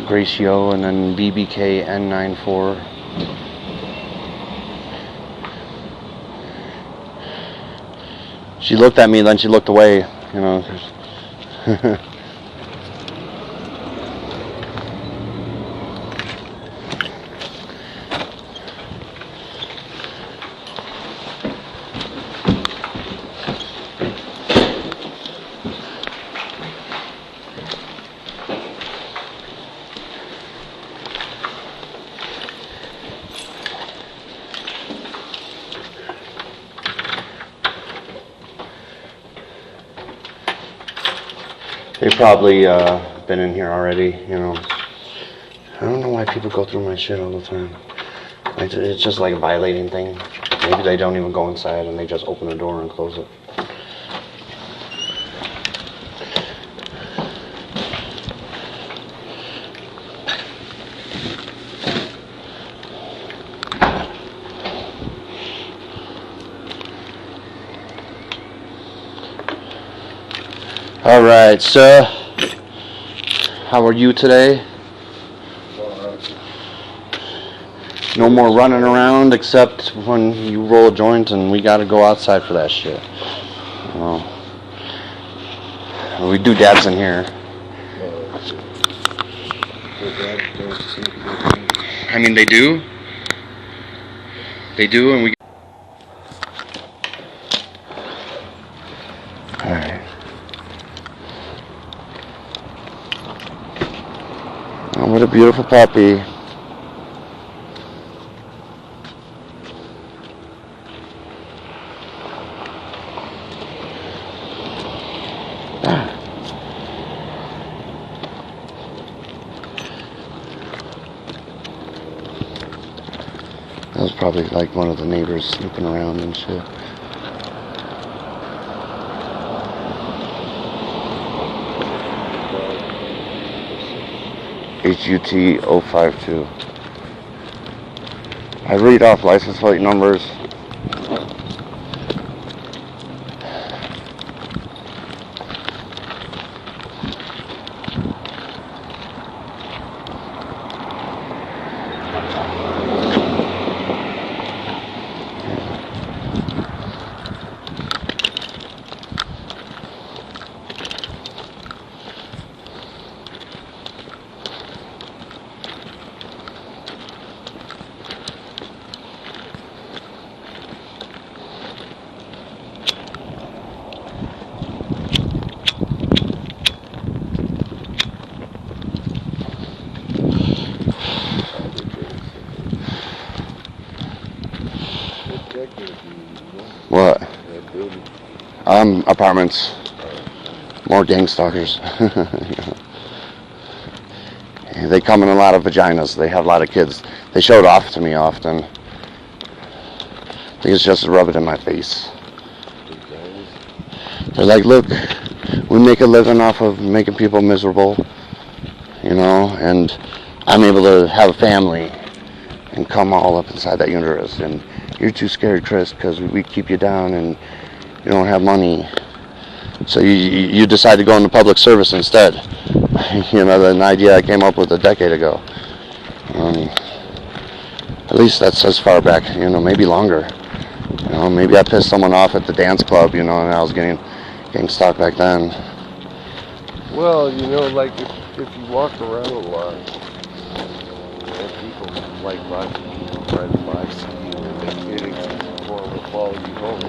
Gracio, and then BBK N94. She looked at me, then she looked away, you know. They've probably been in here already, you know. I don't know why people go through my shit all the time. It's just like a violating thing. Maybe they don't even go inside and they just open the door and close it. All right, sir. How are you today? No more running around except when you roll a joint and we gotta go outside for that shit. We do dabs in here. I mean, they do. They do, and we... Alright. Oh, what a beautiful puppy. That was probably like one of the neighbors snooping around and shit. HUT 052. I read off license plate numbers. What? Apartments. More gang stalkers. They come in a lot of vaginas. They have a lot of kids. They show it off to me often. I think it's just to rub it in my face. They're like, look, we make a living off of making people miserable, you know, and I'm able to have a family and come all up inside that uterus, and you're too scared, Chris, because we keep you down and you don't have money. So you decide to go into public service instead. You know, an idea I came up with a decade ago. At least that's as far back, you know, maybe longer. You know, maybe I pissed someone off at the dance club, you know, and I was getting stalked back then. Well, you know, like if you walk around a lot, and people like watching people try to box you, and they get it or will follow you home.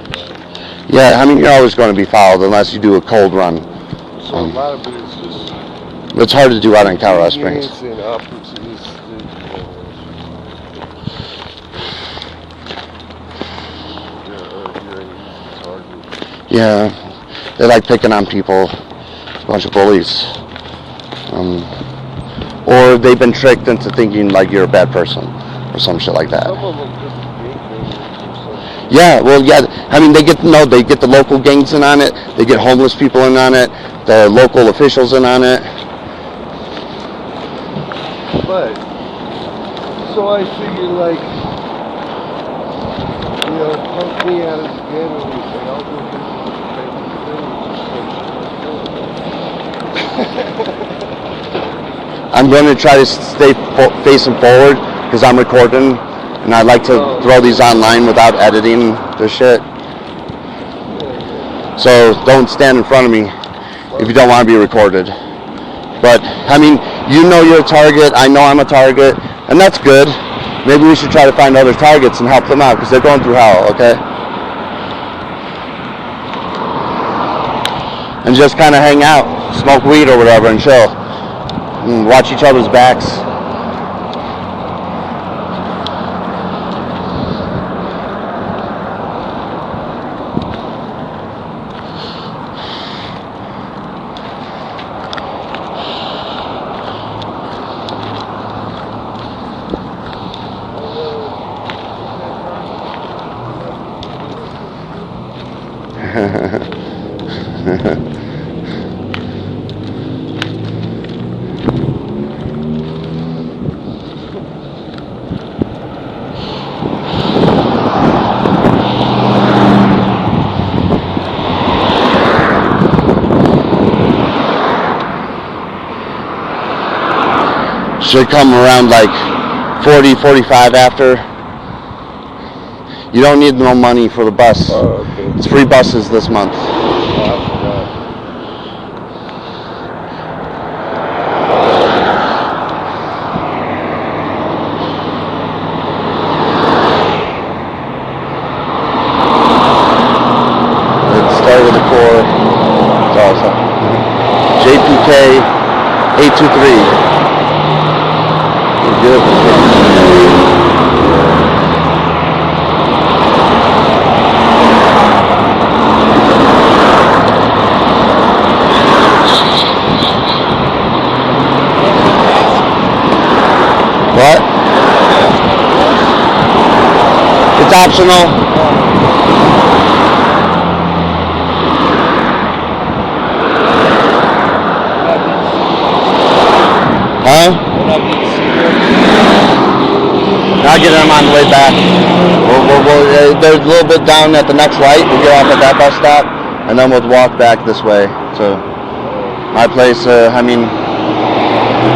Yeah, I mean, you're always going to be followed unless you do a cold run. So a lot of it is just... It's hard to do out in Colorado Springs. And opportunities. Yeah, they like picking on people. A bunch of bullies. Or they've been tricked into thinking like you're a bad person or some shit like that. Some of them just yeah, well, yeah. I mean, they get the local gangs in on it. They get homeless people in on it. The local officials in on it. But so I figure, like, you know, punk me out as a kid, and we say, I'll go visit the I'm going to try to stay facing forward because I'm recording, and I like to throw these online without editing the shit. So don't stand in front of me if you don't want to be recorded. But I mean, you know you're a target. I know I'm a target, and that's good. Maybe we should try to find other targets and help them out because they're going through hell. Okay. And just kind of hang out, smoke weed or whatever, and chill. And watch each other's backs. Should come around like 40, 45 after. You don't need no money for the bus. Oh, okay. It's free buses this month. Oh, I forgot. Let's start with the core. It's awesome. JPK 823. Good. What? It's optional. Huh? I'll get them on the way back. They're a little bit down at the next light. We'll get off at that bus stop, and then we'll walk back this way to my place. I mean,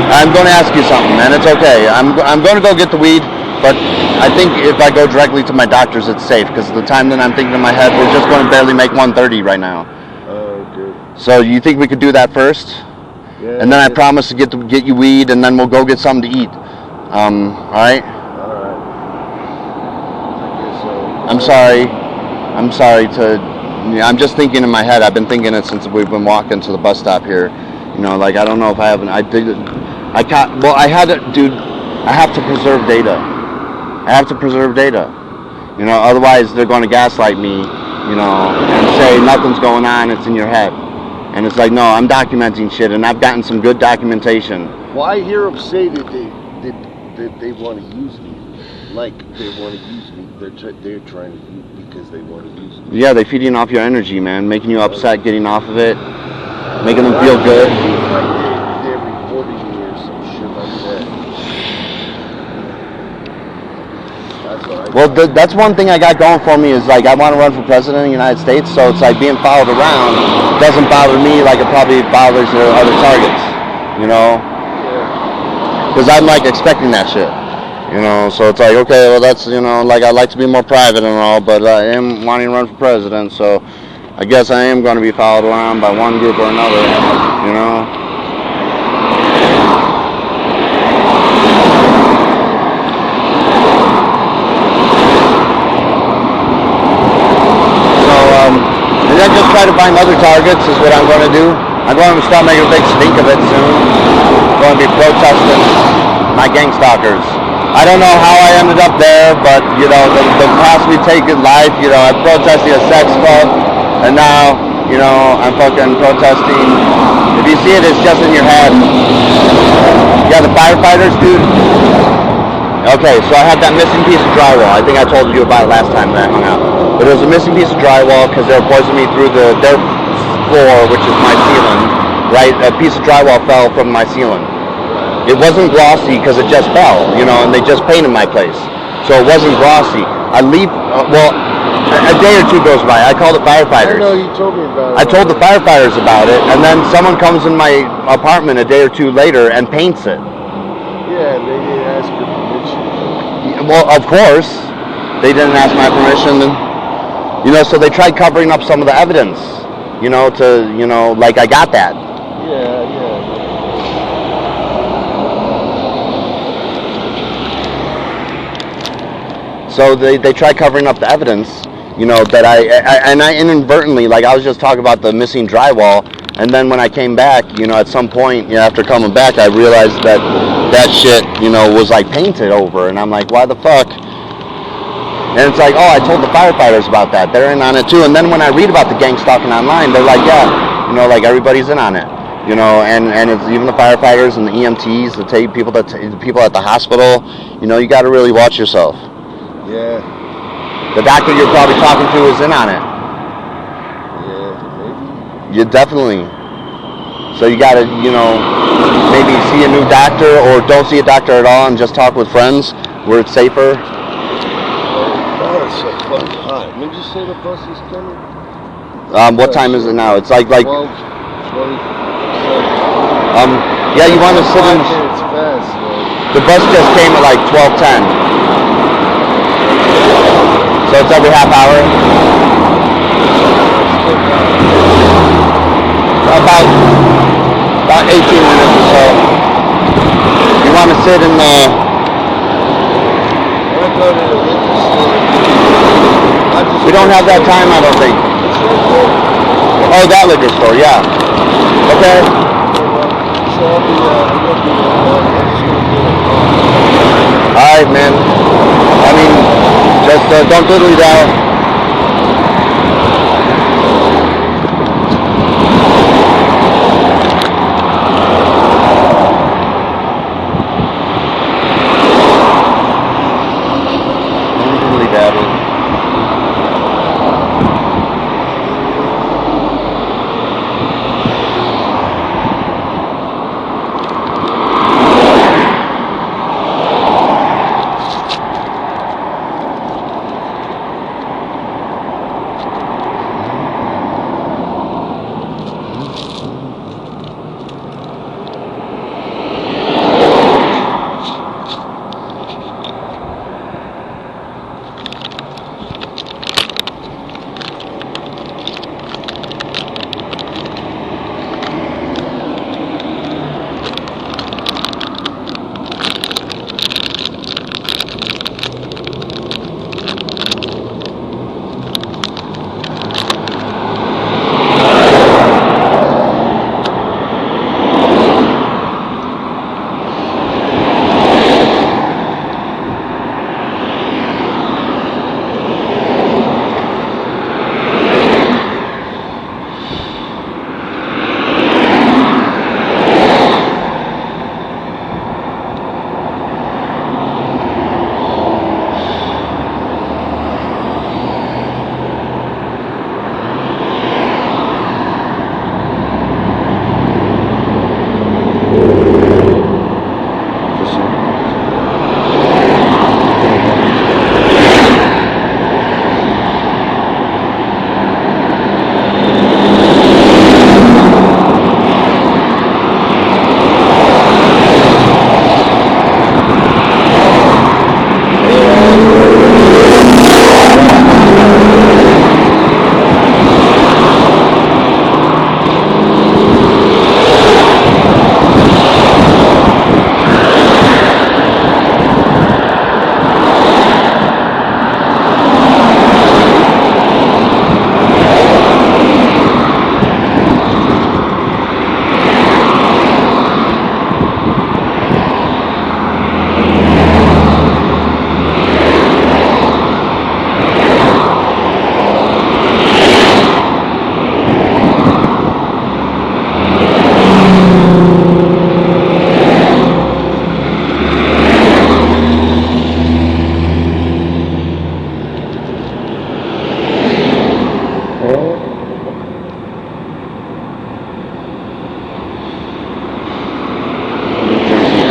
I'm going to ask you something, man. It's okay. I'm going to go get the weed, but I think if I go directly to my doctor's, it's safe, because the time that I'm thinking in my head, we're just going to barely make 1:30 right now. Oh, good. So you think we could do that first? Yeah. And then I promise to get you weed, and then we'll go get something to eat. All right? I'm sorry I'm just thinking in my head. I've been thinking it since we've been walking to the bus stop here. You know, like, I don't know if I haven't, I have to preserve data. You know, otherwise they're going to gaslight me, you know, and say nothing's going on, it's in your head. And it's like, no, I'm documenting shit, and I've gotten some good documentation. Well, I hear them say that they want to use me. Like, they want to use me. They're trying to use me because they want to use me. Yeah, they're feeding off your energy, man, making you upset, getting off of it, making them feel good. They're reporting me or some shit like that. Well, that's one thing I got going for me is, like, I want to run for president of the United States, so it's like being followed around doesn't bother me like it probably bothers the other targets, you know? Because I'm, like, expecting that shit. You know, so it's like, okay, well, that's, you know, like, I like to be more private and all, but I am wanting to run for president, so I guess I am going to be followed around by one group or another, you know? So, and then just try to find other targets is what I'm going to do. I'm going to start making a big stink of it soon. I'm going to be protesting my gang stalkers. I don't know how I ended up there, but, you know, the path we take in life, you know, I'm protesting a sex club, and now, you know, I'm fucking protesting. If you see it, it's just in your head. Yeah, the firefighters, dude. Okay, so I had that missing piece of drywall. I think I told you about it last time that I hung out. But it was a missing piece of drywall because they were poisoning me through their floor, which is my ceiling, right? A piece of drywall fell from my ceiling. It wasn't glossy because it just fell, you know, and they just painted my place. So it wasn't glossy. I leave, a day or two goes by. I call the firefighters. I know, you told me about it. I told the firefighters about it, and then someone comes in my apartment a day or two later and paints it. Yeah, they didn't ask your permission. Well, of course, they didn't ask my permission. You know, so they tried covering up some of the evidence. You know, like I got that. Yeah. So they tried covering up the evidence. You know, that I inadvertently, like I was just talking about the missing drywall, and then when I came back, you know, at some point, you know, after coming back, I realized that shit, you know, was like painted over, and I'm like, why the fuck? And it's like, oh, I told the firefighters about that. They're in on it too. And then when I read about the gang stalking online, they're like, yeah, you know, like everybody's in on it. You know, and it's even the firefighters and the EMTs, the people at the hospital. You know, you got to really watch yourself. Yeah. The doctor you're probably talking to is in on it. Yeah, maybe. You definitely. So you got to, you know, maybe see a new doctor or don't see a doctor at all and just talk with friends where it's safer. Oh, it's so fucking hot. When did you say the bus is coming? What time is it now? It's like 12, 20. yeah, you want to sit in. 5 minutes fast, man. The bus just came at like 12:10. So it's every half hour. About 18 minutes or so. You want to sit in the. I want to go to the liquor store. We don't have that time, I don't think. Oh, that liquor store, yeah. Okay. So I'll be looking at Alright, man. I mean, just don't diddly down.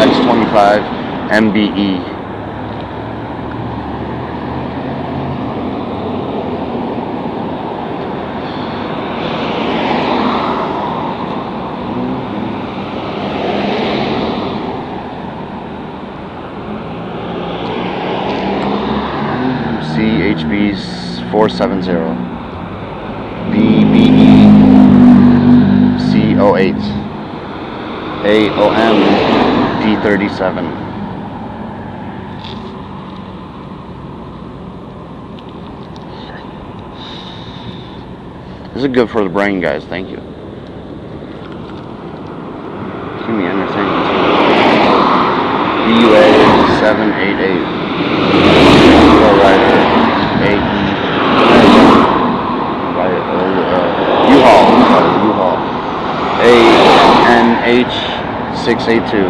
X25 MBE. 470 BBEC08 AOM D37. This is good for the brain, guys. Thank you. Keep me entertained. BUA 788. Rider 8. U-Haul. U-Haul. ANH 682.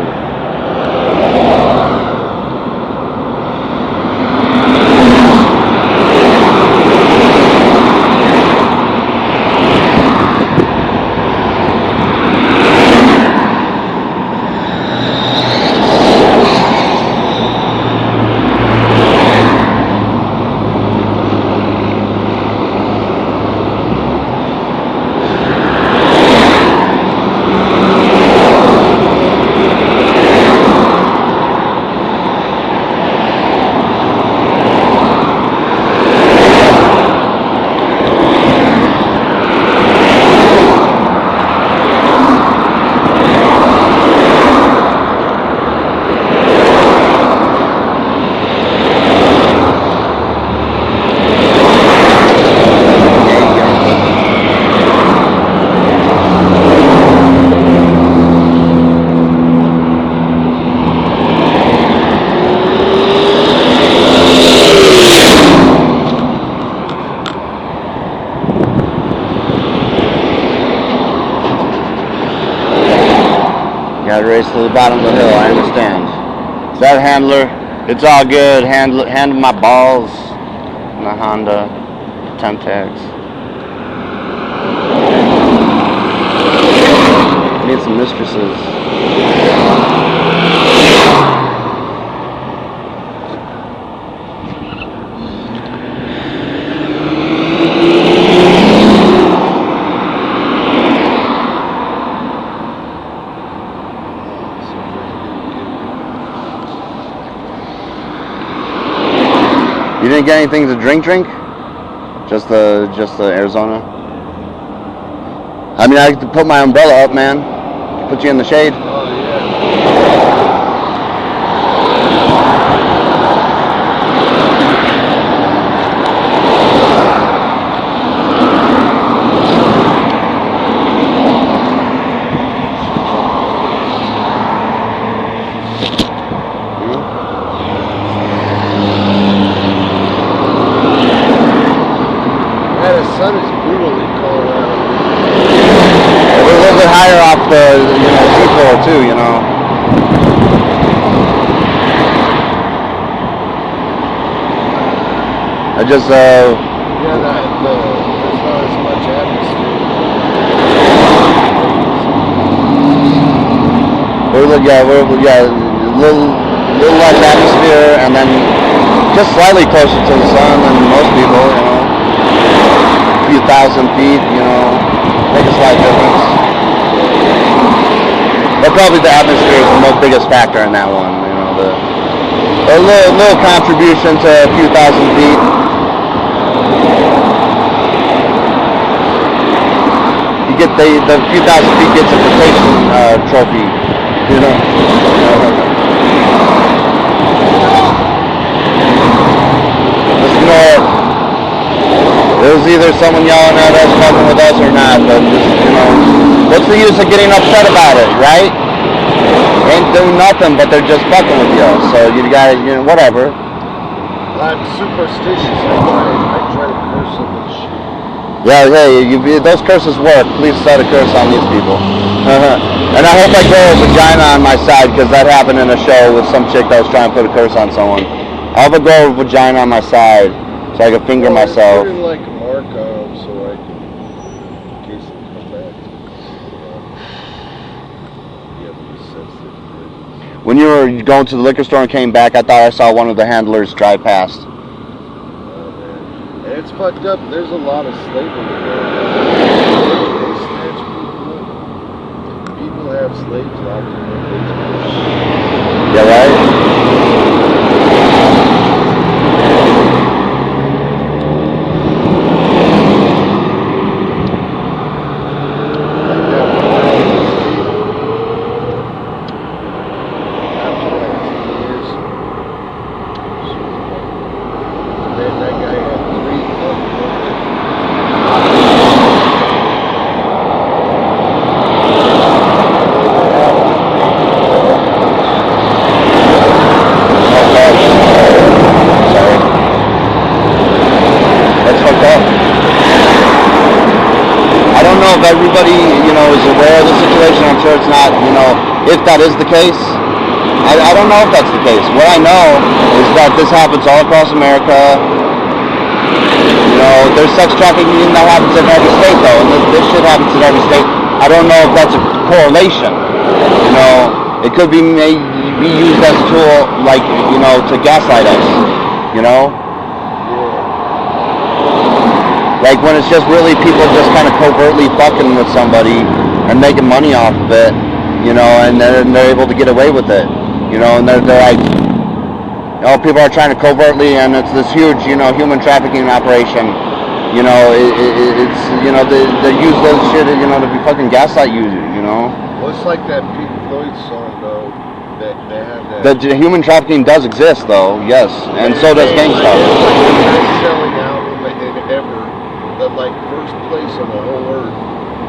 Gotta race to the bottom of the hill, I understand. Is that handler? It's all good. Handle my balls in the Honda Temtex. Need some mistresses. You didn't get anything to drink? Just the Arizona? I mean, I could put my umbrella up, man. Put you in the shade. Oh, yeah. The sun is brutal in Colorado. We're a little bit higher off the, seafloor too, I just, there's not as much atmosphere. we're a little less atmosphere, and then just slightly closer to the sun than most people, A few thousand feet, make a slight difference. But probably the atmosphere is the biggest factor in that one, a little contribution to a few thousand feet. You get the few thousand feet gets a protection trophy, It was either someone yelling at us, fucking with us, or not, but just, what's the use of getting upset about it, right? Ain't doing nothing, but they're just fucking with you, so you gotta, whatever. I'm superstitious, I try to curse them and shit. Yeah, hey, those curses work. Please start a curse on these people. And I hope I grow a vagina on my side, because that happened in a show with some chick that was trying to put a curse on someone. I hope I grow a vagina on my side, so I can finger myself. Put in like a mark on them so I can, in case they come back. You have to be sensitive to it. When you were going to the liquor store and came back, I thought I saw one of the handlers drive past. Oh man, and it's fucked up. There's a lot of slavery going on. They snatch people up. People have slaves locked in their basements. Yeah, right? everybody, you know, is aware of the situation. I'm sure it's not, you know, if that is the case. I don't know if that's the case. What I know is that this happens all across America. You know, there's sex trafficking that happens in every state, though, and this shit happens in every state. I don't know if that's a correlation. You know, it could be used as a tool, like, you know, to gaslight us. You know, like when it's just really people just kind of covertly fucking with somebody and making money off of it. You know, and they're able to get away with it. You know, and they're like, you know, people are trying to covertly, and it's this huge, you know, human trafficking operation. You know, it's, you know, they use those shit, you know, to be fucking gaslight you, you know. Well, it's like that Pink Floyd song, though, that they have that. The human trafficking does exist, though, yes, and so does gangsta. It's like the best-selling album ever, the, like, first place on the whole earth,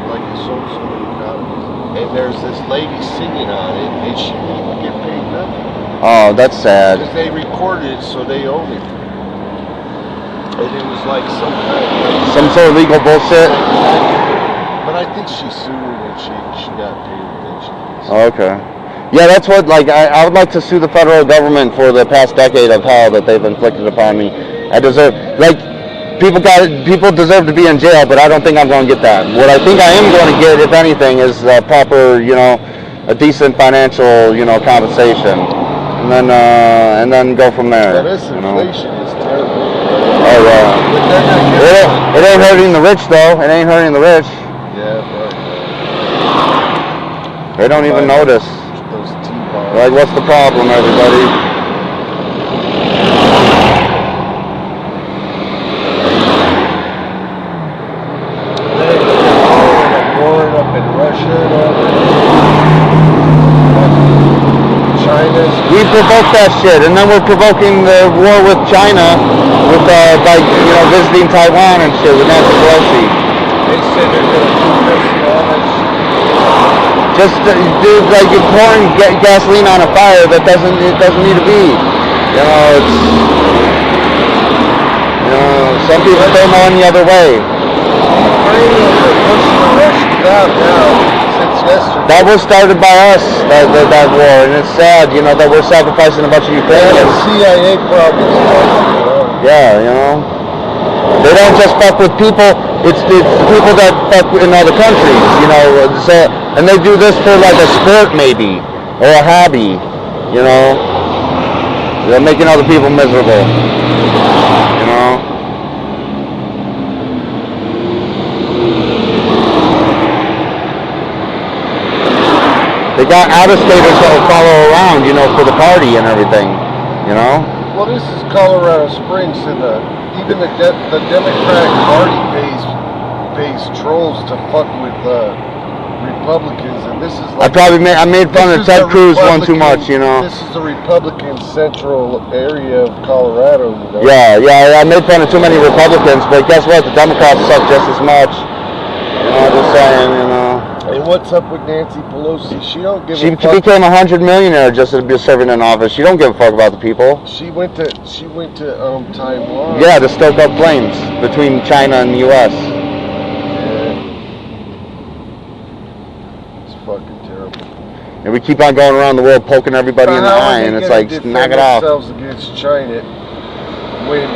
like, it sold so many copies. And there's this lady singing on it, and she didn't get paid nothing. Oh, that's sad. Because they recorded it, so they own it. And it was like some kind of... Some sort of legal bullshit? But I think she sued and she got paid eventually. Oh, okay. Yeah, that's what, like, I would like to sue the federal government for the past decade of hell that they've inflicted upon me. I deserve, like, people deserve to be in jail, but I don't think I'm going to get that. What I think I am going to get, if anything, is proper, you know, a decent financial, you know, compensation. And then go from there. Yeah, this inflation is terrible. Oh, yeah. It ain't hurting the rich, though. It ain't hurting the rich. Yeah, right. They don't even notice. Those T-bars. Like, what's the problem, everybody? War up in Russia and all that. China's. We provoked that shit, and then we're provoking the war with China with, by, you know, visiting Taiwan and shit with Nancy Pelosi. They said they're going to do this and all that shit. Just, dude, like you're pouring gasoline on a fire that doesn't need to be. You know, it's, you know, some people don't know any other way. Pushing the Russians out now since yesterday. That was started by us, that war, and it's sad, you know, that we're sacrificing a bunch of Ukrainians. CIA problems. Yeah, you know. They don't just fuck with people, it's people that fuck in other countries, you know. So, and they do this for like a sport maybe, or a hobby, you know. They're making other people miserable, you know. They got out-of-staters that will follow around, you know, for the party and everything, you know. Well, this is Colorado Springs, and even the Democratic Party pays trolls to fuck with Republicans, and this is like... I made fun of Ted Cruz one too much, you know. This is the Republican central area of Colorado, you know. Yeah, I made fun of too many Republicans, but guess what? The Democrats suck just as much. You know, just saying, you know. And what's up with Nancy Pelosi? She don't give a fuck. She became a 100 millionaire just to be serving in office. She don't give a fuck about the people. She went to Taiwan. Yeah, to stoke up flames between China and the U.S. Yeah. It's fucking terrible. And we keep on going around the world poking everybody in the eye, and it's like, knock it off. Themselves against China when,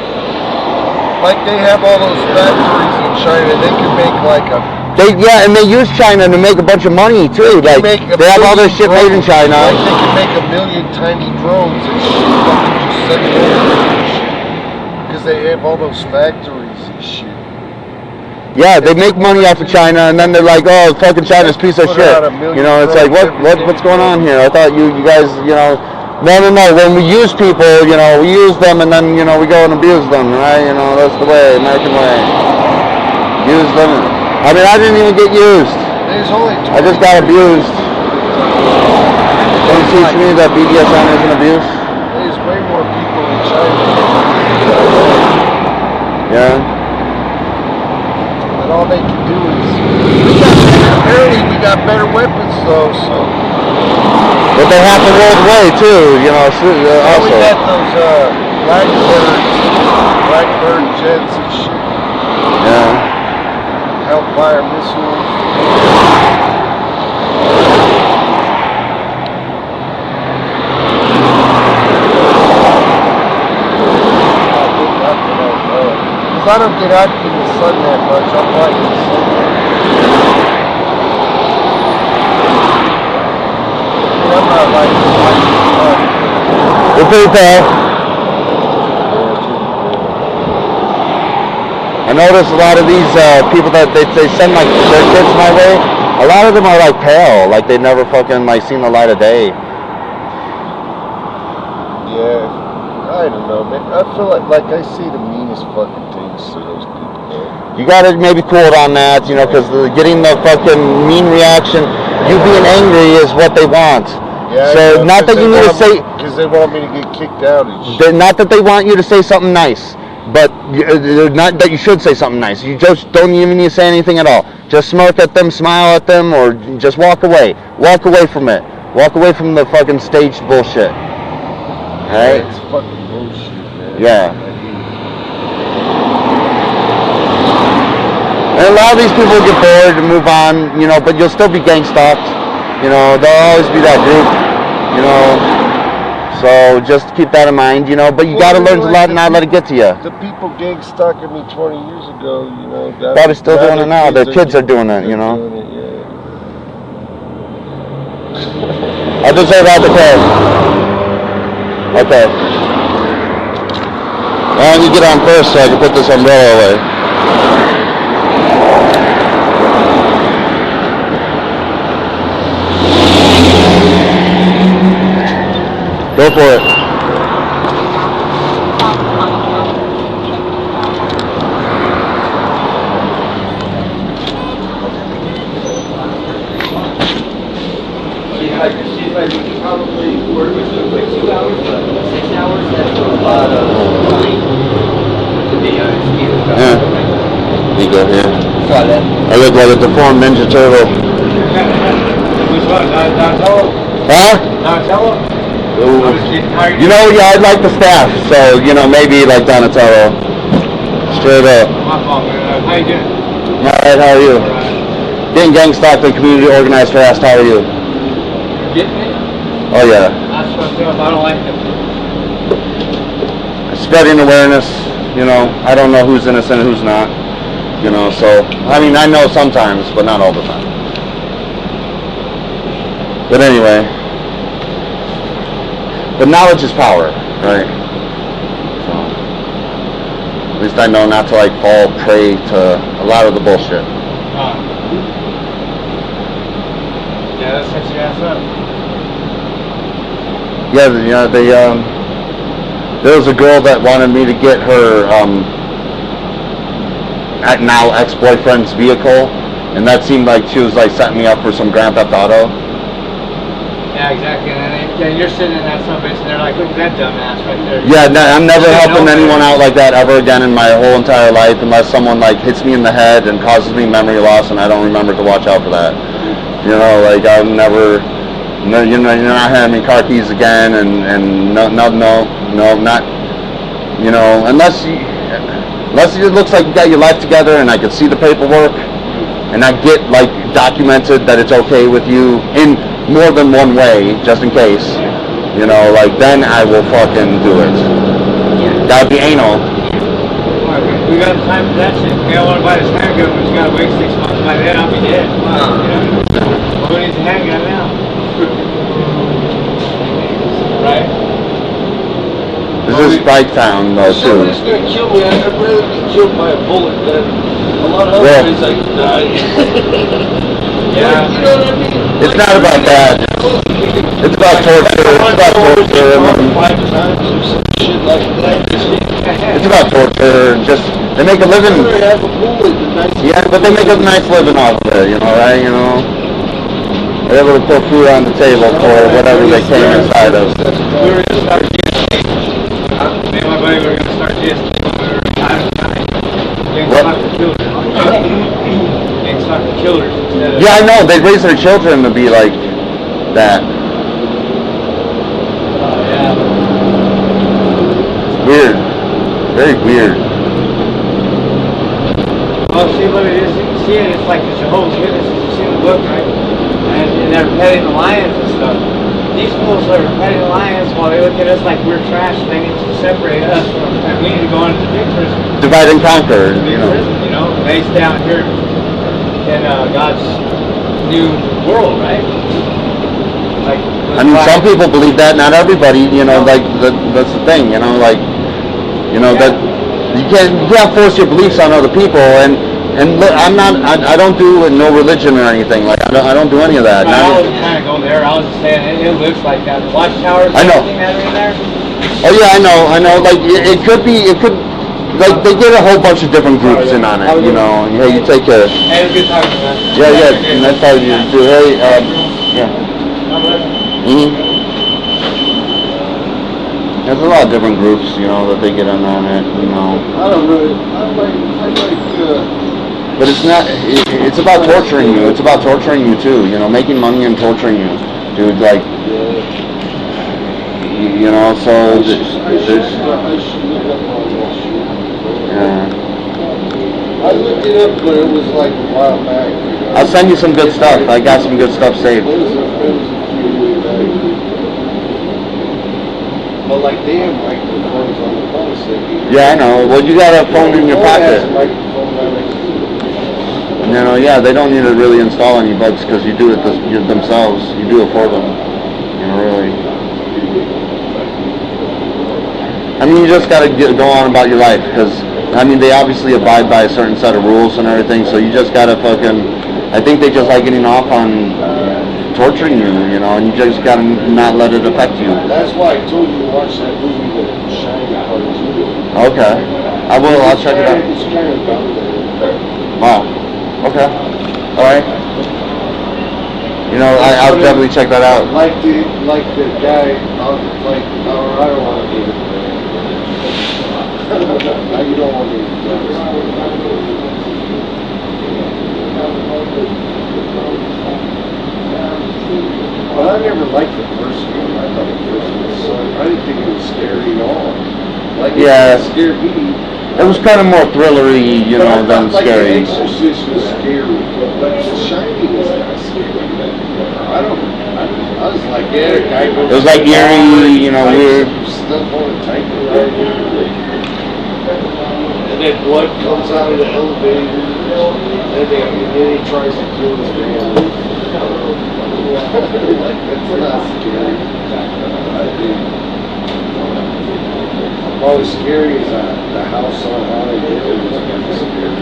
like, they have all those factories in China, they can make like a... and they use China to make a bunch of money too. Like they have all their shit made in China. Like they can make 1 million tiny drones and shit, fucking just send it over and shit. Because they have all those factories and shit. Yeah, they make money off of China, and then they're like, "Oh, fucking China's a piece of shit." You know, it's like, what's going on here? I thought you guys, you know, no. When we use people, you know, we use them, and then you know we go and abuse them, right? You know, that's the way, American way. Use them. I mean, I didn't even get used. I just got abused. Don't teach me that BDSM isn't abuse. There's way more people in China. Yeah. And all they can do is... Apparently we got better weapons though, so... But they have the world way too, you know, also. We got those Blackbird jets and shit. Yeah. Hellfire missiles. I don't get out in the sun that much. I'm like in the sun. I'm not like We're pretty pale. I notice a lot of these people that they send like their kids my way. A lot of them are like pale, like they never fucking like seen the light of day. Yeah, I don't know, man. I feel like I see the meanest fucking things to those people. Man. You gotta maybe cool it on that, you know, because getting the fucking mean reaction, you being angry is what they want. Yeah, so not that you need to say, because they want me to get kicked out and shit. Not that they want you to say something nice, but not that you should say something nice. You just don't even need to say anything at all. Just smirk at them, smile at them, or just walk away. Walk away from it. Walk away from the fucking staged bullshit. Alright? It's fucking bullshit, man. Yeah. And a lot of these people get bored and move on, you know, but you'll still be gang stalked. You know, there'll always be that group, you know. So just keep that in mind, you know, but you gotta learn to not let it get to you. The people gang stalking me 20 years ago, you know. Probably still doing it now. Their kids are doing it, you know. I just say about the car. Okay. Why don't you get on first so I can put this umbrella away? Go for it. Probably work with you like 2 hours, but 6 hours, that's a lot of money to be honest. Yeah. You go here. Saw that. I look like a deformed Ninja Turtle. Which one? Donatello? Huh? Donatello? You know, yeah, I like the staff, so, you know, maybe like Donatello. Straight up. My fault, man. How you doing? Alright, how are you? Alright. Getting gang stalked and community organized fast, how are you? Getting it? Oh yeah. That's what I'm doing. I don't like them. Spreading awareness, you know, I don't know who's innocent and who's not. You know, so, I mean, I know sometimes, but not all the time. But anyway. But knowledge is power, right? So, at least I know not to like fall prey to a lot of the bullshit. Yeah, that sets your ass up. Yeah, there was a girl that wanted me to get her now ex-boyfriend's vehicle, and that seemed like she was like setting me up for some Grand Theft Auto. Yeah, exactly. And then you're sitting in that son of a bitch, and they're like, look at that dumbass right there. Yeah, I'm never helping anyone out like that ever again in my whole entire life, unless someone like hits me in the head and causes me memory loss, and I don't remember to watch out for that. You know, like I'm never. No, you're not handing me car keys again, and no, not, you know, unless it looks like you got your life together, and I can see the paperwork, and I get like documented that it's okay with you in more than one way, just in case, you know, like then I will fucking do it. Gotta be anal. We got time for that shit. We don't want to buy this handgun, but you gotta wait 6 months. By then I'll be dead. You know? Who needs a handgun now? Right? This is Spike Town though too. Somebody's gonna kill me. I'd rather be killed by a bullet than a lot of other ways I could die. Yeah. You know what I mean? It's not about that. It's about torture. It's about torture. Five times or some shit like that. It's about torture. Just they make a living. I'd rather have a bullet than nice. Yeah, but they make a nice living off of it. You know, right? You know. They're able to put food on the table for whatever they came inside of. We were going to start GST. Me and my buddy were going to start GST when we were retired. Getting stuck to children. Getting stuck to killers instead of... Yeah, I know. They raise their children to be like that. Yeah. It's weird. Very weird. Well, see what it is. You see it, it's like the Jehovah's Witnesses. You see book, right? And they're petting the lions and stuff. These fools are petting the lions while they look at us like we're trash. They need to separate us from, and we need to go into the big prison. Divide and conquer, Big you know. prison, you know. They stay out here in God's new world, right? Like, I mean, some people believe that, not everybody, you know, like, that's the thing, you know, like, you know, that you can't force your beliefs on other people, and look, I don't do no religion or anything, like, I don't do any of that. I wasn't trying to go there. I was just saying it looks like that. The watchtowers, I know. everything that are in there. Oh yeah, I know, like, it could, like, they get a whole bunch of different groups in on it, you know. Hey, you take care. Hey, it was good talking to you, man. Yeah, and that's how you do. Hey, yeah. God bless. There's a lot of different groups, you know, that they get in on it, you know. I don't really. I like. But it's not. It's about torturing you. It's about torturing you too. You know, making money and torturing you, dude. Like, you know. So I should look up on this shit. yeah. I looked it up, but it was like a while back. You know? I'll send you some good stuff. I got some good stuff saved. It was a few years back. But like they have microphones on the phone, so Yeah, I know. Well, you got a phone in your pocket. You know, yeah, they don't need to really install any bugs because you do it themselves. You do it for them. You know, really. I mean, you just got to go on about your life because, I mean, they obviously abide by a certain set of rules and everything, so you just got to fucking, I think they just like getting off on torturing you know, and you just got to not let it affect you. That's why I told you to watch that movie, The Shining Part 2. Okay. I will, I'll check it out. It's kind of about that. Wow. Okay. Alright. You know, I'll definitely check that out. Like the guy, I don't want to do it. You don't want to do it. But I never liked the first one. I thought the first one was so, I didn't think it was scary at all. Like, Yeah. it scared me. It was kind of more thrillery, you know, than scary. Like The Exorcist was scary, but The Shining was not scary. I was like, yeah, the guy goes. It was like eerie, you know, weird. Stuff on a typewriter. And then blood comes out of the elevator. And then he tries to kill his family. Like, that's not scary. I think. What was scary is the house on Haunted Hill was kind of scary.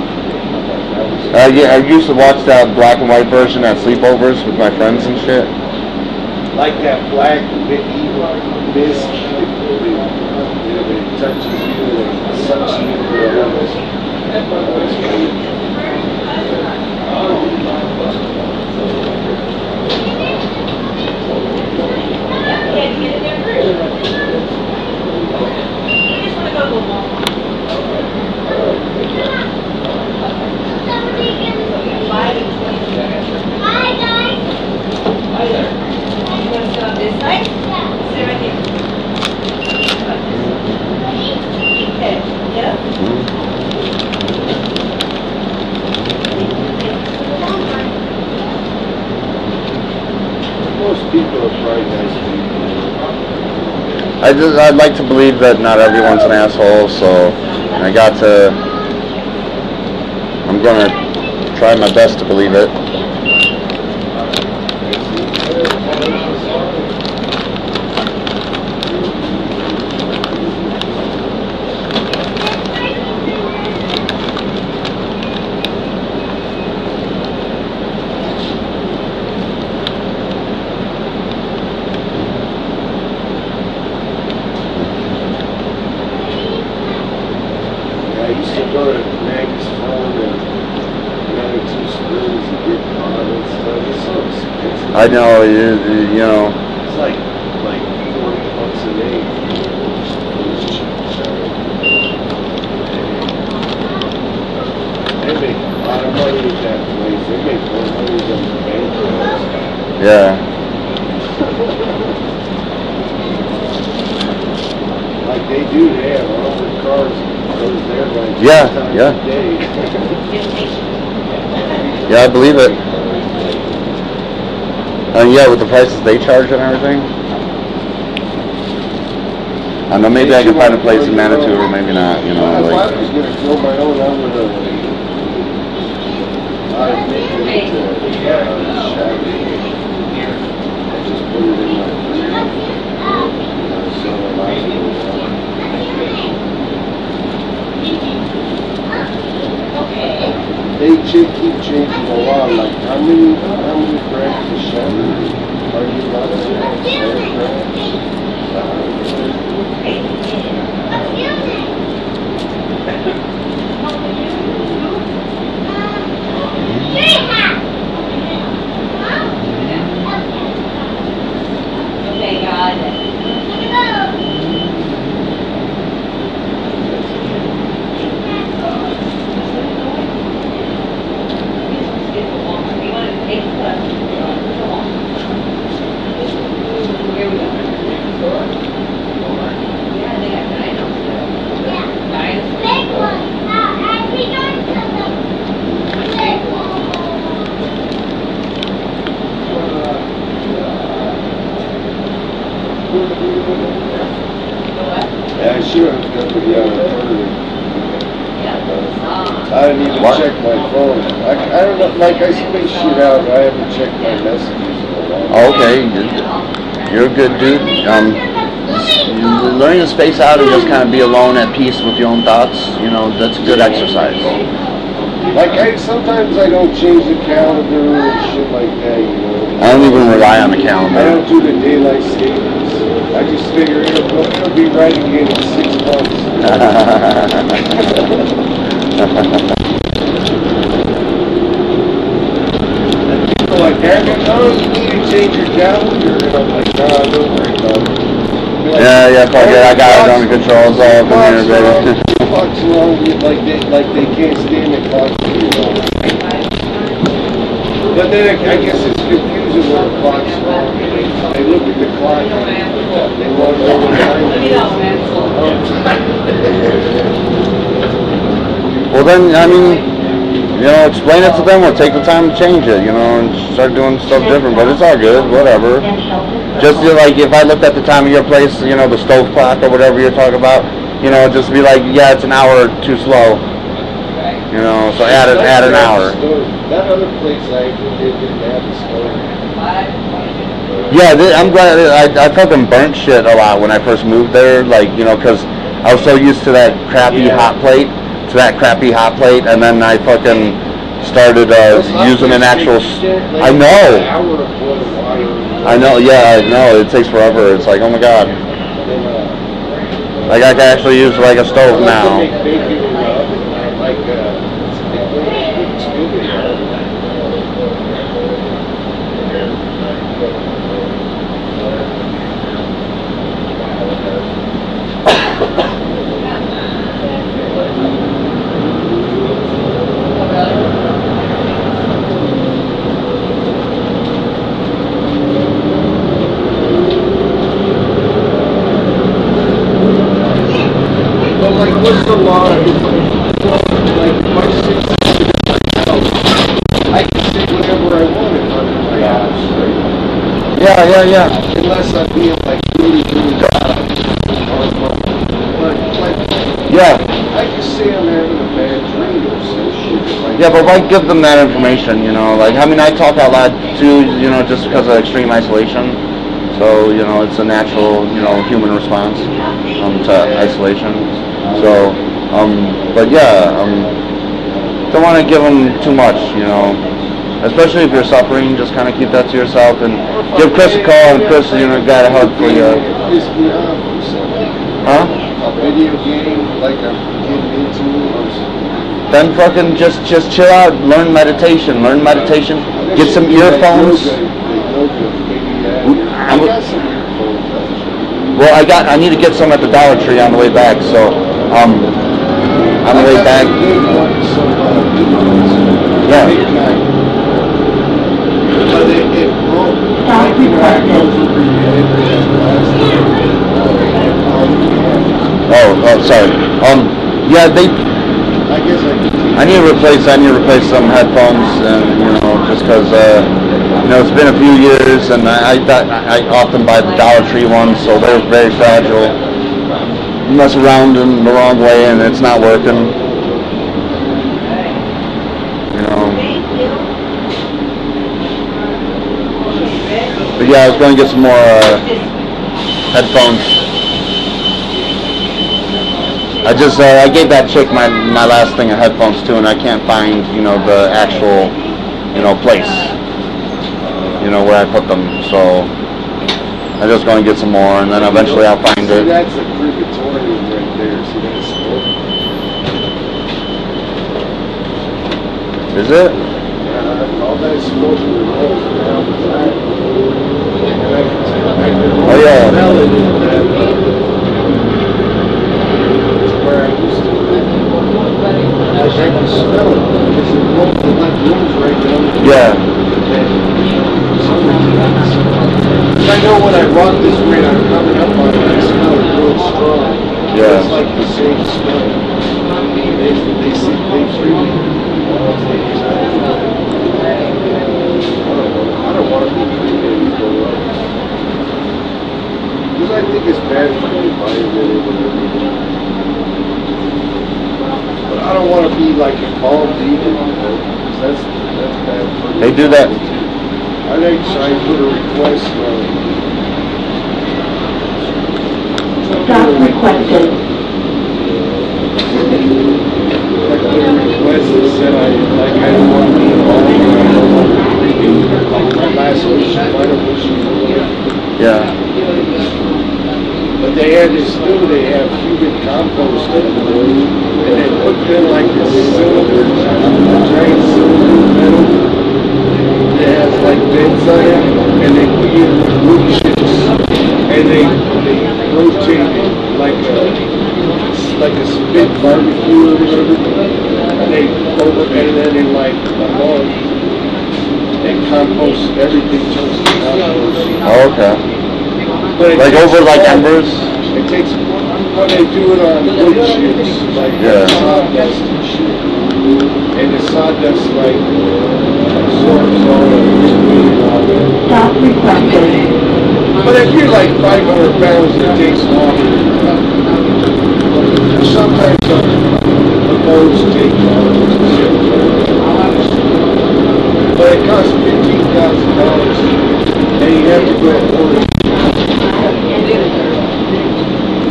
Yeah, I used to watch that black and white version at sleepovers with my friends and shit. Like that black evil mist that touches you and sucks you into the Hi guys. Hi there. You want to sit on this side? Yeah. Sit right here. Okay. Yeah. Most people are probably nice people. I'd like to believe that not everyone's an asshole, so I'm gonna try my best to believe it. I used to go to Maggie's Phone and another two spoons and get on and stuff. It's so expensive. I know, you know. It's like $40 a day. They make a lot of money at that place. They make more money than the bank. Yeah. Like they do, they have armored cars. Goes there like Yeah, 3 times yeah. a day. Yeah, I believe it. Yeah, with the prices they charge and everything. I know maybe I can find a place in Manitou or maybe not, you know, If I like. was gonna drill my own, I would I'd make it into shabby. I just put it in my so they keep changing the law, like how many grams of shabby are you allowed to Okay, got it. Here we go. Yeah, they got Yeah, I should have definitely I didn't even What? check my phone. I don't know, like I space shit out, I haven't checked my messages in a while. Oh, okay, you're a good dude. Learning to space out and just kind of be alone at peace with your own thoughts, you know, that's good exercise. Like sometimes I don't change the calendar and shit like that, you know. I don't even rely on the I calendar. don't do the daylight savings. I just figure it'll be right again in 6 months. People like that, oh, you need to change your calendar. And I'm like, nah, don't worry about it. Yeah, fuck it, I got it under control, it's all up in here, baby. Clock's wrong, like they can't stand the clock. But then I guess it's confusing when the clock's wrong. They look at the clock and they want to know what time it is. Well then, I mean, you know, explain it to them or take the time to change it, you know, and start doing stuff different, but it's all good, whatever. Just like if I looked at the time of your place, you know, the stove clock or whatever you're talking about, you know, just be like, yeah, it's an hour too slow. You know, so add an hour. That other place I didn't have a stove. Yeah, I'm glad. I fucking burnt shit a lot when I first moved there, like, you know, because I was so used to that crappy hot plate, and then I fucking started using an actual. I know. Yeah, I know. It takes forever. It's like, oh my god. Like I can actually use like a stove now. What's the law? Like, if I say I can say whatever I want in front of my house, right? Yeah. Unless I'm being like really bad. Yeah. I just say I'm having a bad dream or some shit. Like, Yeah, but why give them that information, you know? Like, I mean, I talk out loud too, you know, just because of extreme isolation. So, you know, it's a natural, you know, human response to isolation. So, but yeah, don't want to give them too much, you know. Especially if you're suffering, just kind of keep that to yourself and give Chris a call, and Chris, you know, got a hug for you. Piss me off or something. Huh? A video game like I'm getting into or something. Then fucking just chill out, learn meditation, get some earphones. I got some earphones, actually. Well, I need to get some at the Dollar Tree on the way back, so, on the way back. Yeah. But it broke. Oh, sorry. Yeah, I guess I need to replace some headphones, and, you know, just because, You know, it's been a few years, and I often buy the Dollar Tree ones, so they're very fragile. You mess around in the wrong way, and it's not working. You know. But yeah, I was going to get some more headphones. I gave that chick my last thing of headphones too, and I can't find, you know, the actual, you know, place, you know, where I put them. So I'm just going to get some more, and then eventually I'll find See, it. that's a crematorium right there. See that smoke? Is it? All that smoke rolls around the back. Oh yeah. Smell it in that. It's where I used to live. I can smell it because it rolls right down the Yeah. I know when I walk this way and I'm coming up on it, I smell it real strong. Yeah. It's like the same smell. They freely. I don't want to be cremated. Because I think it's bad for the environment and everything. But I don't want to be like involved either, you know, because that's bad for the They do that. I think try and put a request Stop requested. I put a request that said I don't want to be involved. My last wish, final wish. Yeah. But they had this thing, they have human compost in the room, and they put them like this cylinder, giant cylinder metal. It has like beds on it, and they put you in wood chips, and they rotate it like a spit barbecue or whatever, and they over, and then in like a month, they compost everything, turns to compost. Oh, okay. But it Like takes over like all- embers. It takes, when they do it on wood chips, like Yeah. sawdust and shit, and the sawdust like absorbs all the water. Stop requested. But if you're like 500 pounds, it takes longer. Sometimes the boats take longer to ship. But it costs $15,000, and you have to go order.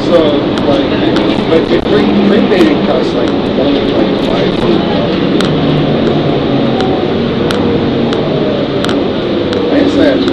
So, like, but the cremating costs like only like $500. I guess that's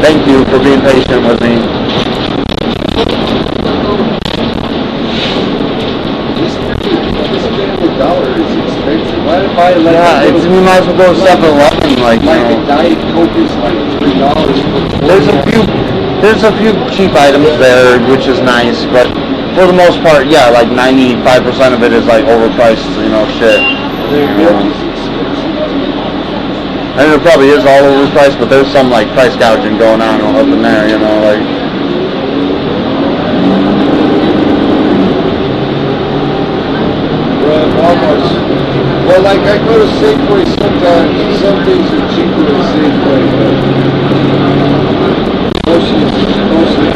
Thank you for being patient with me. this $1 is expensive. Why did I buy like Yeah, a it's, little, we might as well go to 7-Eleven, like, you like a know. Diet Coke is like $3 for There's a few cheap items there, which is nice, but for the most part, yeah, like 95% of it is like overpriced, you know, shit. Their You milk know. is expensive. And it probably is all overpriced, but there's some like price gouging going on up in there, you know, like. Well, Walmart's, well, like I go to Safeway sometimes, and some things are cheaper than Safeway, but mostly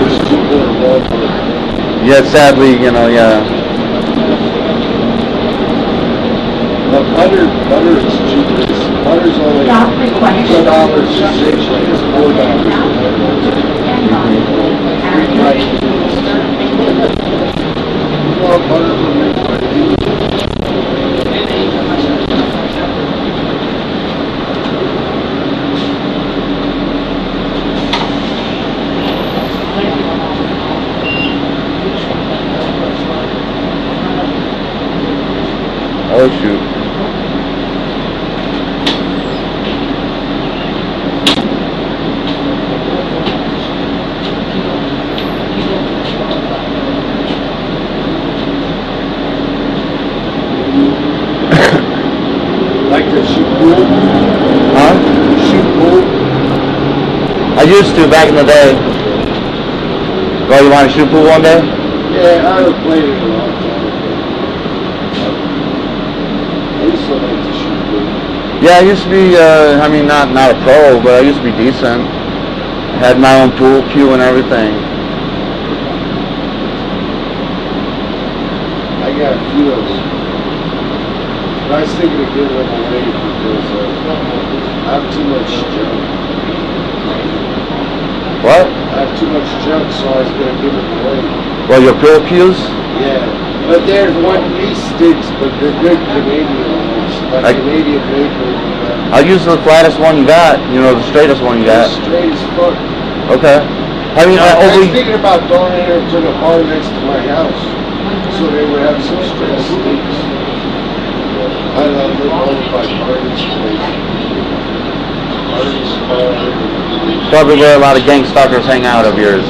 it's cheaper than Walmart. Yeah, sadly, you know, yeah. But butter is cheaper. Water's only Stop request. $2.06, it's $4. Well, butter will make my Oh shoot. like to shoot pool. Huh? Shoot pool. I used to back in the day. Oh, you want to shoot pool one day? Yeah, I haven't played it in a long time. I used to like to shoot pool. Yeah, I used to be, I mean, not a pro, but I used to be decent. Had my own pool cue and everything. I got a few of them. But I was thinking of giving them away because I have too much junk. What? I have too much junk, so I was going to give them away. Well, your pool cues? Yeah. But there's one piece sticks, but they're good Canadian ones. Like Canadian Maple. I'll use the flattest one you got, you know, the straightest one you They're got. straight as fuck. Okay. I mean, I was over... thinking about donating them to the bar next to my house, so they would have some straight sticks. I live over by Martin's place. Martin's bar. Probably where a lot of gang stalkers hang out of yours.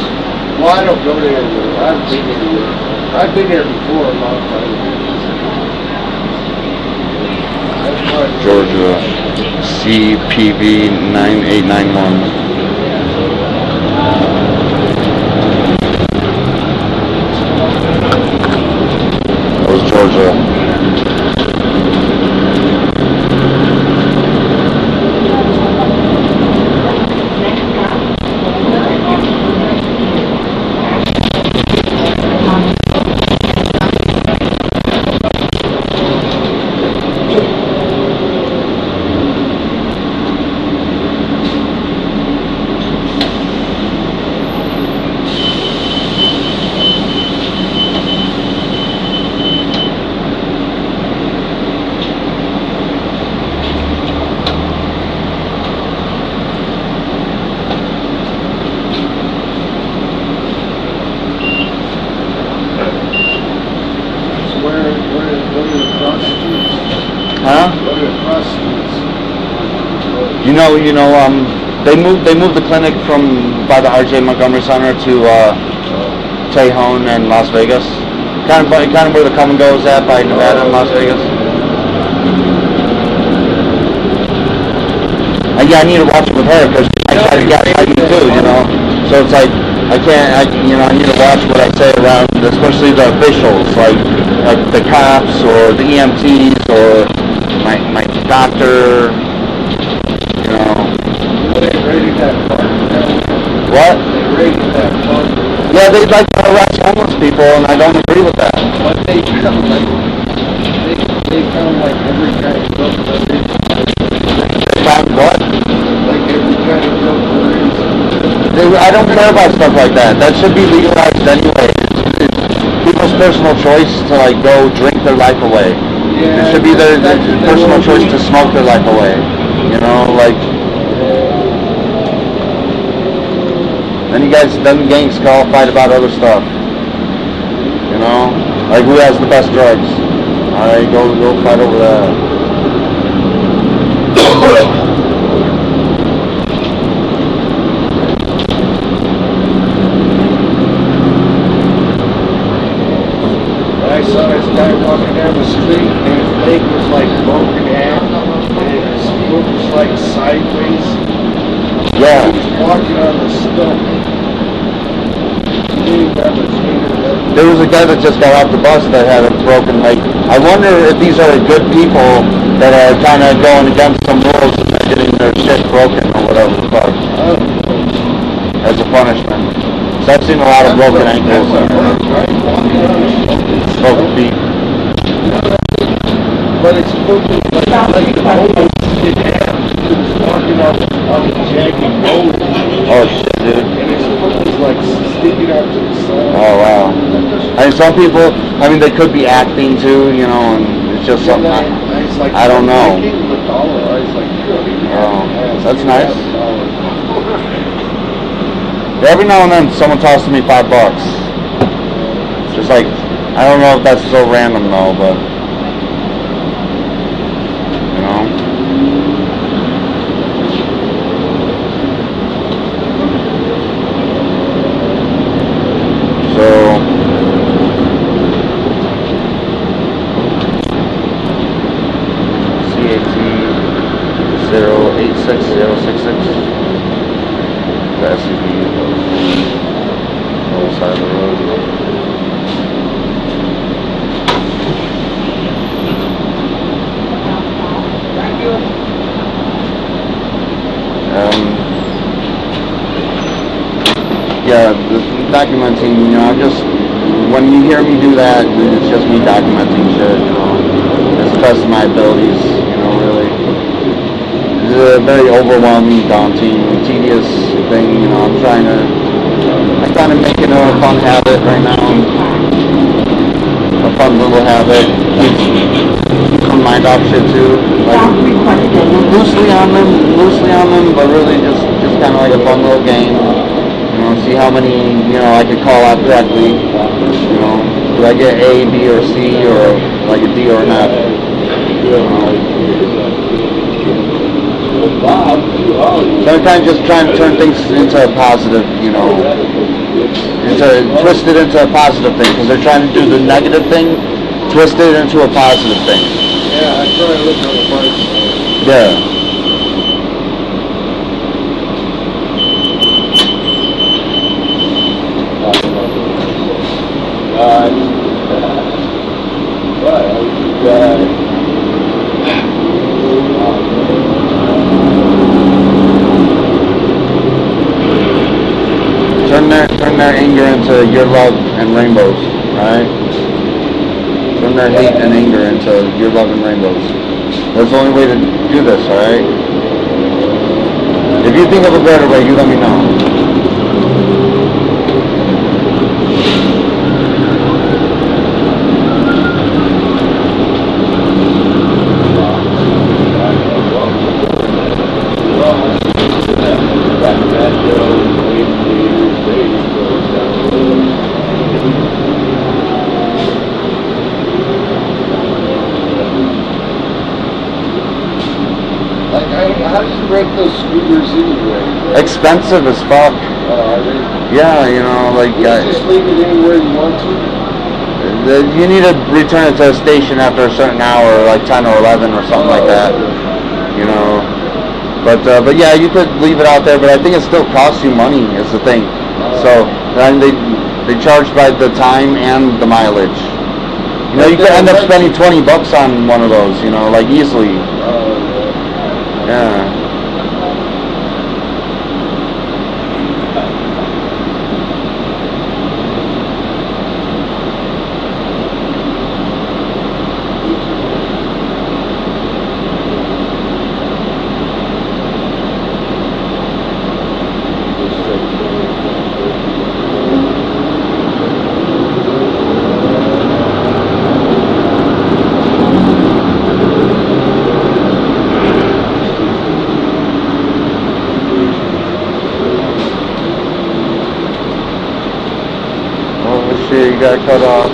Well, I don't go there anymore. I've been there. I've been there before a long time ago. Georgia CPB 9891. That was Georgia. Huh? They moved the clinic from by the R.J. Montgomery Center to Tejon and Las Vegas. Kind of where the come and go is at by Nevada and Las Vegas. And yeah, I need to watch it with her because I try to get I do too, you know. So it's like I need to watch what I say around, especially the officials, like the cops or the EMTs or my doctor, you know. They raided that park. What? They raided that park. Yeah, they like to arrest homeless people, and I don't agree with that. But they found like every kind of dope that They found what? like every kind of dope. I don't care about stuff like that. That should be legalized anyway. It's people's personal choice to like go drink their life away. Yeah, It should be their personal choice to smoke their life away. You know, like. Then gangs call, fight about other stuff. You know, like who has the best drugs? Alright, go fight over that. I saw this guy walking down the street and his leg was like broken half and his foot was like sideways. Yeah. He was walking on the stump. There was a guy that just got off the bus that had a broken leg. I wonder if these are good people that are kind of going against some rules and they're getting their shit broken or whatever the fuck. As a punishment. So I've seen a lot of broken ankles and broken feet. But it's broken like almost in half. shaggy road. Oh shit, dude. And it's like sticking out to the side. Oh wow. I mean, some people, I mean, they could be acting too, you know, and it's just something. It's like, I don't know. I gave him $1. I was like, you don't even Oh, have that's nice. $1. Every now and then, someone tosses me $5. Just like, I don't know if that's so random though, but you know. So CAT 086066. The SUV on the side of the road. Yeah, the documenting, you know, when you hear me do that, it's just me documenting shit, you know. It's the best of my abilities, you know, really. It's a very overwhelming, daunting, tedious thing, you know. I'm kind of making it a fun habit right now. A fun little habit. Keeps my mind off shit too. Like, loosely on them, but really just kind of like a fun little game. You know, see how many, you know, I could call out correctly. You know, do I get A, B, or C, or like a D or an F? So I'm kind of just trying to turn things into a positive, you know, twist it into a positive thing, because they're trying to do the negative thing, twist it into a positive thing. Yeah, I try to look on the bright side. Yeah. Turn their anger into your love and rainbows, right? Turn their hate and anger into your love and rainbows. That's the only way to do this, alright? If you think of a better way, you let me know. How do you rent those scooters anyway? Expensive as fuck. Are they? Yeah, you know, like You just leave it anywhere you want to? you need to return it to a station after a certain hour, like 10 or 11 or something like that. You know, but yeah, you could leave it out there, but I think it still costs you money. Is the thing. So and they charge by the time and the mileage. You know, you could end up spending $20 on one of those. You know, like easily. Yeah. You got cut off.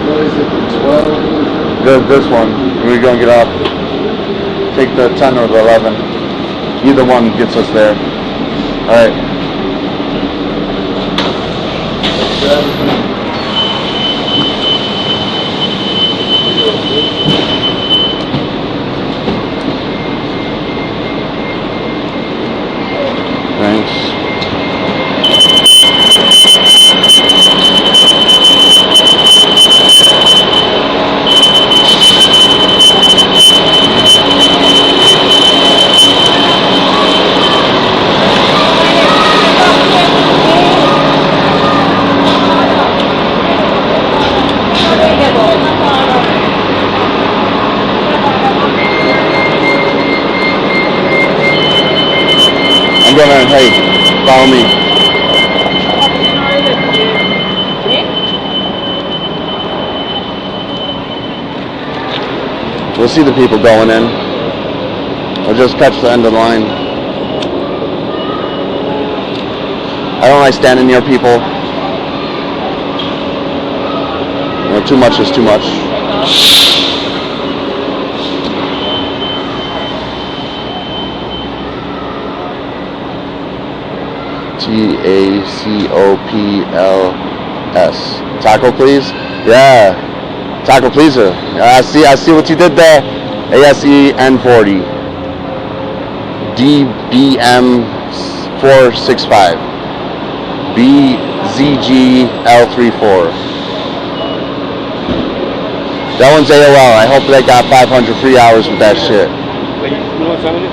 What is it, the 12? This one. We're gonna get off. Take the 10 or the 11. Either one gets us there. Alright. Thanks. Show me. We'll see the people going in. We'll just catch the end of the line. I don't like standing near people. You know, too much is too much. TACOPLS. Taco, please? Yeah. Taco Pleaser. I see what you did there. ASEN40. DBM465. BZGL34. That one's AOL. I hope they got 500 free hours with that shit. But you know some of it?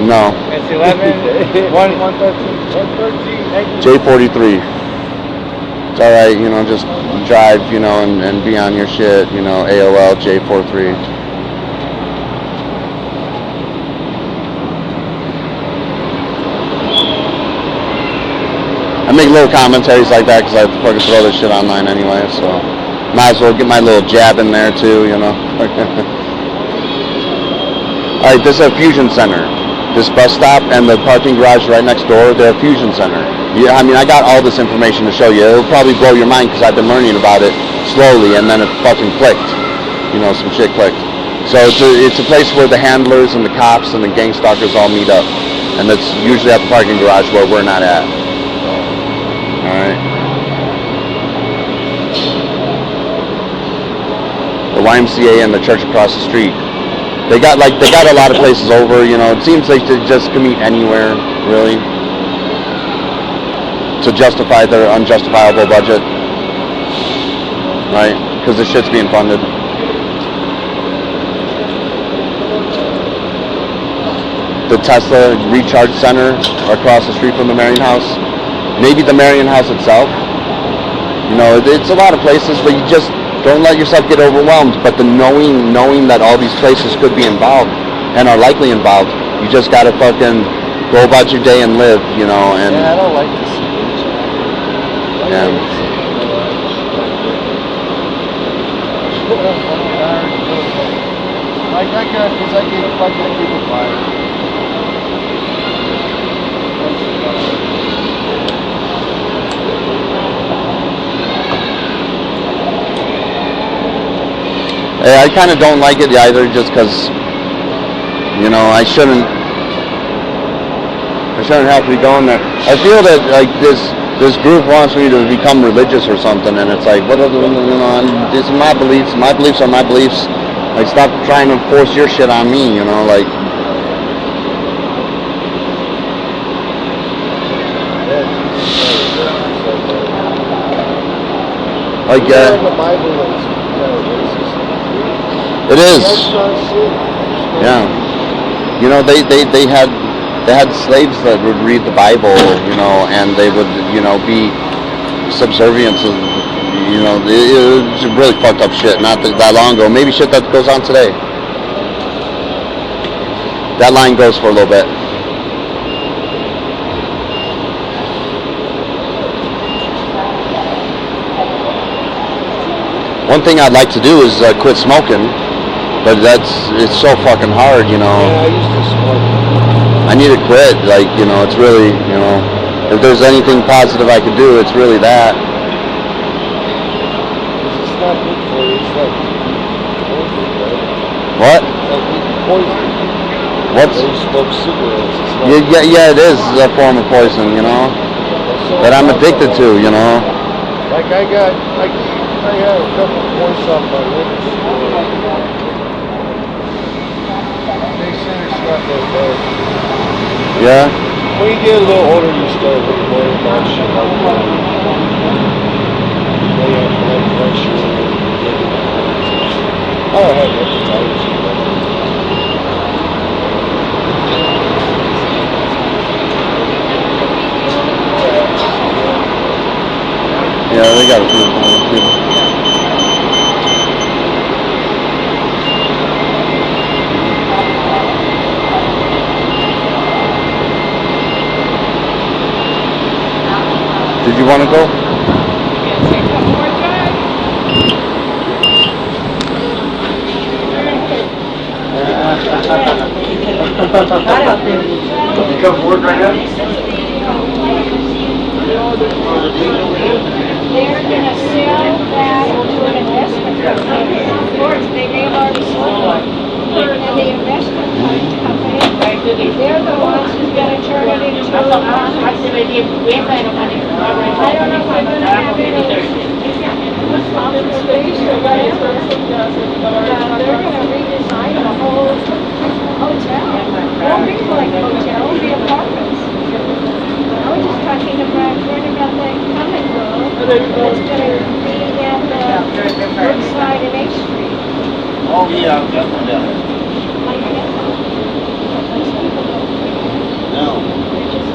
No. It's 11, 113, J43. It's alright, you know, just drive, you know, and be on your shit, you know, AOL J43. I make little commentaries like that because I fucking throw this shit online anyway, so might as well get my little jab in there too, you know. Alright, this is a Fusion Center. This bus stop and the parking garage right next door, they're a Fusion Center. Yeah, I mean, I got all this information to show you. It'll probably blow your mind because I've been learning about it slowly, and then it fucking clicked. You know, some shit clicked. So it's a place where the handlers and the cops and the gang stalkers all meet up. And that's usually at the parking garage where we're not at. Alright. The YMCA and the church across the street. They got a lot of places over, you know. It seems like they just can meet anywhere, really, to justify their unjustifiable budget, right? Because the shit's being funded. The Tesla recharge center across the street from the Marion House. Maybe the Marion House itself. You know, it's a lot of places, but you just don't let yourself get overwhelmed. But the knowing that all these places could be involved and are likely involved, you just gotta fucking go about your day and live, you know. And yeah, I don't like this. yeah. Like I got, cause I get fucking people fired. I kind of don't like it either, just because, you know, I shouldn't have to be going there. I feel that like this group wants me to become religious or something, and it's like, what are the, you know, these are my beliefs. My beliefs are my beliefs. Like, stop trying to force your shit on me, you know, like. Like, it is. Yeah. You know, they had slaves that would read the Bible, you know, and they would, you know, be subservient to, you know, it was really fucked up shit not that long ago. Maybe shit that goes on today. That line goes for a little bit. One thing I'd like to do is quit smoking. But it's so fucking hard, you know. Yeah, I used to smoke. I need to quit, like, you know, it's really, you know, if there's anything positive I could do, it's really that. It's not good for you, it's like poison, right? What? Like eating poison. What's? When you smoke cigarettes, it's like... Yeah, it is a form of poison, you know, that I'm addicted to, you know. Like I had a couple of points off my lips. They said it's not that bad. Yeah? When you get a little older, you start worrying about shit like that. When you have blood pressure, I don't have hepatitis. Yeah, they got a few people. Did you want to go? You come from work right now? They're gonna sell that to an investment company. Of course, they've already sold it. And the investment company, they're the ones who's gonna turn it into, I don't know if they're gonna have it as office space or whatever. They're gonna redesign the whole hotel. It won't be like a hotel, it'll be apartments. I was just talking about, learning about that common room that's gonna be at the Brookside and H Street. Oh, yeah, I've got one down there. Like that. These people don't care. No. They're just.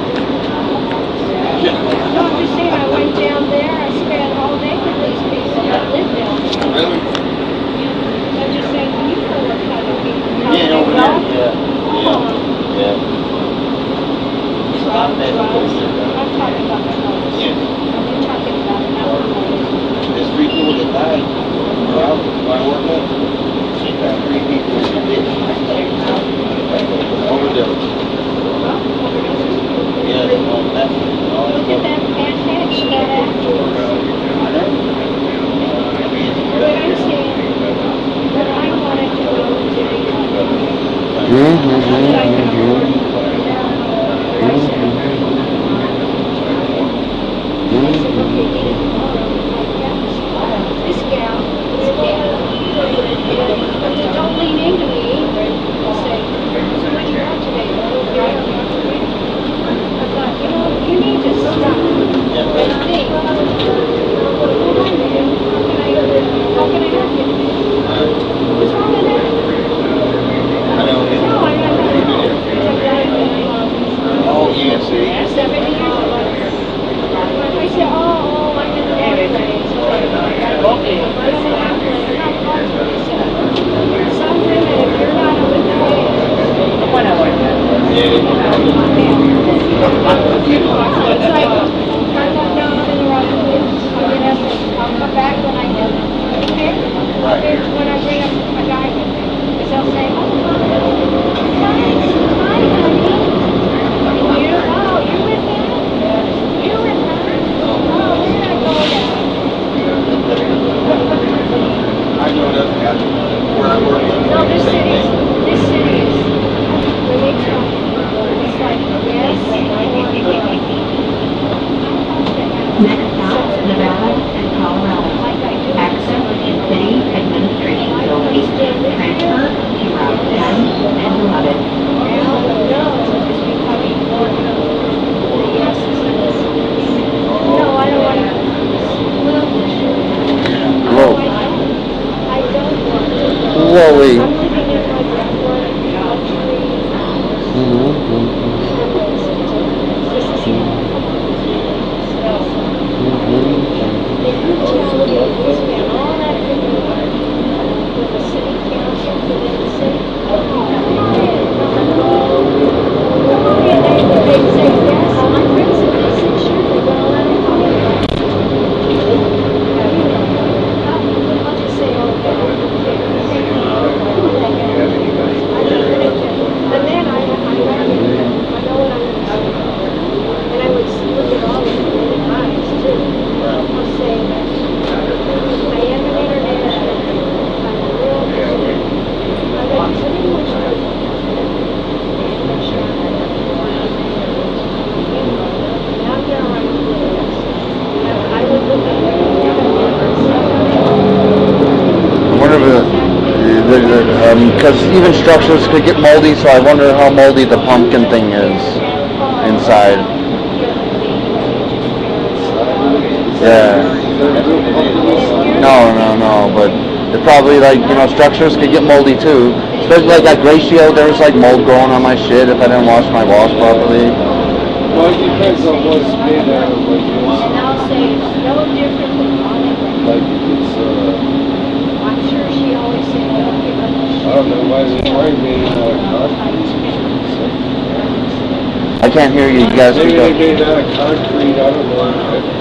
No, I'm just saying, I went down there, I spent all day with these people that live down there. Really? I'm just saying, you know what kind of people. how Yeah, they over go. there, yeah. I'm talking about the house. Yeah. I'm talking about how. There's 3 people that died. Well, where I work at, she got 3 people in the ditch. Overdose. Yeah, well, that's all Look at that fantastic that actor. But I'm saying, what I wanted to go to this gal, don't lean into me and say, so what you want today? I thought, you need to stop and think, how can I help you? What's wrong with that? I know. No, I'm not. Oh, yeah, see? 70 years old. I said, oh, I'm in the airplane. Okay. I said, some women, if you're not on the plane, it's like, I'm not down in the rock. I'll get up and I'll come back when I get okay? When I bring up a guy with me. Because they'll say, oh, hi, honey. And you, oh, you with him? You with her? Oh, where did I go down? I know that's happening where I work. No, this city is, when they tell me, it's like, yes, Next stop, Nevada and Colorado. like I do. Access City Administration Building. Transfer to Route 10 and 11. Now, no, it's becoming more, the yeses and the no, I don't want to, well, Whoa. I don't want to. Whoa, I'm living in my backward country. This is If you tell me we spent all that good work with the city council, within the city, they say, yes, my friends said, they said, sure, they're gonna let it go. I'll just say, okay. But then I know what I'm gonna say. And I would look at all of them in the eyes too. I'll say, I am an international. I'm a real I'm going to pretty much now there are this. I would look at because even structures could get moldy, so I wonder how moldy the pumpkin thing is inside. Yeah. No, but it's probably like, structures could get moldy too. Especially like at Glacio, there was like mold growing on my shit if I didn't wash my walls properly. Well, it depends on what's made out of, like, and I'll say it's no different than concrete. like if it's, I'm sure she always said, don't give a I don't know, why is it made out of concrete? I can't hear you. You guys Maybe speak they up. made out of concrete, I don't know.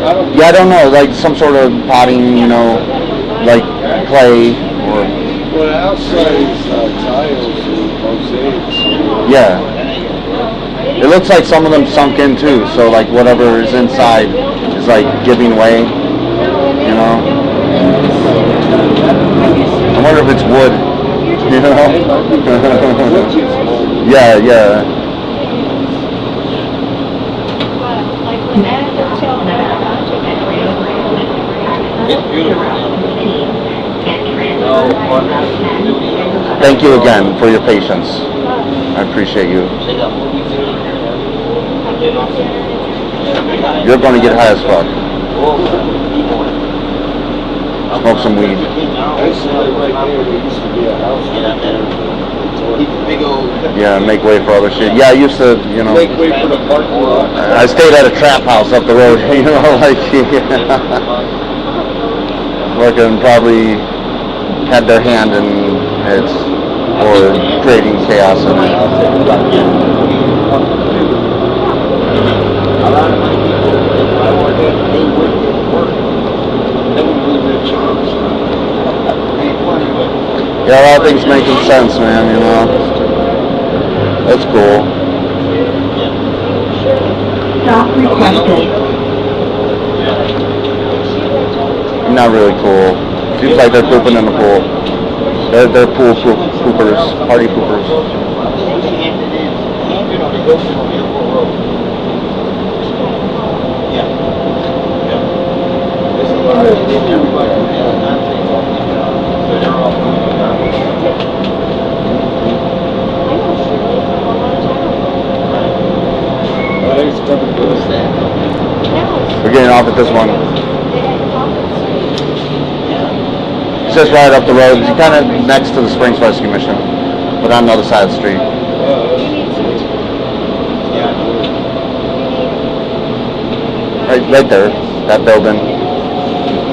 I don't Yeah, I don't know, like some sort of potting, you know, like clay or Well, the outside is tiles and mosaics. yeah. It looks like some of them sunk in too, so like whatever is inside is like giving way, you know. I wonder if it's wood, you know. Yeah, yeah. Thank you again for your patience. I appreciate you. You're going to get high as fuck. Smoke some weed. Actually, right there, there used to be a house. Yeah, make way for other shit. Yeah, I used to, you know. Make way for the parking lot. I stayed at a trap house up the road, you know, like, fucking probably had their hand in it or creating chaos in it. A lot of my people, if I were there, they wouldn't work. They would lose their jobs. Yeah, a lot of things making sense, man, you know. That's cool. Stop requested. Not really cool. Seems like they're pooping in the pool. They're poopers, party poopers. We're getting off at this one. It's just right up the road. It's kind of next to the Springs Rescue Mission, but on the other side of the street. Right there, that building,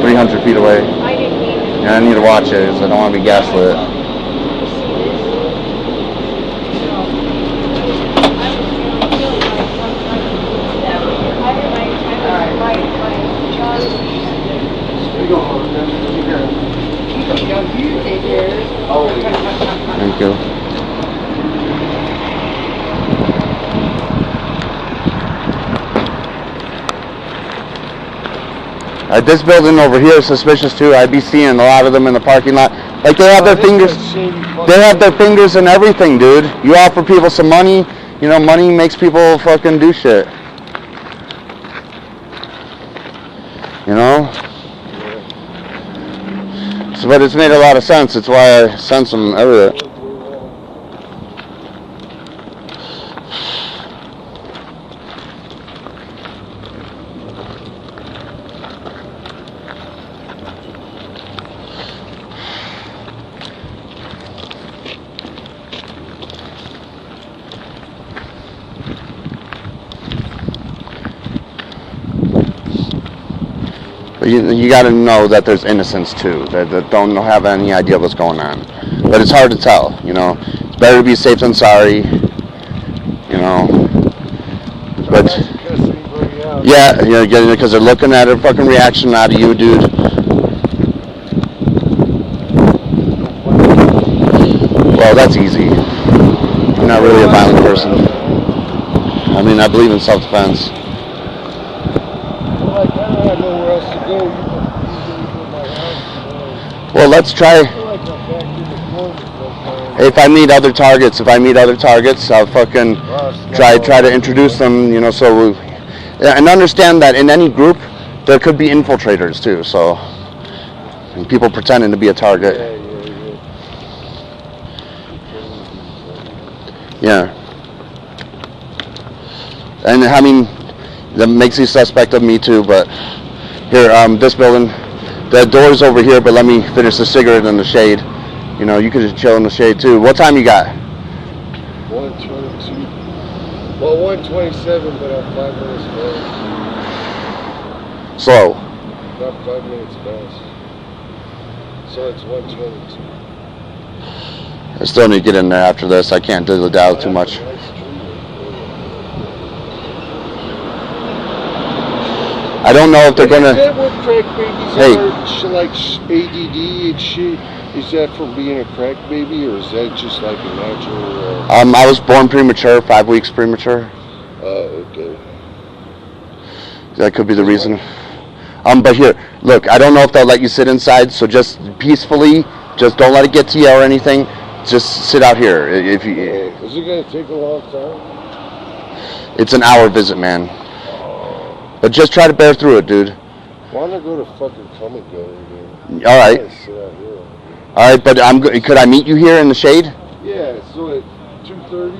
300 feet away. And I need to watch it because I don't want to be gaslit. Thank you. This building over here is suspicious too. I'd be seeing a lot of them in the parking lot. Like they have their fingers, in everything, dude. You offer people some money, you know, money makes people fucking do shit. You know? So, but it's made a lot of sense. It's why I sent some everywhere. You got to know that there's innocents too, that don't have any idea what's going on. But it's hard to tell, you know. It's better to be safe than sorry, you know. But yeah, because they're looking at a fucking reaction out of you, dude. Well, that's easy. I'm not really a violent person. I mean, I believe in self-defense. Well, let's try. If I meet other targets, I'll fucking try to introduce them, you know, so and understand that in any group there could be infiltrators too, so and people pretending to be a target. Yeah. And I mean, that makes you suspect of me too, but here, this building, the door's over here, but let me finish the cigarette in the shade. You know, you could just chill in the shade too. What time you got? 1:22. Well, 1:27, but I'm 5 minutes past. Slow. Not 5 minutes past. So it's 1:22. I still need to get in there after this. I can't dilly-dally too much. I don't know if they're Is gonna. that what crack babies Hey. are? Like ADD and shit? Is that from being a crack baby, or is that just like a natural? I was born premature, 5 weeks premature. Okay. That could be the reason. But here, look, I don't know if they'll let you sit inside, so just peacefully, just don't let it get to you or anything. Just sit out here. If you, Is it gonna take a long time? it's an hour visit, man. But just try to bear through it, dude. Why don't I go to fucking Come and Go again? All right, Sit out here. all right. But could I meet you here in the shade? Yeah. So at 2:30.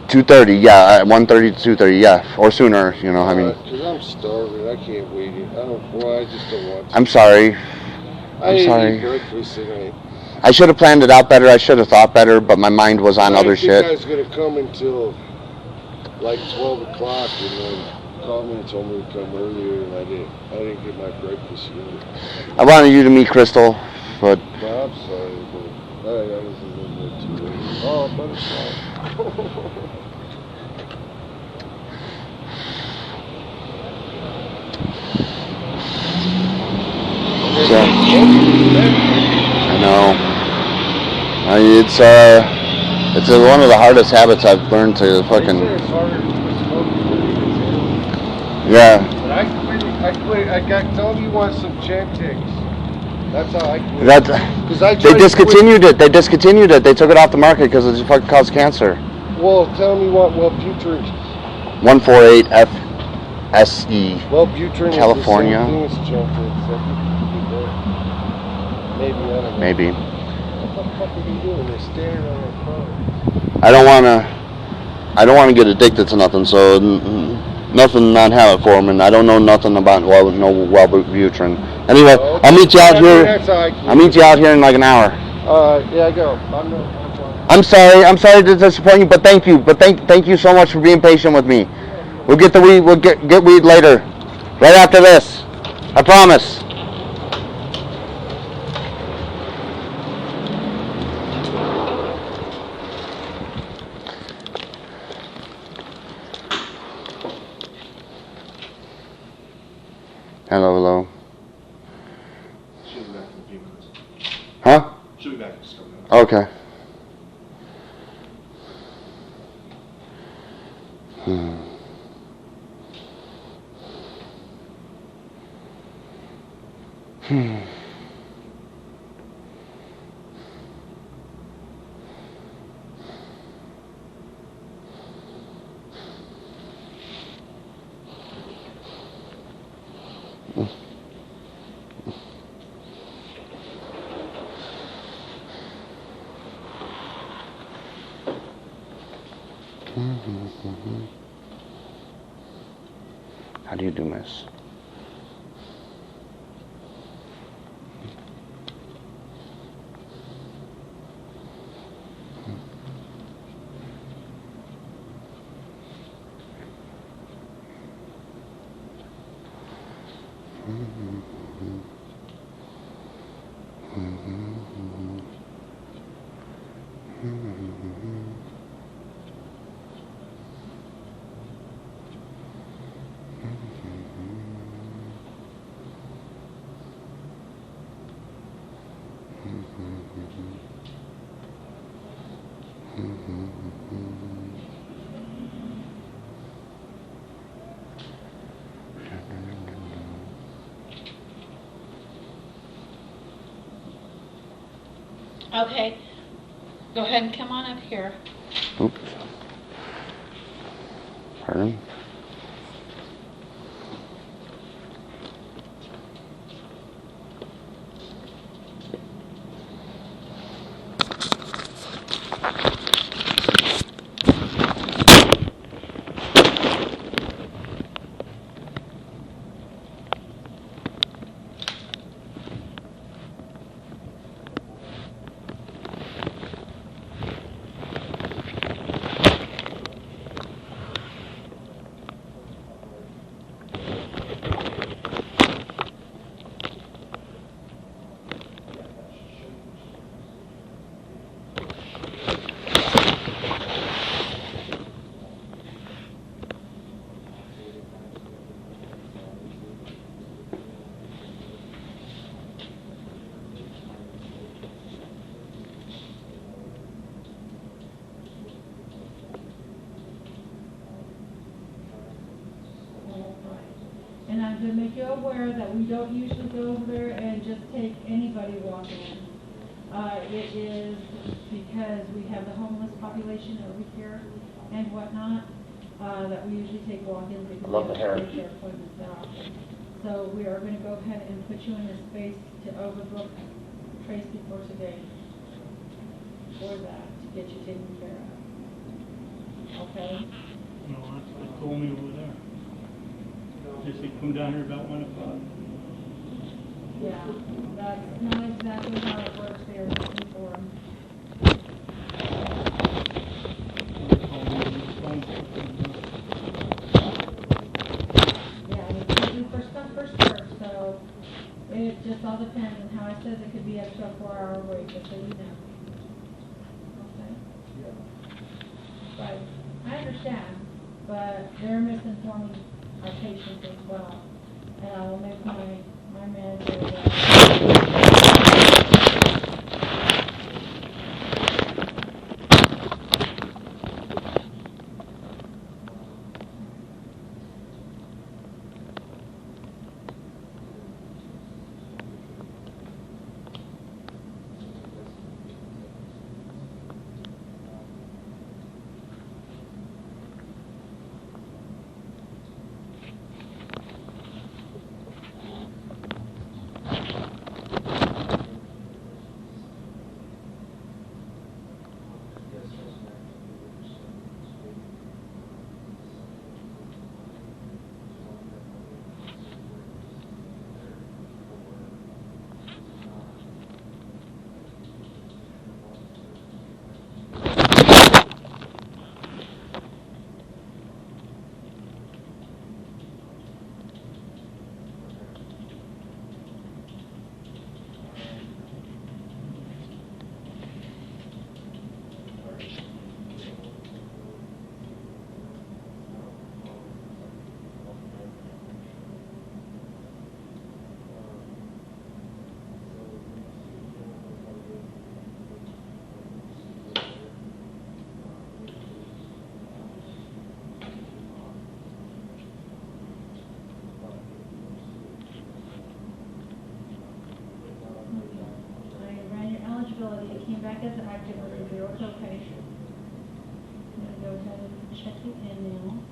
2:30, yeah. 1:30 to 2:30, yeah, or sooner. You know, I mean, Because I'm starving. I can't wait. I just don't want to. I'm sorry. I didn't sorry. eat breakfast tonight. I should have planned it out better. I should have thought better, but my mind was on other I shit. think I was gonna come until like 12 o'clock, and then called me and told me to come earlier, and I didn't get my breakfast yet. I wanted you to meet Crystal, but No, I'm sorry, but I was a little bit too late. Oh, butterfly. so, I know. It's one of the hardest habits I've learned to fucking. It's harder to quit smoking than it is. Yeah. But I quit. I got told you want some Chantix. That's how I quit. That 'Cause I they tried to discontinued it. They discontinued it. They took it off the market because it fucking caused cancer. quit. Well, tell me what Wellbutrin. 148 FSE. Wellbutrin California. is the same thing as Chantix. I think you could do that. Maybe, I don't know. Maybe. What the fuck are you doing? They're standing on their phone. I don't wanna get addicted to nothing. So nothing not have it for them, and I don't know nothing about Wellbutrin. Anyway, I'll meet you out here. That's how I quit. I'll meet you out here in like an hour. Yeah, go. I'm sorry to disappoint you, but thank you. But thank you so much for being patient with me. We'll get the weed. We'll get weed later, right after this. I promise. Hello. She'll be back in a few minutes. Huh? She'll be back in just a couple minutes. Okay. How do you do, miss? Okay, go ahead and come on up here. Oops. Pardon? make you aware that we don't usually go over there and just take anybody walking in. It is because we have the homeless population over here and whatnot, that we usually take walk-ins because Love the we hair. have to take care of appointments that often. So we are gonna go ahead and put you in a space to overbook Tracy for today. For that, to get you taken care of. Okay? No, that's what they told me over there. They said come down here about 1 o'clock. Yeah, that's not exactly how it works there in Inform. They told me to respond to it. Yeah, and it's usually first come, first served, so it just all depends on how it says it could be up to a 4-hour wait, just so you know. Okay? But I understand, but they're misinforming our patients as well. And I will make my manager it came back as active with 0 copay. I'm going to go ahead and check it in now.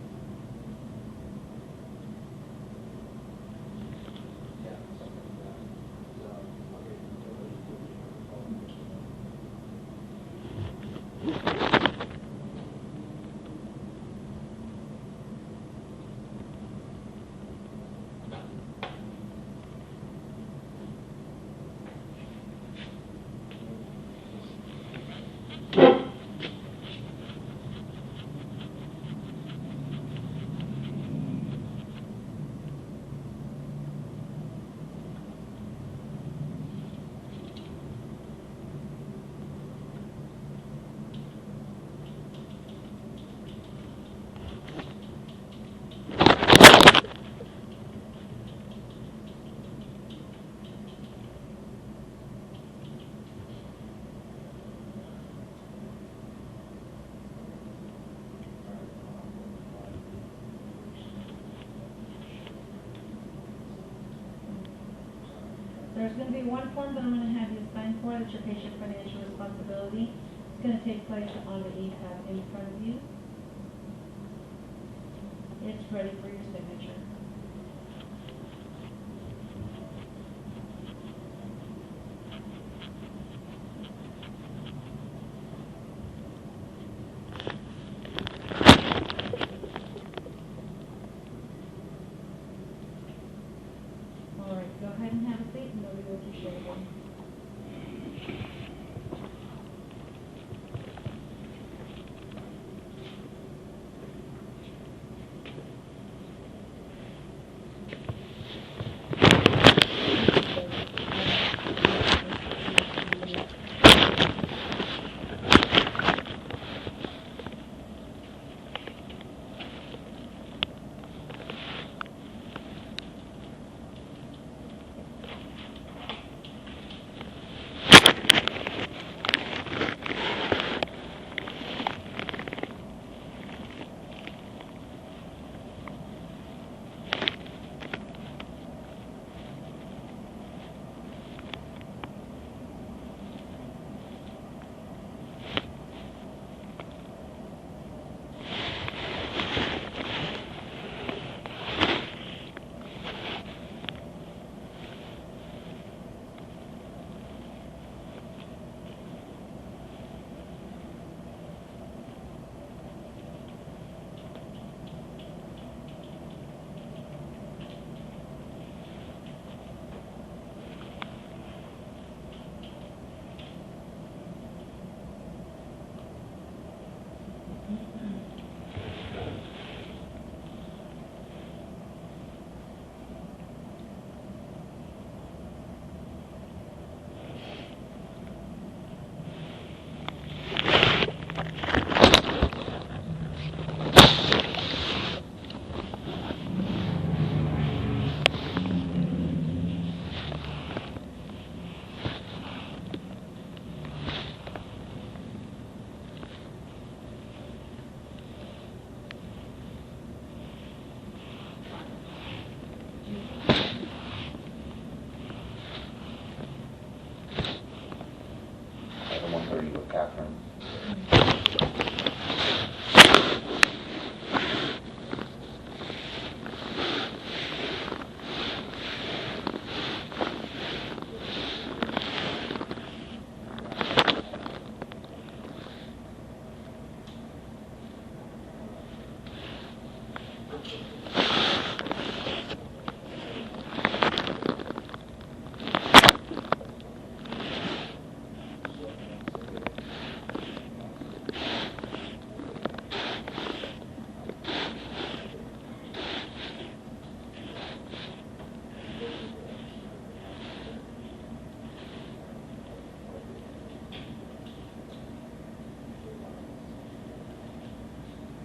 There's going to be one form that I'm going to have you sign for. That's your patient financial responsibility. It's going to take place on the e-pad in front of you. It's ready for your signature. All right, go ahead and have a seat and we'll be with you shortly. 5:30 with Catherine.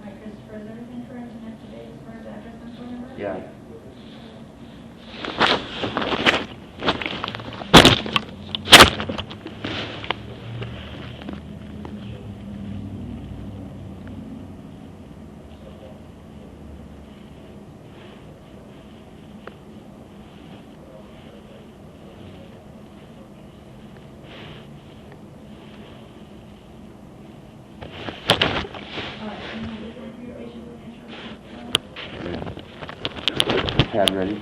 Hi, Christopher, is everything correct and up to date as far as address and phone number? Yeah. All right, and then this is for your patient with insurance. Pad ready?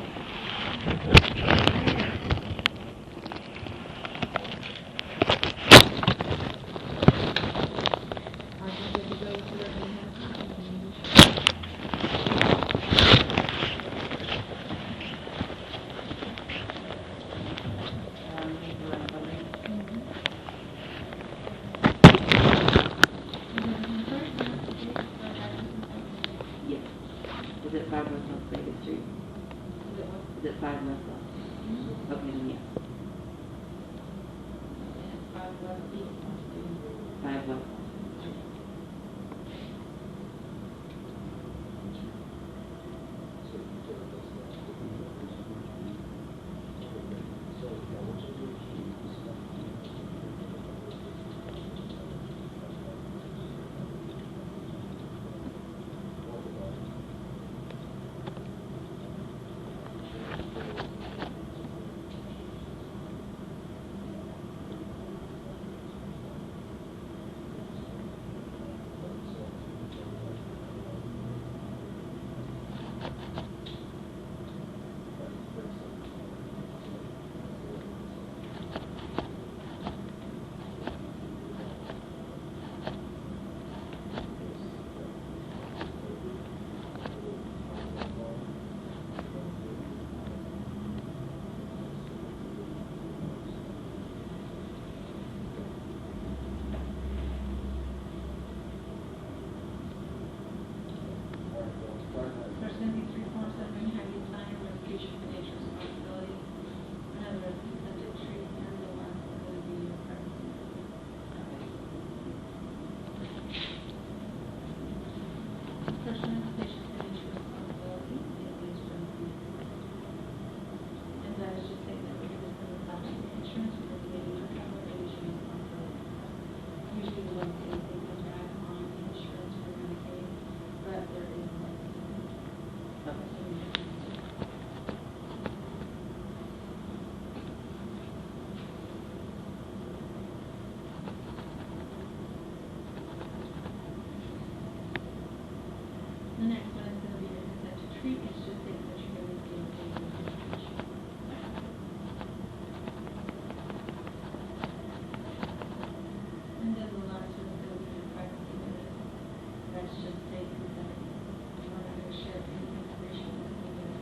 Are you good to go to the Yes. Is it 5 West South Baker Street? Is it 5 West South? Okay, then yes. 5 West South Street. There's going to be 3 forms that are going to have you sign a resolution for nature responsibility. Another is consent decree, and the one is going to be your privacy. First one is patient for nature responsibility, it is from the, and that is just saying that we're going to send this out to the insurance, we're going to be able to cover the insurance responsibility. Usually the ones that they can drive on the insurance we're going to pay, but there is like the next one is going to be your consent to treat. It's just saying that you're going to be able to take the medication. And then the last one is going to be your privacy notice. That's just saying that you're not going to share any information with anybody.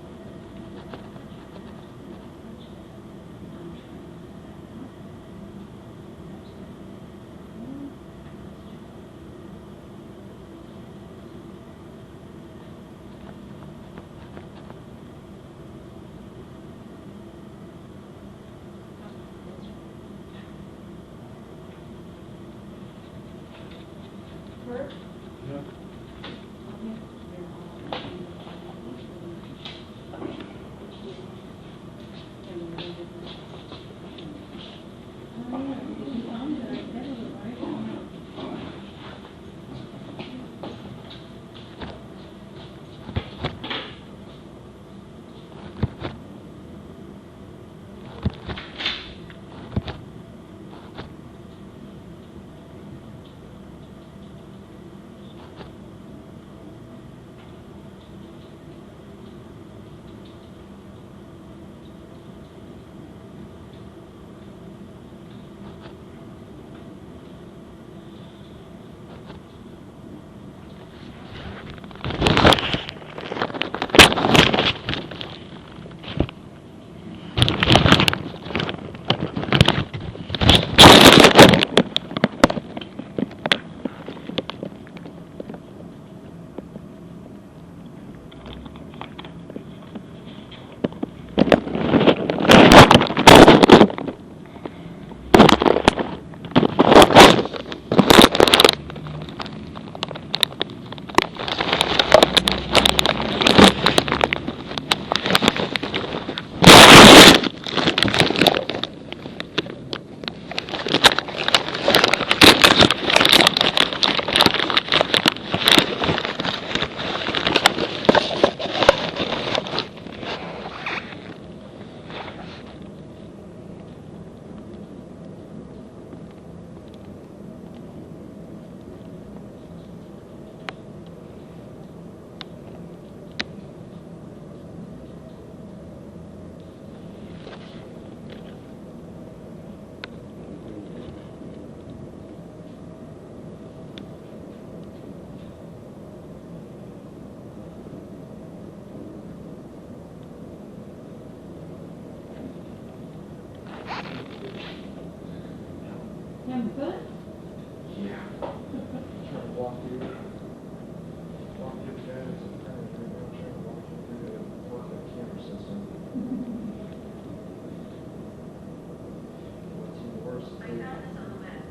Bert? Him good? Yeah. Trying to walk you guys and parents right now, trying to walk you through the work that camera system. What's the worst? I found this on the web.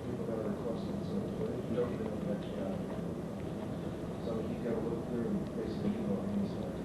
People that are requesting some footage, you don't even know that, so you gotta look through and basically do what he's like.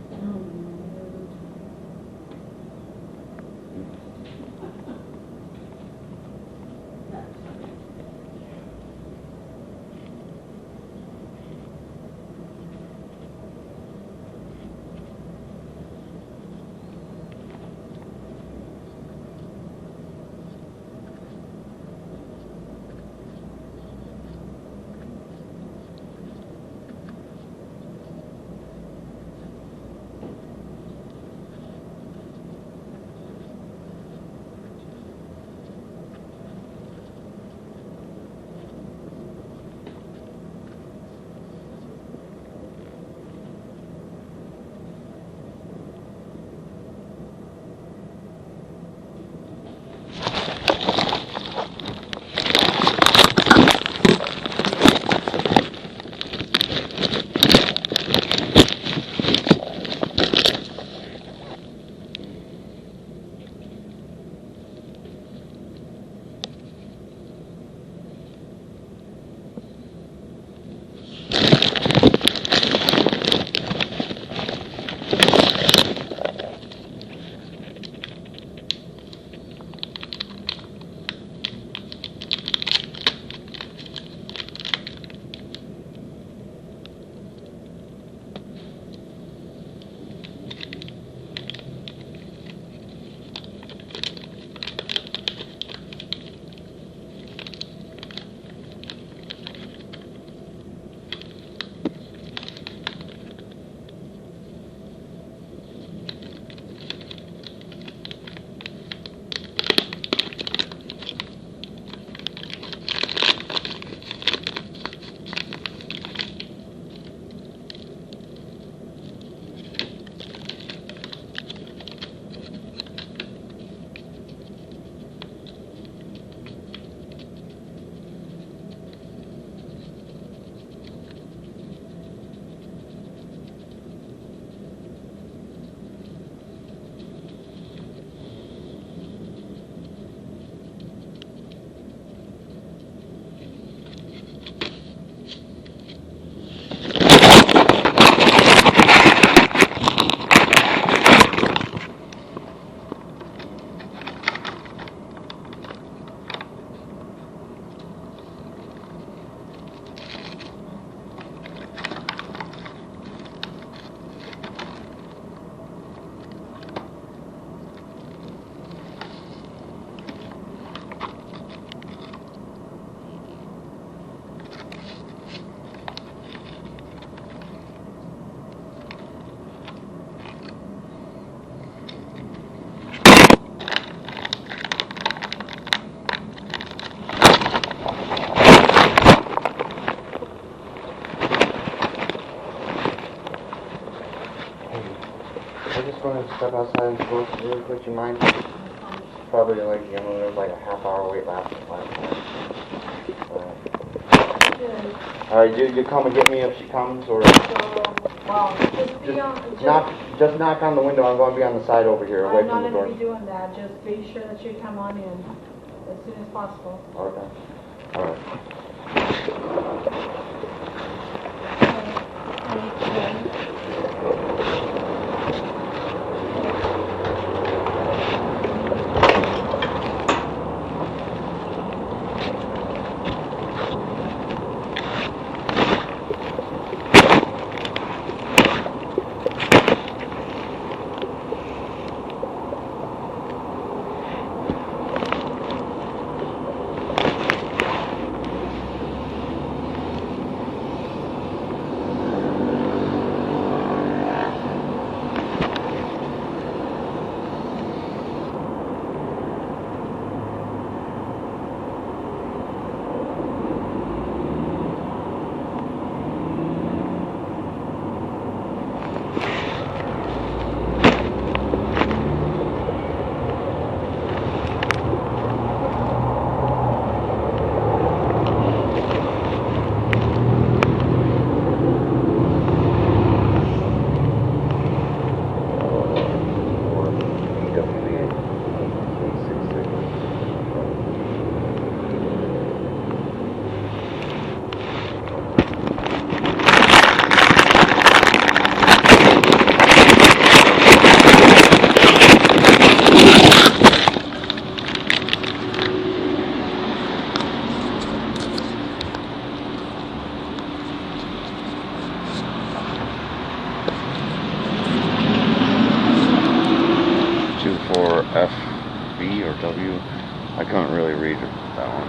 I just wanted to step outside and smoke really quick. You mind? Probably like, you know, there's like a half-hour wait last time. Alright, you come and get me if she comes, or just knock on the window. I'm going to be on the side over here, away from the door. I'm not going to be doing that. Just be sure that you come on in as soon as possible. Okay. Alright. FB or W. I couldn't really read that one.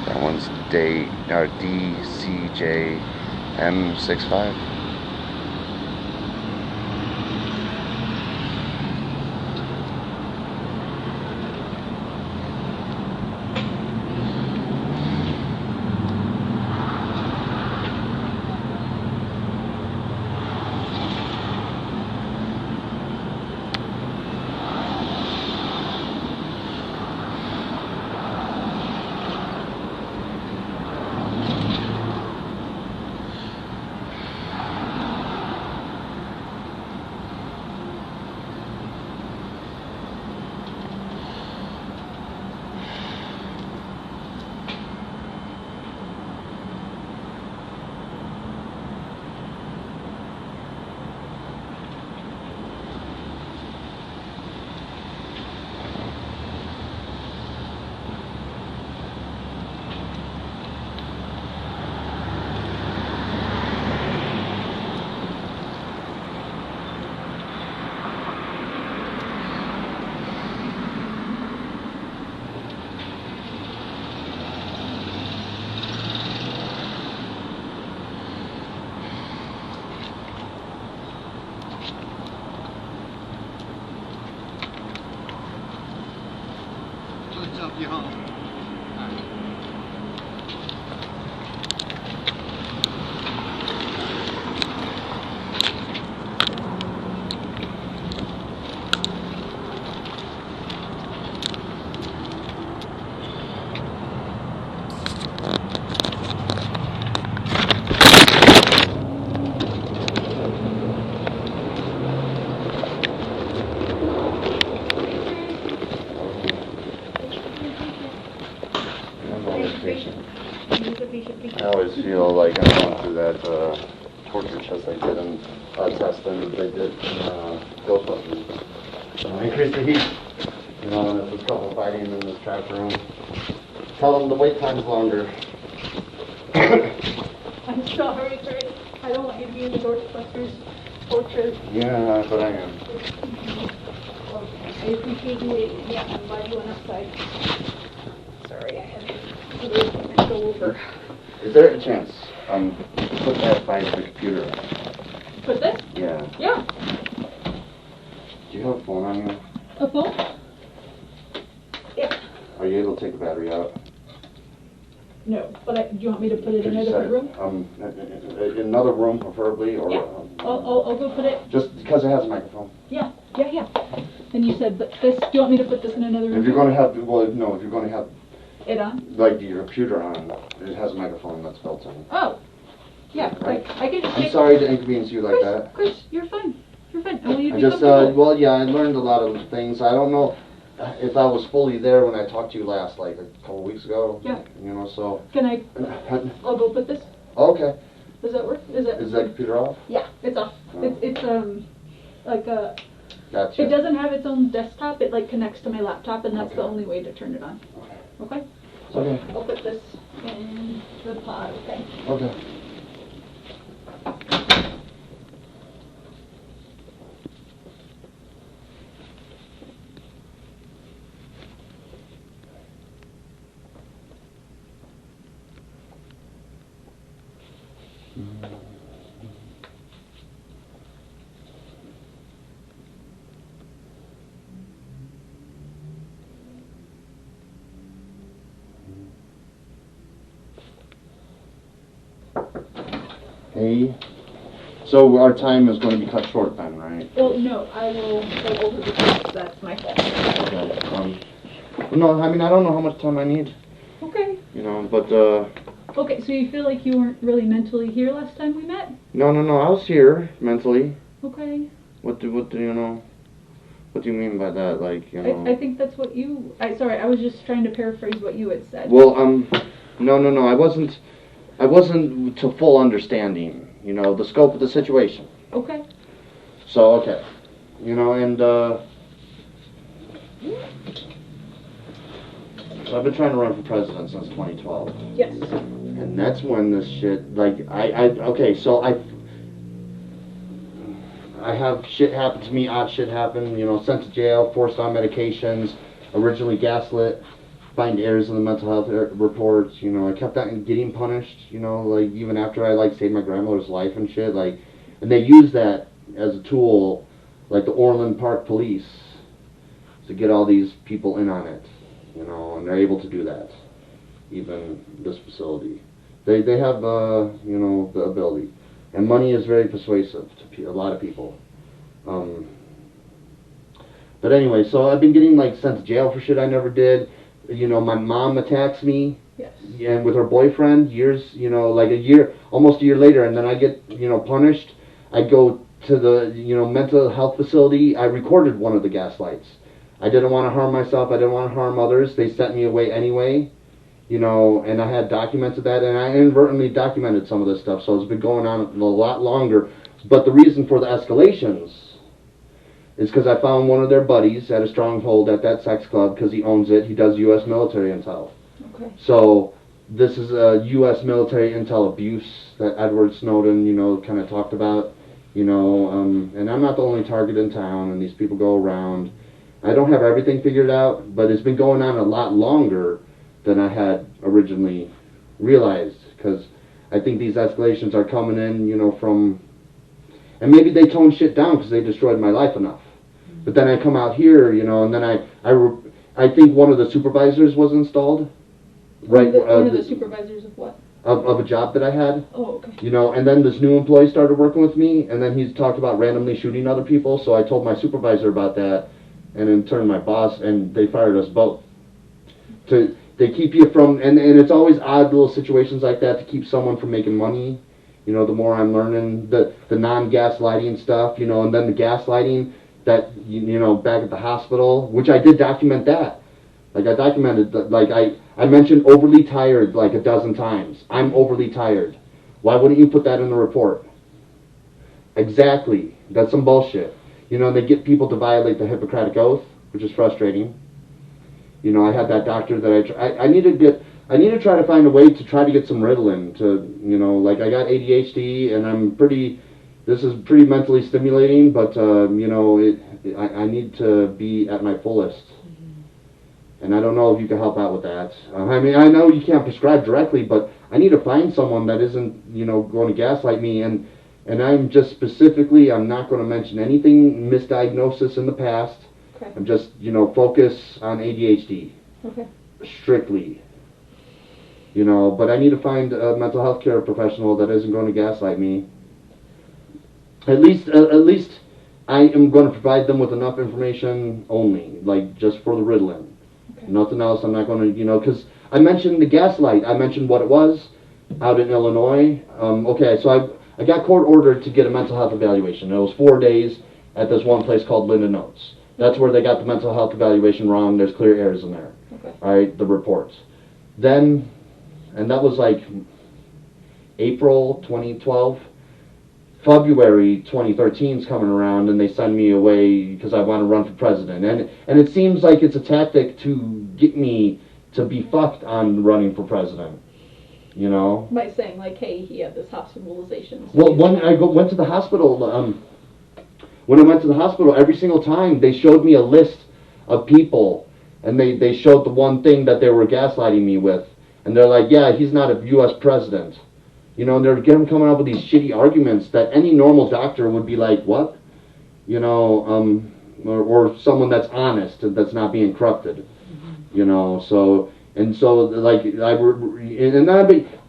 That one's DCJM65. What's up, you home? I always feel like I'm going through that torture test I did in test that they did in Ghostbusters. So I increase the heat. You know, and if there's a couple fighting in this trap room, tell them the wait time's longer. I'm sorry, Chris. I don't want you to be in the Ghostbusters torture. Yeah, but I am. I appreciate you waiting. Yeah, I'm glad you went outside. Sorry, I had other equipment go over. Is there a chance put that by the computer? Put this? Yeah. Yeah. Do you have a phone on you? A phone? Yeah. Are you able to take the battery out? No, but do you want me to put it Could in a you set different it, room? in another room preferably, or Yeah. I'll go put it. just because it has a microphone. Yeah. And you said, but this, do you want me to put this in another room? If you're going to have, well, no, if you're going to have It on? like your computer on, it has a microphone that's built in. Oh. Yeah, Right. I can just I'm take... sorry to inconvenience you like that. Chris, you're fine. You're fine. Will you I be just, comfortable? well, yeah, I learned a lot of things. I don't know if I was fully there when I talked to you last, like a couple weeks ago. Yeah. You know, so. Can I... I'll go put this. Okay. Does that work? Is that computer off? Yeah, it's off. Oh. It's like a... Gotcha. It doesn't have its own desktop. It like connects to my laptop, and that's the Okay. only way to turn it on. Okay? Okay. I'll put this in the pod, okay? Okay. Hey, so our time is going to be cut short then, right? Well, no, I will go over the text. That's my fault. Okay. No, I mean, I don't know how much time I need, Okay. you know, but, Okay, so you feel like you weren't really mentally here last time we met? no, I was here mentally. Okay. What do you know, what do you mean by that, like, you know? I think that's what you... Sorry, I was just trying to paraphrase what you had said. Well, no, I wasn't to full understanding, you know, the scope of the situation. Okay. So, okay. You know, and, so I've been trying to run for president since 2012. Yes. And that's when this shit, like, okay, so I have shit happen to me, odd shit happen, you know, sent to jail, forced on medications, originally gaslit, find errors in the mental health reports, you know, I kept on getting punished, you know, like, even after I, like, saved my grandmother's life and shit, like, and they use that as a tool, like the Orland Park Police, to get all these people in on it, you know, and they're able to do that, even this facility. They have, you know, the ability. And money is very persuasive to a lot of people. But anyway, so I've been getting, like, sent to jail for shit I never did. You know, my mom attacks me. Yes. And with her boyfriend, years, you know, like almost a year later, and then I get, you know, punished. I go to the, you know, mental health facility. I recorded one of the gaslights. I didn't want to harm myself. I didn't want to harm others. They sent me away anyway. You know, and I had documented that, and I inadvertently documented some of this stuff, so it's been going on a lot longer. But the reason for the escalations is because I found one of their buddies at a stronghold at that sex club, because he owns it. He does U.S. military intel. Okay. So this is a U.S. military intel abuse that Edward Snowden, you know, kind of talked about. You know, and I'm not the only target in town, and these people go around. I don't have everything figured out, but it's been going on a lot longer than I had originally realized, because I think these escalations are coming in, you know, from, and maybe they tone shit down because they destroyed my life enough. But then I come out here, you know, and then I think one of the supervisors was installed, right? One of the supervisors of what? Of a job that I had. Oh, okay. You know, and then this new employee started working with me, and then he's talked about randomly shooting other people, so I told my supervisor about that, and in turn my boss, and they fired us both. They keep you from, and it's always odd little situations like that to keep someone from making money. You know, the more I'm learning, the non-gaslighting stuff, you know, and then the gaslighting that, you know, back at the hospital, which I did document that. Like, I documented, like, I mentioned overly tired like a dozen times. I'm overly tired. Why wouldn't you put that in the report? Exactly. That's some bullshit. You know, they get people to violate the Hippocratic Oath, which is frustrating. You know, I had that doctor that I need to try to find a way to try to get some Ritalin to, you know, like, I got ADHD, and this is pretty mentally stimulating, but, you know, I need to be at my fullest. And I don't know if you can help out with that. I mean, I know you can't prescribe directly, but I need to find someone that isn't, you know, going to gaslight me, and I'm just specifically, I'm not going to mention anything misdiagnosis in the past. Okay. I'm just, you know, focus on ADHD. Okay. Strictly. You know, but I need to find a mental health care professional that isn't going to gaslight me. At least I am going to provide them with enough information only, like, just for the Ritalin. Okay. Nothing else. I'm not going to, you know, because I mentioned the gaslight. I mentioned what it was out in Illinois. Okay, so I got court ordered to get a mental health evaluation. It was 4 days at this one place called Linda Notes. That's where they got the mental health evaluation wrong. There's clear errors in there. Okay. All right, the reports. Then, and that was like April 2012. February 2013 is coming around, and they send me away because I want to run for president. And it seems like it's a tactic to get me to be fucked on running for president. You know? By saying, like, hey, he had this hospitalization. Well, when I went to the hospital, when I went to the hospital, every single time they showed me a list of people, and they showed the one thing that they were gaslighting me with. And they're like, yeah, he's not a U.S. president. You know, and they're coming up with these shitty arguments that any normal doctor would be like, what? You know, or someone that's honest and that's not being corrupted. Mm-hmm. You know, so like,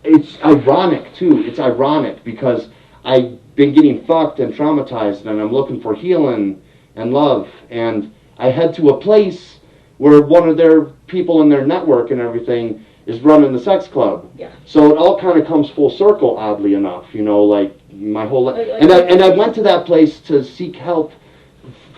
it's ironic too. It's ironic because I've been getting fucked and traumatized, and I'm looking for healing and love, and I head to a place where one of their people in their network and everything is running the sex club. Yeah. So it all kind of comes full circle, oddly enough. You know, like my whole life. And I went to that place to seek help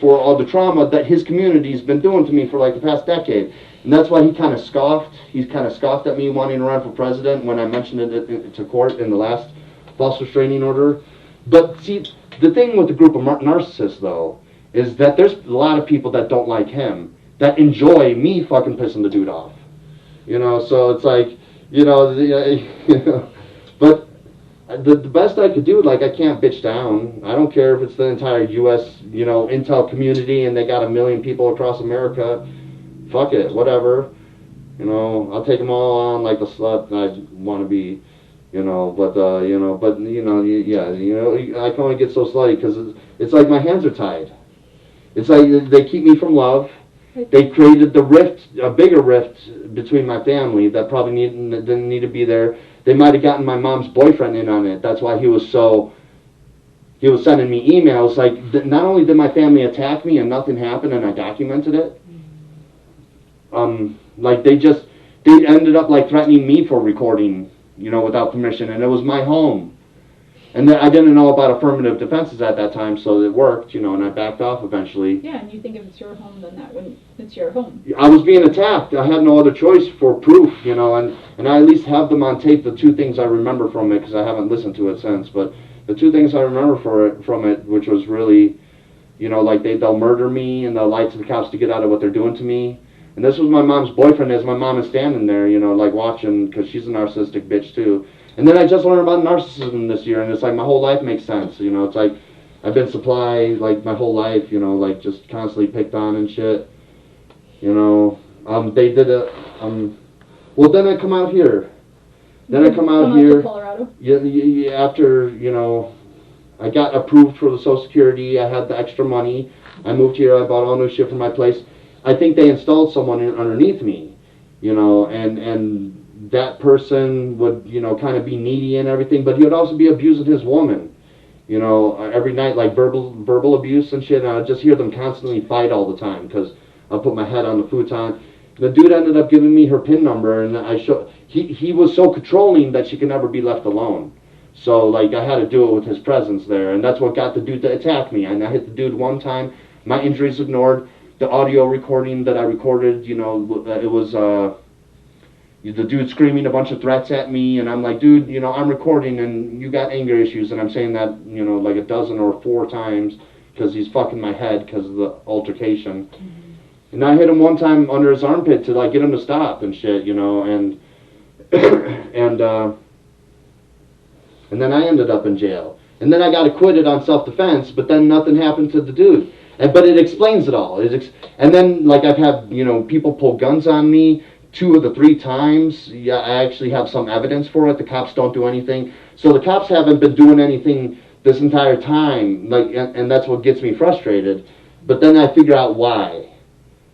for all the trauma that his community's been doing to me for like the past decade. And that's why he kind of scoffed. He kind of scoffed at me wanting to run for president when I mentioned it to court in the last false restraining order. But see, the thing with the group of narcissists, though, is that there's a lot of people that don't like him that enjoy me fucking pissing the dude off. You know, so it's like, you know, but the best I could do, like, I can't bitch down. I don't care if it's the entire U.S., you know, Intel community and they got 1 million people across America. Fuck it, whatever. You know, I'll take them all on like the slut I want to be, you know, but, I can only get so slutty because it's like my hands are tied. It's like they keep me from love. They created the rift, a bigger rift between my family that probably didn't need to be there. They might have gotten my mom's boyfriend in on it. That's why he was sending me emails. Like, not only did my family attack me and nothing happened and I documented it, like they ended up like threatening me for recording, you know, without permission, and it was my home. And I didn't know about affirmative defenses at that time, so it worked, you know, and I backed off eventually. Yeah, and you think if it's your home, then it's your home. I was being attacked. I had no other choice for proof, you know, and I at least have them on tape, the 2 things I remember from it, because I haven't listened to it since, but the 2 things I remember from it, which was really, you know, like they'll murder me and they'll lie to the cops to get out of what they're doing to me. And this was my mom's boyfriend as my mom is standing there, you know, like watching, because she's a narcissistic bitch too. And then I just learned about narcissism this year, and it's like my whole life makes sense, you know. It's like I've been supplied like my whole life, you know, like just constantly picked on and shit, you know. They did it. Well, then I come out here. Then I come out here. To Colorado? Yeah, after, you know, I got approved for the Social Security. I had the extra money. I moved here. I bought all new shit for my place. I think they installed someone underneath me, you know, and that person would, you know, kind of be needy and everything, but he would also be abusing his woman, you know, every night, like verbal abuse and shit, and I'd just hear them constantly fight all the time, because I'll put my head on the futon. The dude ended up giving me her PIN number, and he was so controlling that she could never be left alone. So, like, I had to do it with his presence there, and that's what got the dude to attack me. And I hit the dude one time, my injuries ignored, the audio recording that I recorded, you know, it was, the dude screaming a bunch of threats at me, and I'm like, dude, you know, I'm recording, and you got anger issues, and I'm saying that, you know, like 12 or 4 times, because he's fucking my head because of the altercation. Mm-hmm. And I hit him one time under his armpit to, like, get him to stop and shit, you know, and and then I ended up in jail. And then I got acquitted on self-defense, but then nothing happened to the dude. But it explains it all. And then, like, I've had, you know, people pull guns on me 2 of the 3 times. Yeah, I actually have some evidence for it. The cops don't do anything. So the cops haven't been doing anything this entire time, like, and that's what gets me frustrated. But then I figure out why.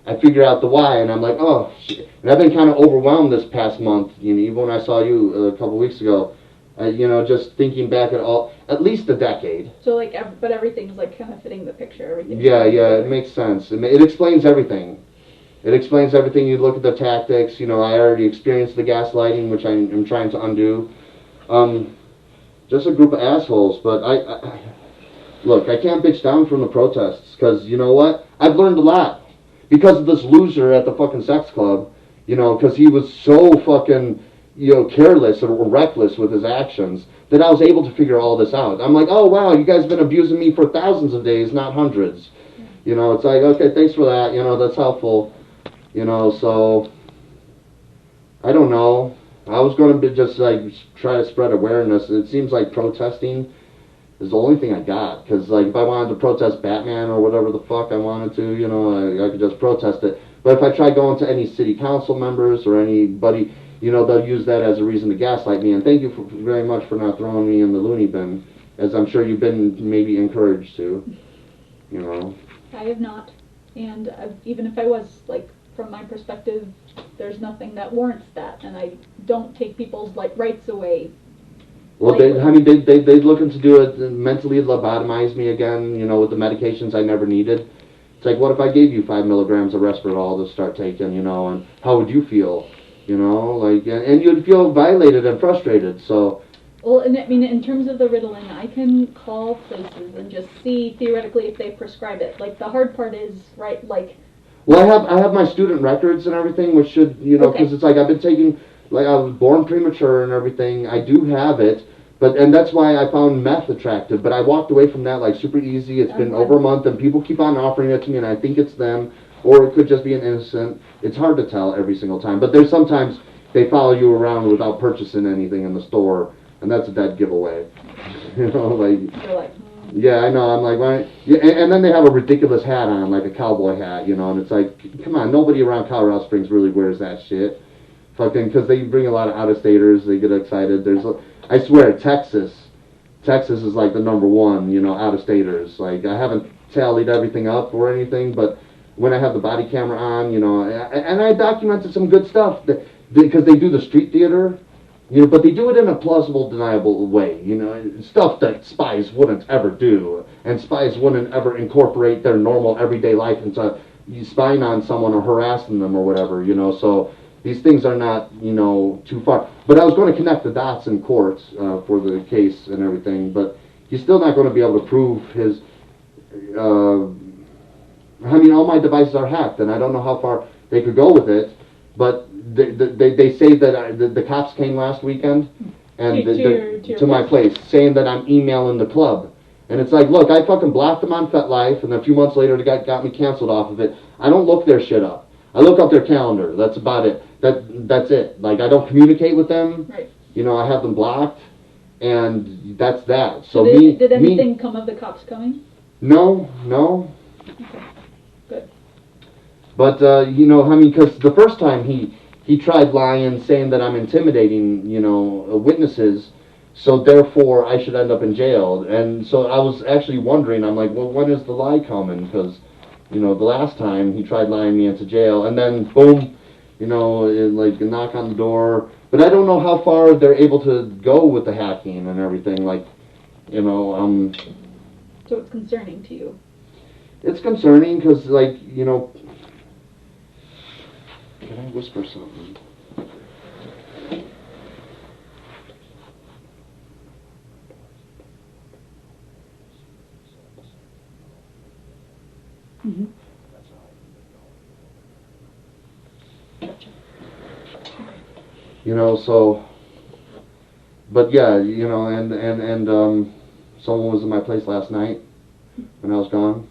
I figure out the why, and I'm like, oh, shit. And I've been kind of overwhelmed this past month, you know, even when I saw you a couple weeks ago. You know, just thinking back at least a decade. So, like, but everything's, like, kind of fitting the picture. Everything. Yeah, it makes sense. It explains everything. It explains everything. You look at the tactics. You know, I already experienced the gaslighting, which I'm trying to undo. Just a group of assholes. But look, I can't bitch down from the protests, because, you know what? I've learned a lot. Because of this loser at the fucking sex club, you know, because he was so fucking, you know, careless or reckless with his actions, that I was able to figure all this out. I'm like, oh wow, you guys have been abusing me for thousands of days, not hundreds. You know, it's like, okay, thanks for that, you know, that's helpful. You know, so, I don't know. I was going to just, like, try to spread awareness. It seems like protesting is the only thing I got. Because, like, if I wanted to protest Batman or whatever the fuck I wanted to, you know, I could just protest it. But if I try going to any city council members or anybody, you know, they'll use that as a reason to gaslight me. And thank you very much for not throwing me in the loony bin, as I'm sure you've been maybe encouraged to, you know. I have not. And even if I was, like, from my perspective, there's nothing that warrants that. And I don't take people's, like, rights away. Well, they're looking to do it, mentally lobotomize me again, you know, with the medications I never needed. It's like, what if I gave you 5 milligrams of Resveratrol to start taking, you know, and how would you feel? You know, like, and you'd feel violated and frustrated, so. Well, and I mean, in terms of the Ritalin, I can call places and just see, theoretically, if they prescribe it. Like, the hard part is, right, like. Well, I have my student records and everything, which should, you know, because it's like I've been taking, like, I was born premature and everything. I do have it, and that's why I found meth attractive. But I walked away from that, like, super easy. It's been over a month, and people keep on offering it to me, and I think it's them. Or it could just be an innocent. It's hard to tell every single time. But there's sometimes they follow you around without purchasing anything in the store. and that's a dead giveaway. You know, like, You're like, yeah, I know. I'm like, why? Yeah, and then they have a ridiculous hat on, like a cowboy hat, you know, and it's like, come on, nobody around Colorado Springs really wears that shit. Fucking, because they bring a lot of out-of-staters, they get excited. I swear, Texas is like the number one, you know, out-of-staters. Like, I haven't tallied everything up or anything, but when I have the body camera on, you know, and I documented some good stuff, because they do the street theater, you know, but they do it in a plausible, deniable way, you know, stuff that spies wouldn't ever do, and spies wouldn't ever incorporate their normal everyday life into spying on someone or harassing them or whatever, you know, so these things are not, you know, too far. But I was going to connect the dots in court for the case and everything, but he's still not going to be able to prove his, I mean, all my devices are hacked, and I don't know how far they could go with it, but they say that the cops came last weekend and to my place saying that I'm emailing the club. And it's like, look, I fucking blocked them on FetLife, and a few months later they got me canceled off of it. I don't look their shit up. I look up their calendar. That's about it. That's it. Like, I don't communicate with them. right. You know, I have them blocked, and that's that. So Did anything come of the cops coming? No. Okay, good. But, you know, I mean, because the first time he tried lying, saying that I'm intimidating, you know, witnesses, so therefore I should end up in jail. And so I was actually wondering, I'm like, well, when is the lie coming? Because, you know, the last time he tried lying me into jail, and then boom, you know, like a knock on the door. But I don't know how far they're able to go with the hacking and everything, like, you know, So it's concerning to you? It's concerning because, like, you know, can I whisper something? Mm-hmm. You know, so, but yeah, you know, and someone was in my place last night when I was gone.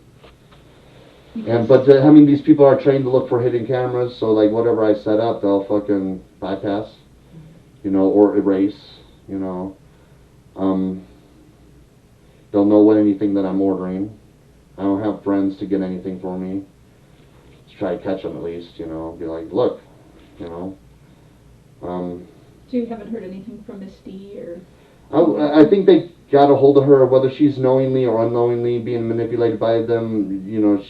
And, but, I mean, these people are trained to look for hidden cameras, so, like, whatever I set up, they'll fucking bypass, you know, or erase, you know. They'll know what anything that I'm ordering. I don't have friends to get anything for me. Let's try to catch them at least, you know, be like, look, you know. So you haven't heard anything from Misty or? I think they got a hold of her, whether she's knowingly or unknowingly being manipulated by them. You know,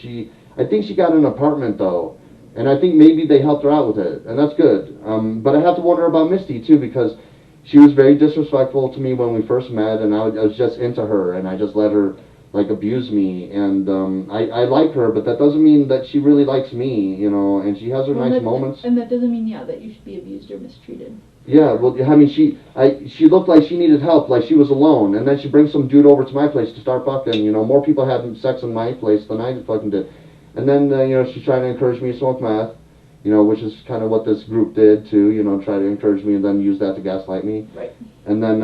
I think she got an apartment though, and I think maybe they helped her out with it, and that's good. But I have to wonder about Misty too, because she was very disrespectful to me when we first met, and I was just into her, and I just let her like abuse me, and I like her, but that doesn't mean that she really likes me, you know, and she has her nice moments. And that doesn't mean, yeah, that you should be abused or mistreated. Yeah, well, I mean, she looked like she needed help, like she was alone, and then she brings some dude over to my place to start fucking, you know, more people had sex in my place than I fucking did. And then, you know, she's trying to encourage me to smoke meth, you know, which is kind of what this group did, too, you know, try to encourage me and then use that to gaslight me. Right. And then,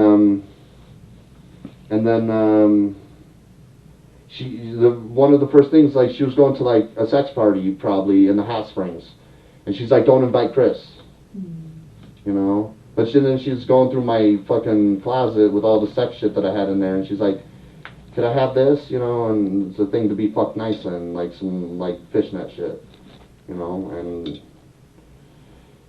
one of the first things, like, she was going to, like, a sex party, probably, in the hot springs. And she's like, don't invite Chris. You know? But then she's going through my fucking closet with all the sex shit that I had in there, and she's like, could I have this? You know, and it's a thing to be fucked nice in, like some, like, fishnet shit. You know? And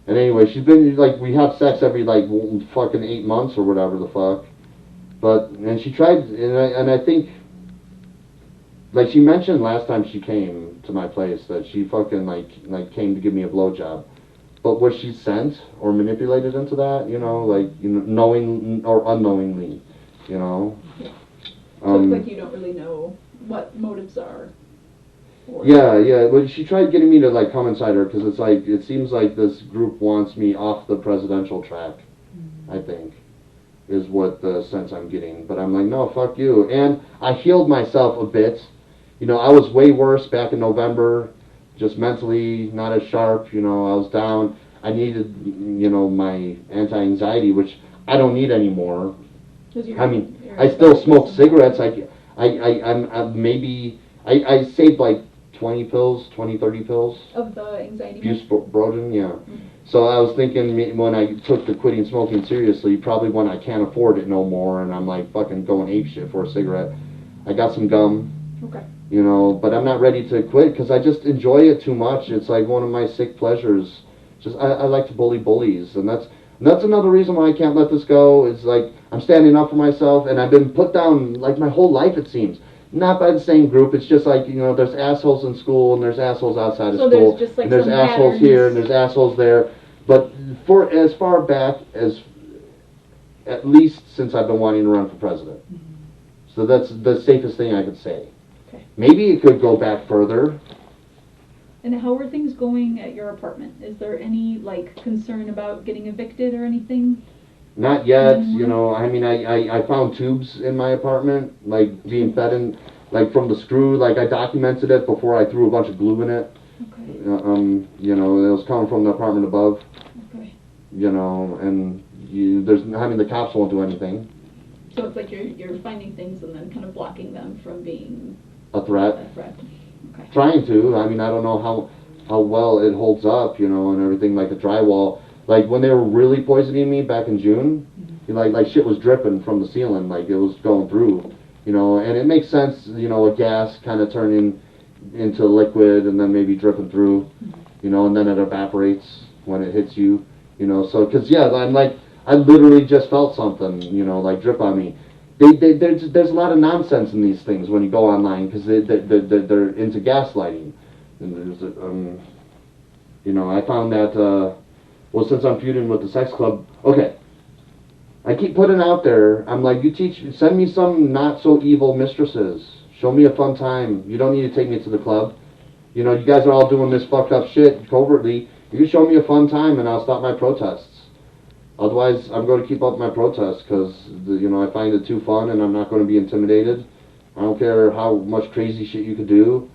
anyway, she's been, like, we have sex every, like, fucking 8 months or whatever the fuck. But, and she tried, and I think, like, she mentioned last time she came to my place that she fucking, like came to give me a blowjob. But was she sent or manipulated into that, you know, like, you know, knowing or unknowingly, you know? So it's like you don't really know what motives are. Yeah, well, she tried getting me to, like, come inside her, because it's like, it seems like this group wants me off the presidential track, I think, is what the sense I'm getting. But I'm like, no, fuck you. And I healed myself a bit. You know, I was way worse back in November, just mentally not as sharp, you know, I was down. I needed, you know, my anti-anxiety, which I don't need anymore. I mean, I still smoke cigarettes. I saved like 20 pills, 20, 30 pills. Of the anxiety? Busprodin, yeah. So I was thinking when I took the quitting smoking seriously, probably when I can't afford it no more and I'm like fucking going apeshit for a cigarette, I got some gum. Okay. You know, but I'm not ready to quit because I just enjoy it too much. It's like one of my sick pleasures. Just I like to bully bullies, and that's another reason why I can't let this go. Is like I'm standing up for myself, and I've been put down like my whole life it seems. Not by the same group. It's just like, you know, there's assholes in school and there's assholes outside of So school, there's just, like, and there's some assholes patterns. here and there's assholes there. But for as far back as at least since I've been wanting to run for president. So that's the safest thing I could say. Okay. Maybe it could go back further. And how are things going at your apartment? Is there any, like, concern about getting evicted or anything? Not yet, you know, I mean, I found tubes in my apartment, like, being fed in, like, from the screw, like, I documented it before I threw a bunch of glue in it. Okay. You know, it was coming from the apartment above. Okay. You know, and the cops won't do anything. So it's like you're finding things and then kind of blocking them from being A threat. a threat. Okay. Trying to, I mean, I don't know how well it holds up, you know, and everything, like the drywall. Like, when they were really poisoning me back in June, like shit was dripping from the ceiling, like it was going through, you know, and it makes sense, you know, a gas kind of turning into liquid and then maybe dripping through, you know, and then it evaporates when it hits you, you know, so, because, yeah, I literally just felt something, you know, like drip on me. There's a lot of nonsense in these things when you go online, because they're into gaslighting. And there's, you know, I found that, well, since I'm feuding with the sex club, okay, I keep putting out there, I'm like, send me some not so evil mistresses. Show me a fun time. You don't need to take me to the club. You know, you guys are all doing this fucked up shit covertly. You can show me a fun time and I'll stop my protests. Otherwise, I'm going to keep up my protests because, you know, I find it too fun and I'm not going to be intimidated. I don't care how much crazy shit you could do.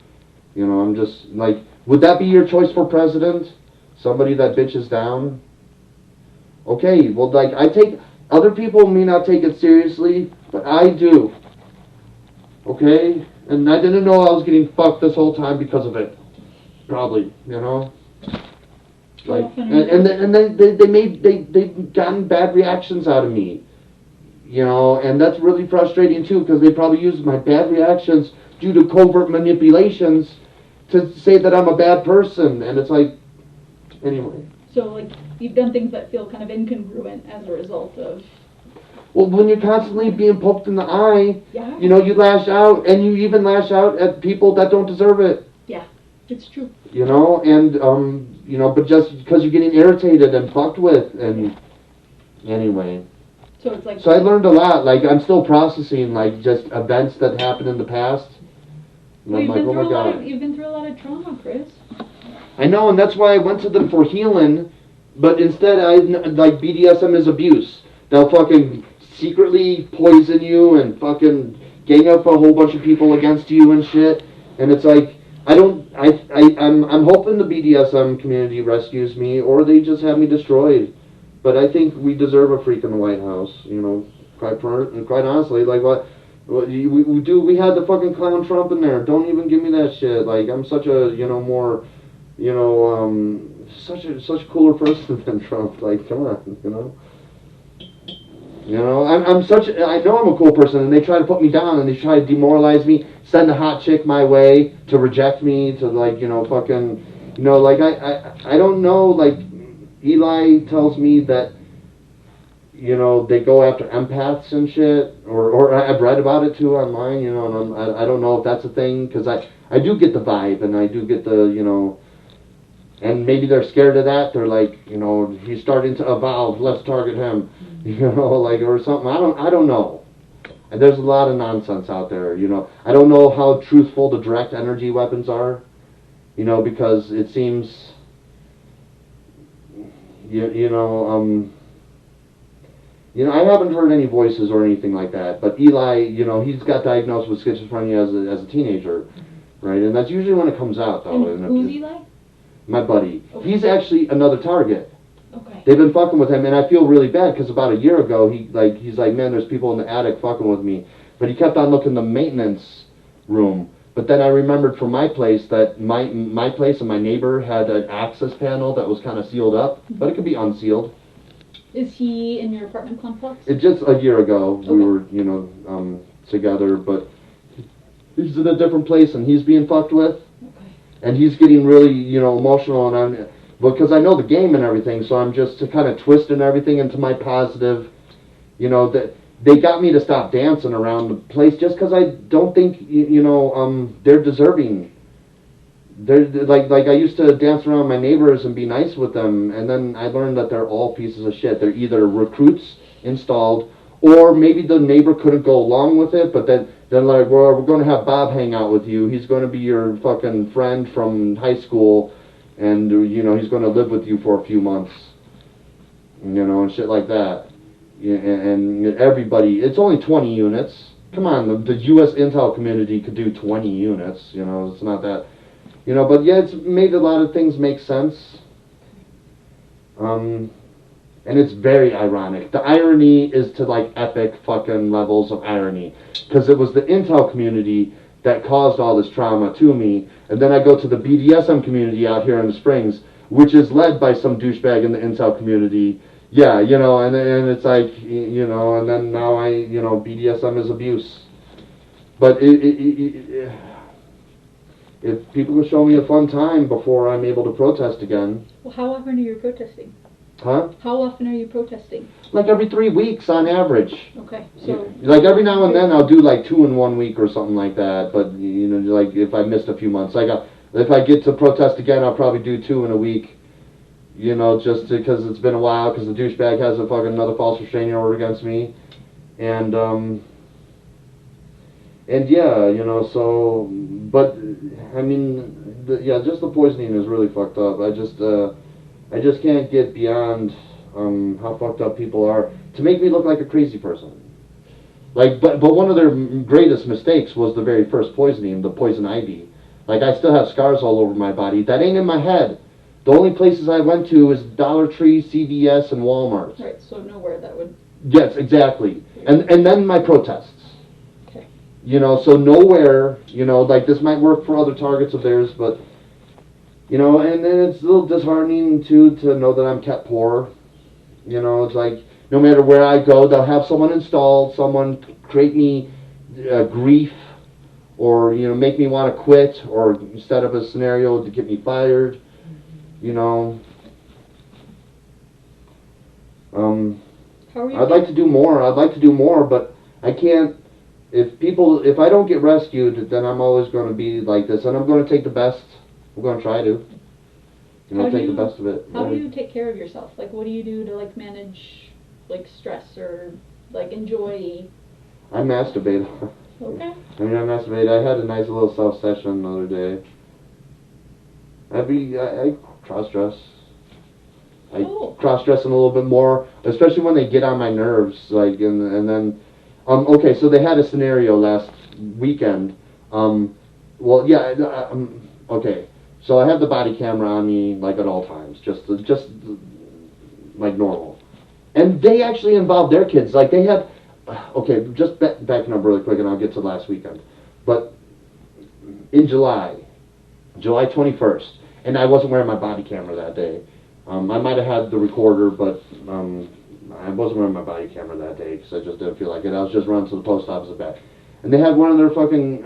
You know, I'm just, like, would that be your choice for president? Somebody that bitches down? Okay, well, like, other people may not take it seriously, but I do. Okay? And I didn't know I was getting fucked this whole time because of it. Probably, you know? Like, and then they've gotten bad reactions out of me. You know, and that's really frustrating too, because they probably use my bad reactions due to covert manipulations to say that I'm a bad person, and it's like, anyway. So, like, you've done things that feel kind of incongruent as a result of... Well, when you're constantly being poked in the eye, Yeah. you know, you lash out, and you even lash out at people that don't deserve it. Yeah, it's true. You know, and, you know, but just because you're getting irritated and fucked with, and anyway. So it's like... So I learned a lot. Like, I'm still processing, like, just events that happened in the past. And Well, I'm like, oh my God. you've been through a lot of trauma, Chris. I know, and that's why I went to them for healing, but instead like, BDSM is abuse. They'll fucking secretly poison you and fucking gang up a whole bunch of people against you and shit. And it's like, I'm hoping the BDSM community rescues me, or they just have me destroyed. But I think we deserve a freak in the White House, you know, quite honestly. Like, we had the fucking clown Trump in there. Don't even give me that shit. Like, I'm such a, you know, more, you know, such a cooler person than Trump. Like, come on, you know. You know, I know I'm a cool person, and they try to put me down, and they try to demoralize me, send a hot chick my way to reject me, to, like, you know, fucking, you know, like, I don't know, like, Eli tells me that, you know, they go after empaths and shit, or I've read about it too online, you know, and I don't know if that's a thing, because I do get the vibe, and I do get the, you know, and maybe they're scared of that. They're like, you know, he's starting to evolve, let's target him, you know, like, or something. I don't know. And there's a lot of nonsense out there, you know. I don't know how truthful the direct energy weapons are, you know, because it seems, you know, I haven't heard any voices or anything like that, but Eli, you know, he's got diagnosed with schizophrenia as a teenager, right? And that's usually when it comes out, though. And who's Eli? My buddy. Okay. He's actually another target. Okay. They've been fucking with him, and I feel really bad, because about a year ago, he's like, man, there's people in the attic fucking with me. But he kept on looking in the maintenance room But then I remembered from my place that my place and my neighbor had an access panel that was kind of sealed up, but it could be unsealed. Is he in your apartment complex? It just a year ago we Okay. were, you know, together, but he's in a different place and he's being fucked with, and he's getting really, you know, emotional, and I'm because I know the game and everything, so I'm just kind of twisting everything into my positive, you know, that they got me to stop dancing around the place just because I don't think, you know, they're deserving. They're like I used to dance around my neighbors and be nice with them, and then I learned that they're all pieces of shit. They're either recruits installed, or maybe the neighbor couldn't go along with it, but then like, well, we're going to have Bob hang out with you. He's going to be your fucking friend from high school, and you know he's going to live with you for a few months, you know, and shit like that. Yeah, and everybody, it's only 20 units. Come on, the U.S. Intel community could do 20 units. You know, it's not that. You know, but yeah, it's made a lot of things make sense. And it's very ironic. The irony is to like epic fucking levels of irony. Because it was the Intel community that caused all this trauma to me. And then I go to the BDSM community out here in the Springs, which is led by some douchebag in the Intel community. Yeah, you know, and it's like, you know, and then now you know, BDSM is abuse. But if people will show me a fun time before I'm able to protest again. Well, how often are you protesting? Huh? How often are you protesting? Like every 3 weeks on average. Okay, so... Like every now and then I'll do like 2 in 1 week or something like that, but you know, like if I missed a few months. Like if I get to protest again, I'll probably do 2 in a week. You know, just because it's been a while, because the douchebag has a fucking another false restraining order against me. And yeah, you know, so, but, I mean, yeah, just the poisoning is really fucked up. I just can't get beyond how fucked up people are to make me look like a crazy person. Like, but one of their greatest mistakes was the very first poisoning, the poison ivy. Like, I still have scars all over my body. That ain't in my head. The only places I went to is Dollar Tree, CVS, and Walmart. Right, so nowhere that would... Yes, exactly. And then my protests. Okay. You know, so nowhere, you know, like this might work for other targets of theirs, but, you know, and then it's a little disheartening, too, to know that I'm kept poor. You know, it's like, no matter where I go, they'll have someone installed, someone create me grief, or, you know, make me want to quit, or set up a scenario to get me fired. You know, I'd like to do more, but I can't. If I don't get rescued, then I'm always going to be like this, and I'm going to take the best. I'm going to try to, you know, take the best of it. How do you take care of yourself? Like, what do you do to like manage like stress or like enjoy? I masturbate. Okay. I mean, I masturbate. I had a nice little self session the other day. I cross-dress. I cross-dressing a little bit more, especially when they get on my nerves. Like, and then, okay, so they had a scenario last weekend. Well, yeah, okay. So I have the body camera on me, like, at all times, just like normal. And they actually involved their kids. Like, they had, okay, just backing up really quick, and I'll get to last weekend. But in July 21st, and I wasn't wearing my body camera that day. I might have had the recorder, but I wasn't wearing my body camera that day because I just didn't feel like it. I was just running to the post office and back. And they had one of their fucking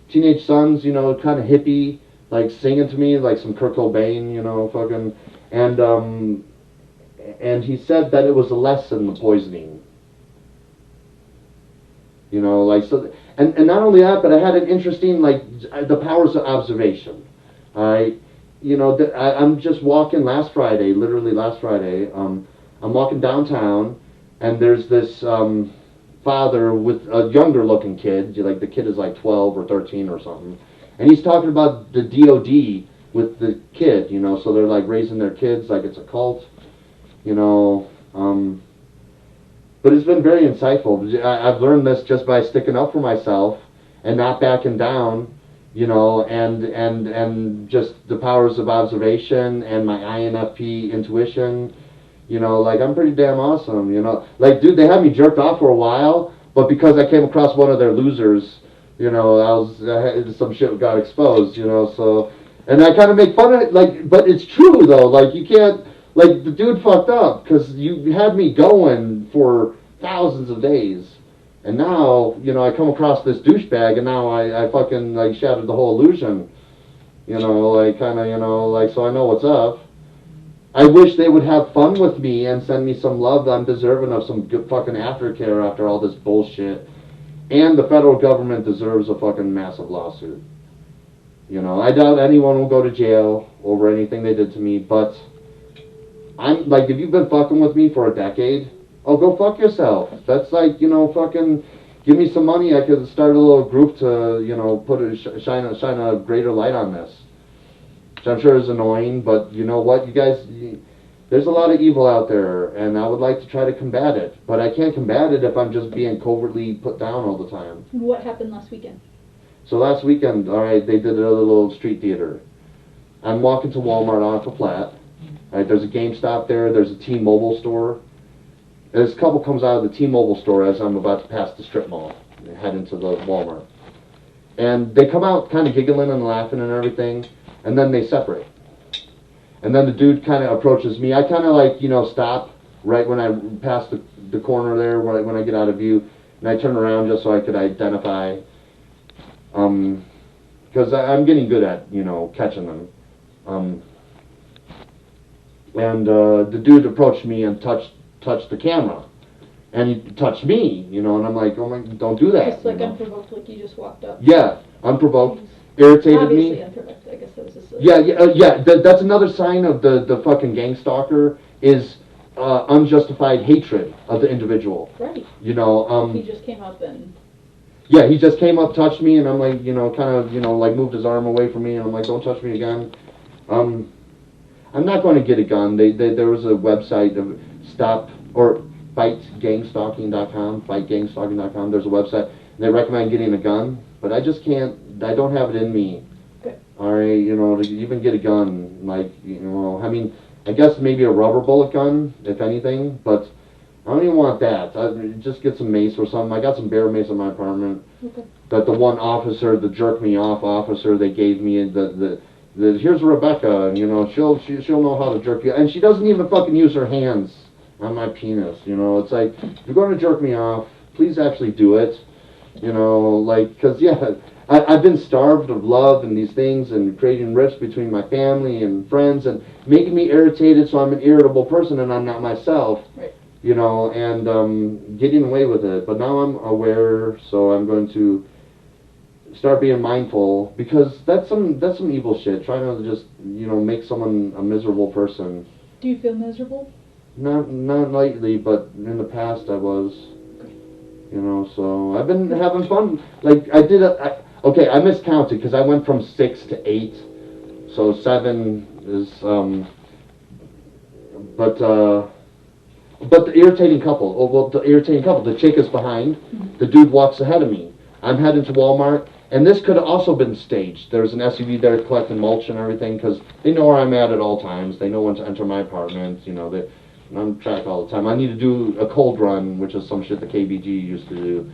teenage sons, you know, kind of hippie, like singing to me like some Kurt Cobain, you know, fucking, and he said that it was a lesson, the poisoning. You know, like, so, and not only that, but I had an interesting, like, the powers of observation. You know, I'm just walking literally last Friday, I'm walking downtown, and there's this father with a younger looking kid, like the kid is like 12 or 13 or something, and he's talking about the DOD with the kid, you know, so they're like raising their kids like it's a cult, you know, but it's been very insightful. I've learned this just by sticking up for myself and not backing down, you know, and just the powers of observation and my INFP intuition, you know, like, I'm pretty damn awesome, you know. Like, dude, they had me jerked off for a while, but because I came across one of their losers You know, some shit got exposed, you know, so, and I kind of make fun of it, like, but it's true, though, like, you can't, like, the dude fucked up, because you had me going for thousands of days, and now, you know, I come across this douchebag, and now I fucking, like, shattered the whole illusion, you know, like, kind of, you know, like, so I know what's up. I wish they would have fun with me and send me some love. I'm deserving of some good fucking aftercare after all this bullshit. And the federal government deserves a fucking massive lawsuit. You know, I doubt anyone will go to jail over anything they did to me, but I'm, like, if you've been fucking with me for a decade, oh, go fuck yourself. That's like, you know, fucking give me some money. I could start a little group to, you know, shine a greater light on this. Which I'm sure is annoying, but you know what, you guys, there's a lot of evil out there, and I would like to try to combat it, but I can't combat it if I'm just being covertly put down all the time. What happened last weekend? So last weekend, all right, they did a little street theater. I'm walking to Walmart off a flat. All right, there's a GameStop there, there's a T-Mobile store. And this couple comes out of the T-Mobile store as I'm about to pass the strip mall and head into the Walmart. And they come out kind of giggling and laughing and everything. And then they separate. And then the dude kind of approaches me. I kind of like, you know, stop right when I pass the corner there, when I get out of view. And I turn around just so I could identify. Because I'm getting good at, you know, catching them. And the dude approached me and touched the camera. And he touched me, you know, and I'm like, oh my, don't do that. Just like you know? unprovoked, like you just walked up. Yeah, unprovoked. Irritated Obviously me. unprovoked, I guess that was just That's another sign of the fucking gang stalker is unjustified hatred of the individual. Right. You know, he just came up and... Yeah, he just came up, touched me, and I'm like, you know, kind of, you know, like moved his arm away from me, and I'm like, don't touch me again. I'm not going to get a gun. There was a website of fightgangstalking.com, there's a website, and they recommend getting a gun, but I just can't, I don't have it in me. Okay. Alright, you know, to even get a gun, like, you know, I mean, I guess maybe a rubber bullet gun, if anything, but I don't even want that. Just get some mace or something. I got some bear mace in my apartment. Okay. That the one officer, the jerk me off officer, they gave me the here's Rebecca, and you know she'll know how to jerk you, and she doesn't even fucking use her hands on my penis. You know, it's like if you're going to jerk me off, please actually do it. You know, like, because yeah, I've been starved of love and these things, and creating rifts between my family and friends, and making me irritated, so I'm an irritable person, and I'm not myself. Right. You know, and getting away with it. But now I'm aware, so I'm going to start being mindful, because that's some evil shit. Trying to just, you know, make someone a miserable person. Do you feel miserable? Not lately, but in the past I was. You know, so I've been having fun. Like I miscounted because I went from 6 to 8, so 7 is But the irritating couple, the chick is behind, the dude walks ahead of me. I'm heading to Walmart, and this could have also been staged. There's an SUV there collecting mulch and everything, because they know where I'm at all times. They know when to enter my apartment, you know, I'm on track all the time. I need to do a cold run, which is some shit the KBG used to do,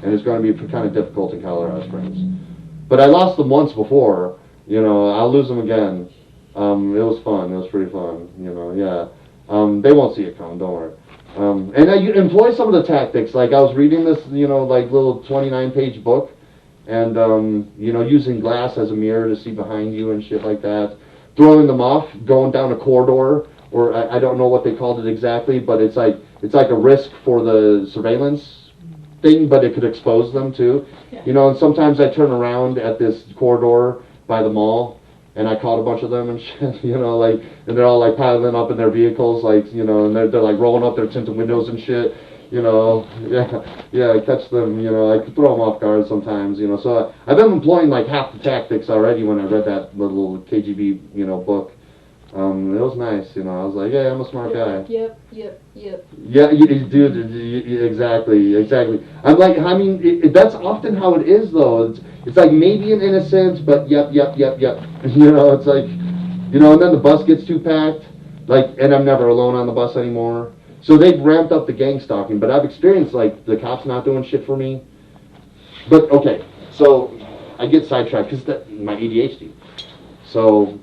and it's going to be kind of difficult in Colorado Springs. But I lost them once before, you know, I'll lose them again. It was fun, it was pretty fun, you know, yeah. They won't see it come, don't worry. And I employ some of the tactics, like I was reading this, you know, like little 29-page book, and, you know, using glass as a mirror to see behind you and shit like that. Throwing them off, going down a corridor, or I don't know what they called it exactly, but it's like a risk for the surveillance thing, but it could expose them too. Yeah. You know, and sometimes I turn around at this corridor by the mall, and I caught a bunch of them and shit, you know, like, and they're all like piling up in their vehicles, like, you know, and they're like rolling up their tinted windows and shit, you know, yeah, I catch them, you know, I could throw them off guard sometimes, you know, so I've been employing like half the tactics already when I read that little KGB, you know, book. It was nice, you know, I was like, yeah, I'm a smart guy. Yep. Yeah, dude, exactly. I'm like, I mean, that's often how it is, though. It's like maybe an innocent, but yep. You know, it's like, you know, and then the bus gets too packed, like, and I'm never alone on the bus anymore. So they've ramped up the gang stalking, but I've experienced, like, the cops not doing shit for me. But, okay, So I get sidetracked because my ADHD. So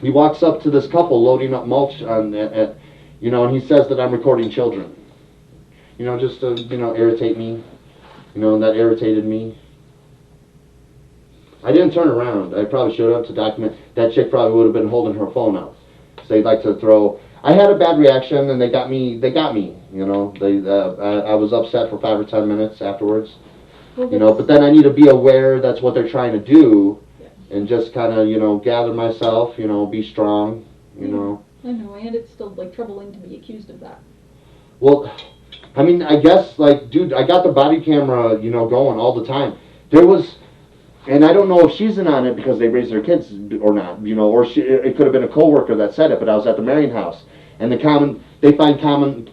he walks up to this couple loading up mulch on, you know, and he says that I'm recording children. You know, just to, you know, irritate me. You know, and that irritated me. I didn't turn around. I probably showed up to document. That chick probably would have been holding her phone out. So they'd like to throw. I had a bad reaction, and they got me. You know, I was upset for 5 or 10 minutes afterwards. Well, you know, but then I need to be aware that's what they're trying to do, and just kind of, you know, gather myself. You know, be strong. You know. I know, and it's still like troubling to be accused of that. Well, I mean, I guess, like, dude, I got the body camera, you know, going all the time. There was, and I don't know if she's in on it because they raised their kids or not, you know, or it could have been a coworker that said it, but I was at the Marion house, and they find common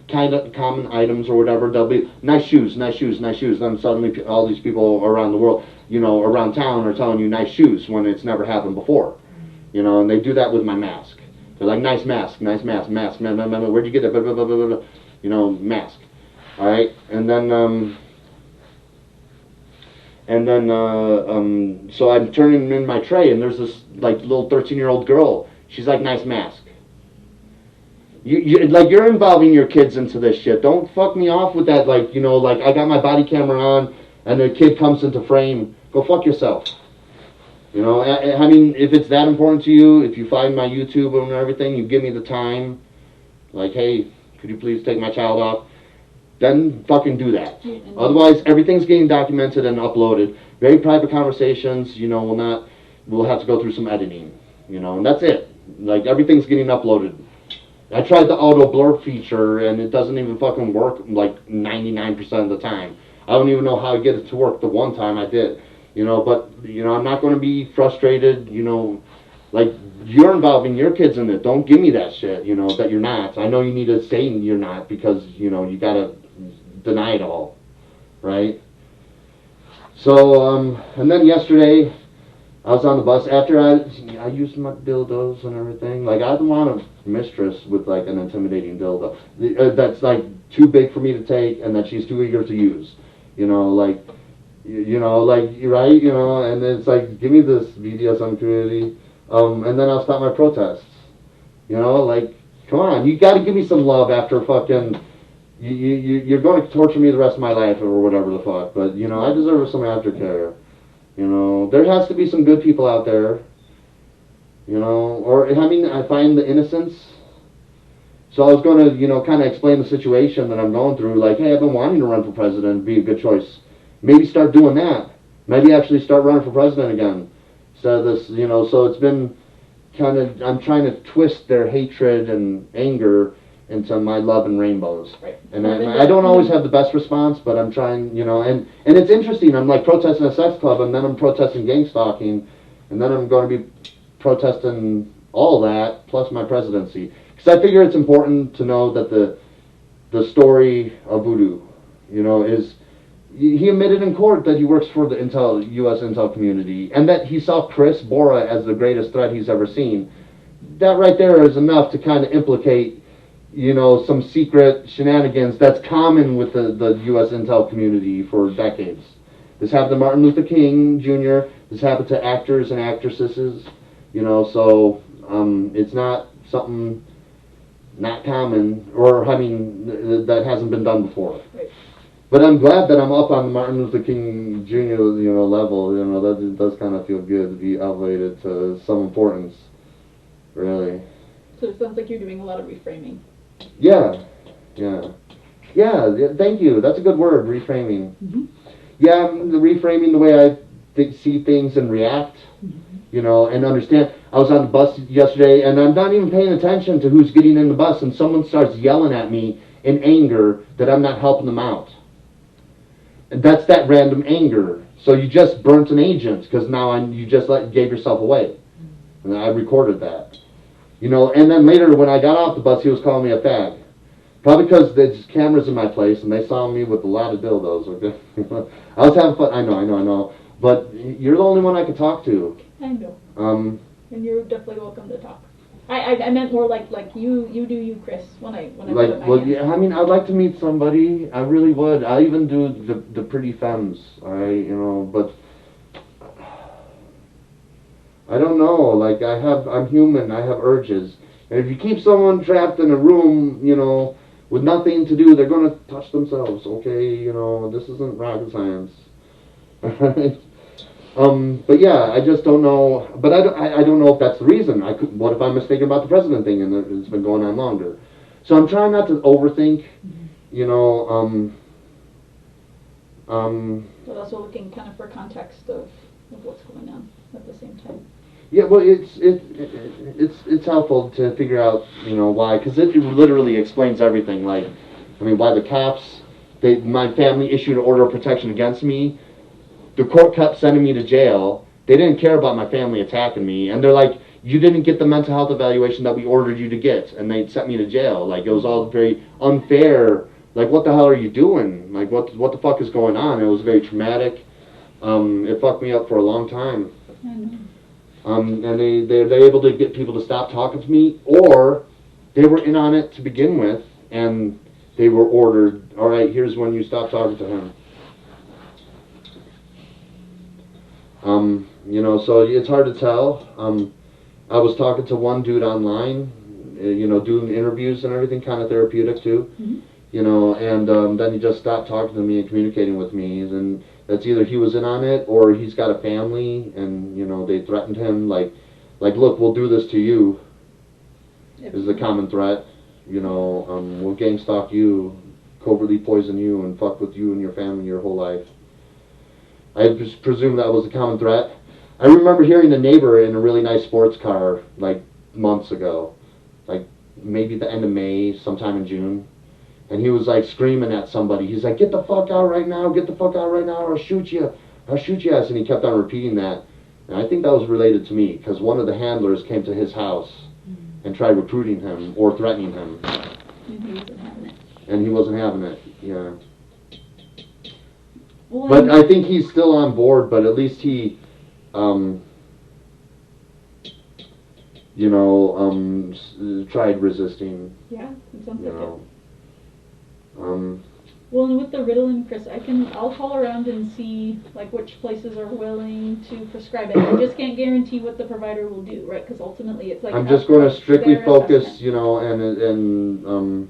items or whatever. They'll be nice shoes. Then suddenly all these people around the world, you know, around town are telling you nice shoes when it's never happened before, you know, and they do that with my mask. They're like, nice mask, mask. Where'd you get that? Blah, blah, blah, blah, blah. You know, mask. All right, and then so I'm turning in my tray, and there's this like little 13-year-old girl. She's like, nice mask. You're involving your kids into this shit. Don't fuck me off with that. Like, you know, like I got my body camera on, and the kid comes into frame. Go fuck yourself. You know, I mean, if it's that important to you, if you find my YouTube and everything, you give me the time. Like, hey, could you please take my child off? Then fucking do that. Otherwise, everything's getting documented and uploaded. Very private conversations, you know, we'll have to go through some editing, you know, and that's it. Like, everything's getting uploaded. I tried the auto blur feature, and it doesn't even fucking work, like, 99% of the time. I don't even know how to get it to work the one time I did, you know, but, you know, I'm not going to be frustrated, you know, like, you're involving your kids in it. Don't give me that shit, you know, that you're not. I know you need to say you're not because, you know, you gotta deny it all, right? So, and then yesterday, I was on the bus. After I used my dildos and everything. Like, I don't want a mistress with, like, an intimidating dildo. That's, like, too big for me to take and that she's too eager to use. You know, like, you know, like, right? You know, and it's like, give me this BDSM community. And then I'll stop my protests. You know, like, come on, you got to give me some love after fucking. You're going to torture me the rest of my life or whatever the fuck. But, you know, I deserve some aftercare. You know, there has to be some good people out there. You know, or, I mean, I find the innocence. So I was going to, you know, kind of explain the situation that I'm going through. Like, hey, I've been wanting to run for president, be a good choice. Maybe start doing that. Maybe actually start running for president again. So this, you know, so it's been kind of, I'm trying to twist their hatred and anger into my love and rainbows. Right. And I don't always have the best response, but I'm trying, you know, and it's interesting. I'm like protesting a sex club, and then I'm protesting gang stalking, and then I'm going to be protesting all that, plus my presidency. Because I figure it's important to know that the story of Voodoo, you know, is, he admitted in court that he works for the U.S. intel community, and that he saw Chris Bora as the greatest threat he's ever seen. That right there is enough to kind of implicate, you know, some secret shenanigans that's common with the U.S. intel community for decades. This happened to Martin Luther King Jr., this happened to actors and actresses, you know, so it's not something not common, or, I mean, that hasn't been done before. Right. But I'm glad that I'm up on the Martin Luther King Jr., you know, level. You know, that does kind of feel good to be elevated to some importance, really. So it sounds like you're doing a lot of reframing. Yeah. Thank you. That's a good word, reframing. Mm-hmm. Yeah, the reframing the way I see things and react, you know, and understand. I was on the bus yesterday, and I'm not even paying attention to who's getting in the bus, and someone starts yelling at me in anger that I'm not helping them out. And that's that random anger. So you just burnt an agent because now you just gave yourself away. And I recorded that. You know, and then later when I got off the bus, he was calling me a fag. Probably because there's cameras in my place and they saw me with a lot of dildos. Okay? I was having fun. I know. But you're the only one I could talk to. I know. And you're definitely welcome to talk. I meant more like you do you, Chris, when I put Like, up my well, hand. yeah, I mean, I'd like to meet somebody. I really would. I even do the pretty femmes. But I don't know. Like, I'm human. I have urges. And if you keep someone trapped in a room, with nothing to do, they're gonna touch themselves. Okay, this isn't rocket science. But yeah, I just don't know. But I don't know if that's the reason. What if I'm mistaken about the president thing and it's been going on longer? So I'm trying not to overthink. But also looking kind of for context of what's going on at the same time. Yeah, well, it's helpful to figure out why, because it literally explains everything. Like, I mean, why the cops, my family issued an order of protection against me. The court kept sending me to jail. They didn't care about my family attacking me, and they're like, you didn't get the mental health evaluation that we ordered you to get, and they sent me to jail. Like, it was all very unfair. Like, what the hell are you doing? Like, what the fuck is going on? It was very traumatic. It fucked me up for a long time. I know. And they're able to get people to stop talking to me, or they were in on it to begin with, and they were ordered, all right, here's when you stop talking to him. So it's hard to tell. I was talking to one dude online, doing interviews and everything, kind of therapeutic too. Mm-hmm. And then he just stopped talking to me and communicating with me, and that's either he was in on it or he's got a family, and they threatened him, like look, we'll do this to you. Is the common threat. We'll gang stalk you, covertly poison you, and fuck with you and your family your whole life. I just presume that was a common threat. I remember hearing a neighbor in a really nice sports car like months ago, like maybe the end of May, sometime in June. And he was like screaming at somebody. He's like, get the fuck out right now, get the fuck out right now, or I'll shoot you, I'll shoot your ass. And he kept on repeating that. And I think that was related to me, because one of the handlers came to his house and tried recruiting him or threatening him. And he wasn't having it. And he wasn't having it, yeah. Well, But I think he's still on board, but at least he, tried resisting. Yeah, it sounds like it. Um, Well, and with the Ritalin, Chris, I'll call around and see like which places are willing to prescribe it. I just can't guarantee what the provider will do, right? Because ultimately, it's like I'm just going to strictly their focus, assessment. and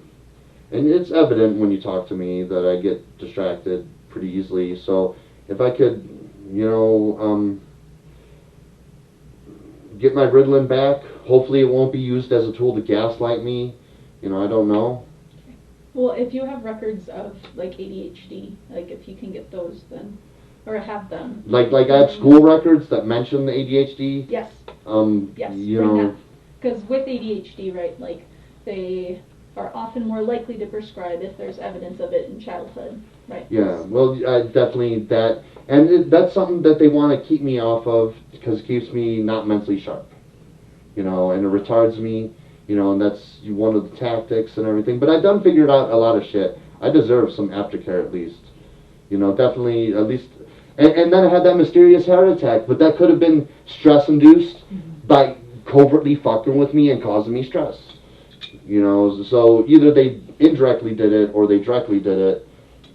it's evident when you talk to me that I get distracted pretty easily. So if I could, get my Ritalin back, hopefully it won't be used as a tool to gaslight me. I don't know. Well, if you have records of like ADHD, like if you can get those, then or have them. Like I have school records that mention the ADHD. Yes. Yes. Because with ADHD, right, like they are often more likely to prescribe if there's evidence of it in childhood, right? Yeah. Well, definitely that, and that's something that they want to keep me off of because it keeps me not mentally sharp. And it retards me. And that's one of the tactics and everything. But I done figured out a lot of shit. I deserve some aftercare at least. Definitely at least. And then I had that mysterious heart attack, but that could have been stress-induced by covertly fucking with me and causing me stress. So either they indirectly did it or they directly did it.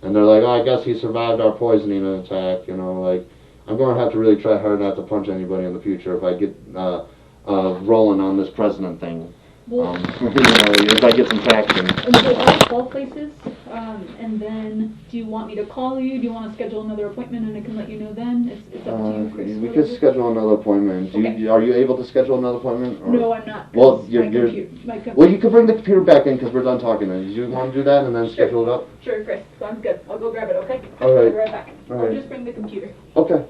And they're like, oh, I guess he survived our poisoning attack. Like, I'm going to have to really try hard not to punch anybody in the future if I get rolling on this president thing. Well, If I get some traction. and so I'll call places, and then do you want me to call you? Do you want to schedule another appointment and I can let you know then? It's up to you, Chris. We could schedule another appointment. Are you able to schedule another appointment? Or? No, I'm not. Well, my computer. Well, you can bring the computer back in because we're done talking. Do you want to do that and then schedule it up? Sure, Chris. Sounds good. I'll go grab it, okay? All right. I'll be right back. All I'll right. just bring the computer. Okay.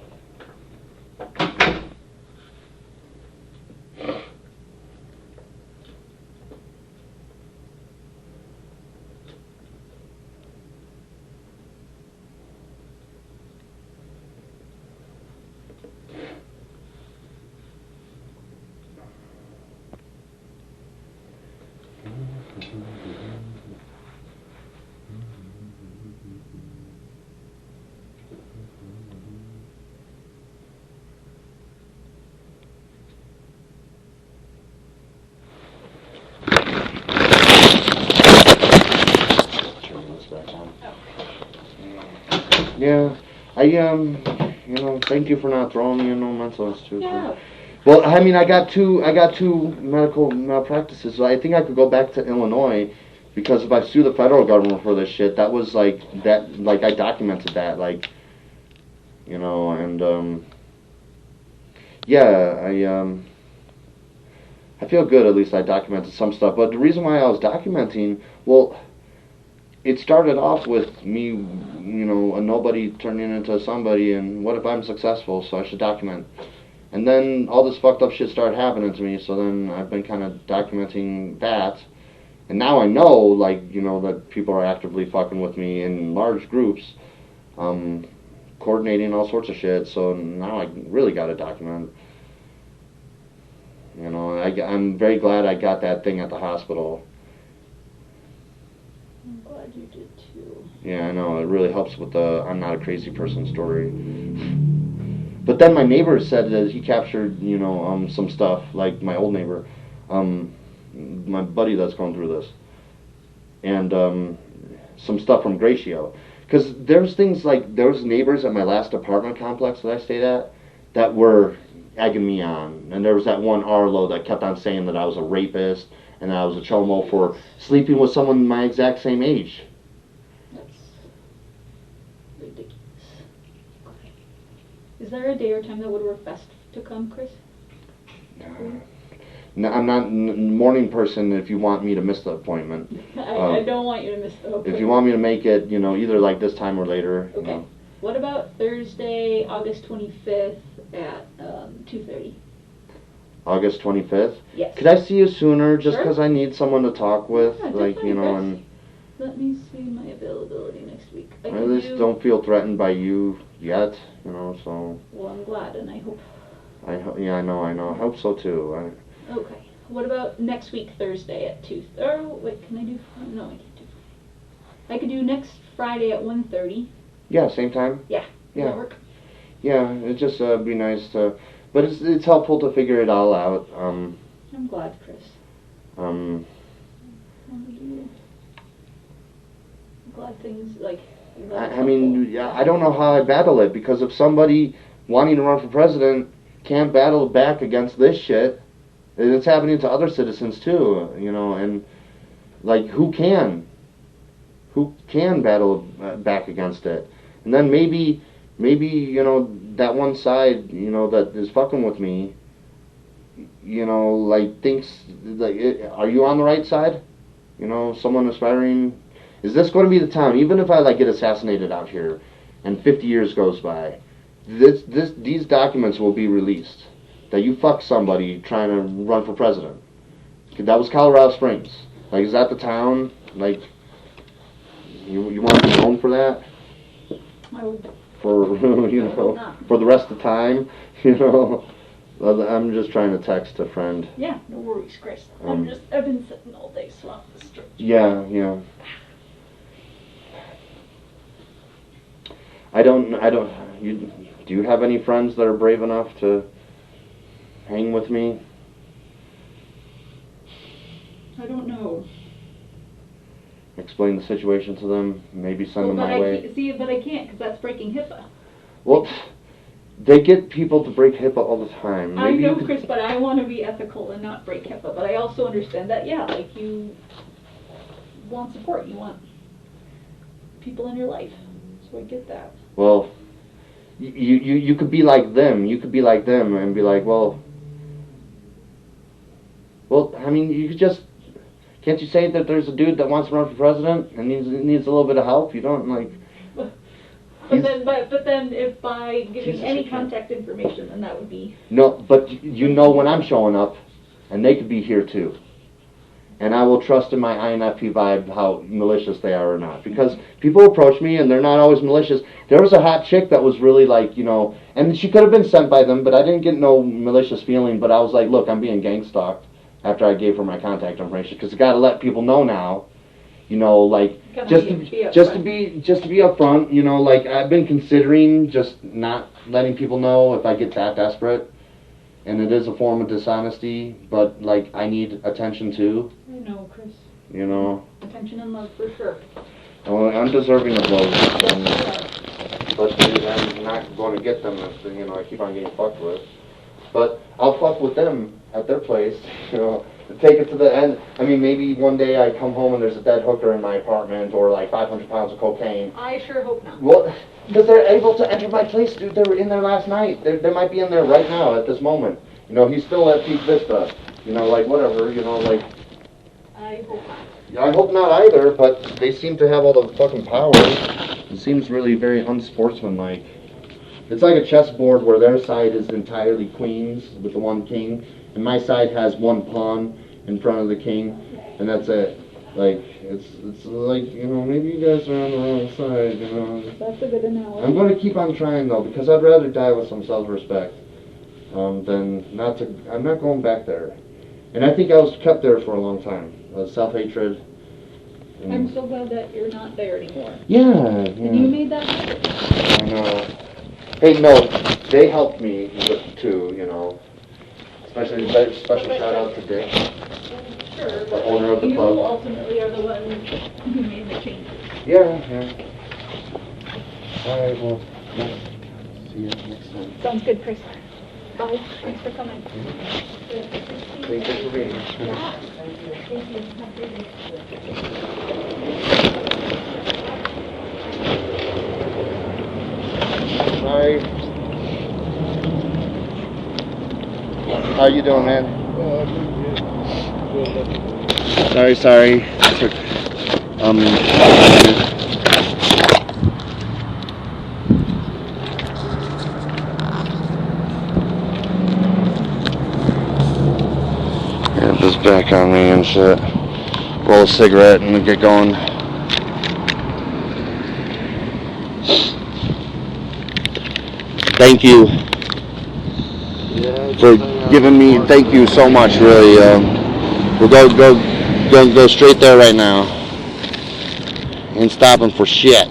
thank you for not throwing me in no mental institute. Yeah. Well, I mean, I got two medical malpractices. I think I could go back to Illinois, because if I sue the federal government for this shit, that was I documented that, and I feel good, at least I documented some stuff. But the reason why I was documenting, well, it started off with me, a nobody turning into somebody, and what if I'm successful, so I should document. And then all this fucked up shit started happening to me, so then I've been kind of documenting that. And now I know, that people are actively fucking with me in large groups, coordinating all sorts of shit, so now I really gotta document. I'm very glad I got that thing at the hospital. I'm glad you did too. Yeah, I know, it really helps with the I'm not a crazy person story. But then my neighbor said that he captured, some stuff, like my old neighbor, my buddy that's going through this, and some stuff from Gratio. Because there's things there was neighbors at my last apartment complex that I stayed at that were egging me on. And there was that one Arlo that kept on saying that I was a rapist and that I was a chomo for sleeping with someone my exact same age. That's ridiculous. Is there a day or time that would work best to come, Chris? No, I'm not a morning person if you want me to miss the appointment. I don't want you to miss the appointment. If you want me to make it, either this time or later. Okay. What about Thursday, August 25th at 2:30? August 25th? Yes. Could I see you sooner, just Sure. because I need someone to talk with? Yeah, definitely, Chris. And Let me see my availability next week. I at least don't feel threatened by you yet, so. Well, I'm glad, and I hope. I know. I hope so too. Okay. What about next week, Thursday at 2? Oh, wait, can I do? No, I can't do. I could do next Friday at 1:30. Yeah, same time. Yeah. Does that work? Yeah, it just be nice to, but it's helpful to figure it all out. I'm glad, Chris. I'm glad things I don't know how I battle it, because if somebody wanting to run for president can't battle back against this shit, it's happening to other citizens too, and who can battle back against it? And then maybe that one side, that is fucking with me, thinks, are you on the right side? Someone aspiring, is this going to be the time, even if I get assassinated out here and 50 years goes by, these documents will be released that you fucked somebody trying to run for president. That was Colorado Springs. Is that the town? You want to be known for that? I would. For for the rest of the time, I'm just trying to text a friend. Yeah, no worries, Chris. I've been sitting all day, so I'm the stretch. Yeah. Do you have any friends that are brave enough to hang with me? I don't know. Explain the situation to them, maybe send them my way. But I can't, because that's breaking HIPAA. Well, they get people to break HIPAA all the time. Maybe I know, Chris, but I want to be ethical and not break HIPAA. But I also understand that, you want support. You want people in your life. So I get that. Well, you could be like them. You could be like them and be like, well, you could just. Can't you say that there's a dude that wants to run for president and needs a little bit of help? You don't But then if by giving any contact information, then that would be. No, but when I'm showing up, and they could be here too, and I will trust in my INFP vibe how malicious they are or not, because people approach me and they're not always malicious. There was a hot chick that was really and she could have been sent by them, but I didn't get no malicious feeling. But I was like, look, I'm being gang stalked. After I gave her my contact information, because I got to let people know now, just to be upfront, I've been considering just not letting people know if I get that desperate, and it is a form of dishonesty, but I need attention too. I know, Chris. Attention and love for sure. Well, I'm deserving of love. but I'm not going to get them if, you know, I keep on getting fucked with. But I'll fuck with them at their place, you know, take it to the end. I mean, maybe one day I come home and there's a dead hooker in my apartment, or like 500 pounds of cocaine. I sure hope not. Well, because they're able to enter my place, dude. They were in there last night. They might be in there right now at this moment. You know, he's still at Peak Vista. You know, like whatever, you know, like. I hope not. I hope not either, but they seem to have all the fucking power. It seems really very unsportsmanlike. It's like a chessboard where their side is entirely queens with the one king, and my side has one pawn in front of the king, and that's it. Like, it's like, you know, maybe you guys are on the wrong side, you know. That's a good analogy. I'm going to keep on trying, though, because I'd rather die with some self-respect than not to. I'm not going back there. And I think I was kept there for a long time. Self-hatred. I'm so glad that you're not there anymore. Yeah. And you made that happen. I know. Hey, no, they helped me with too, you know. Especially special shout out to Dick, Sure, the owner of the you club. ultimately are the one who made the changes. Yeah. All right, well, see you next time. Sounds good, Chris. Bye. Thanks for coming. Thank you for being here. Thank you. Have a great day. Sorry. How you doing, man? Sorry. Get this back on me and shit. Roll a cigarette and get going. Thank you for giving me. Thank you so much, really. We'll go straight there right now. Ain't stopping for shit.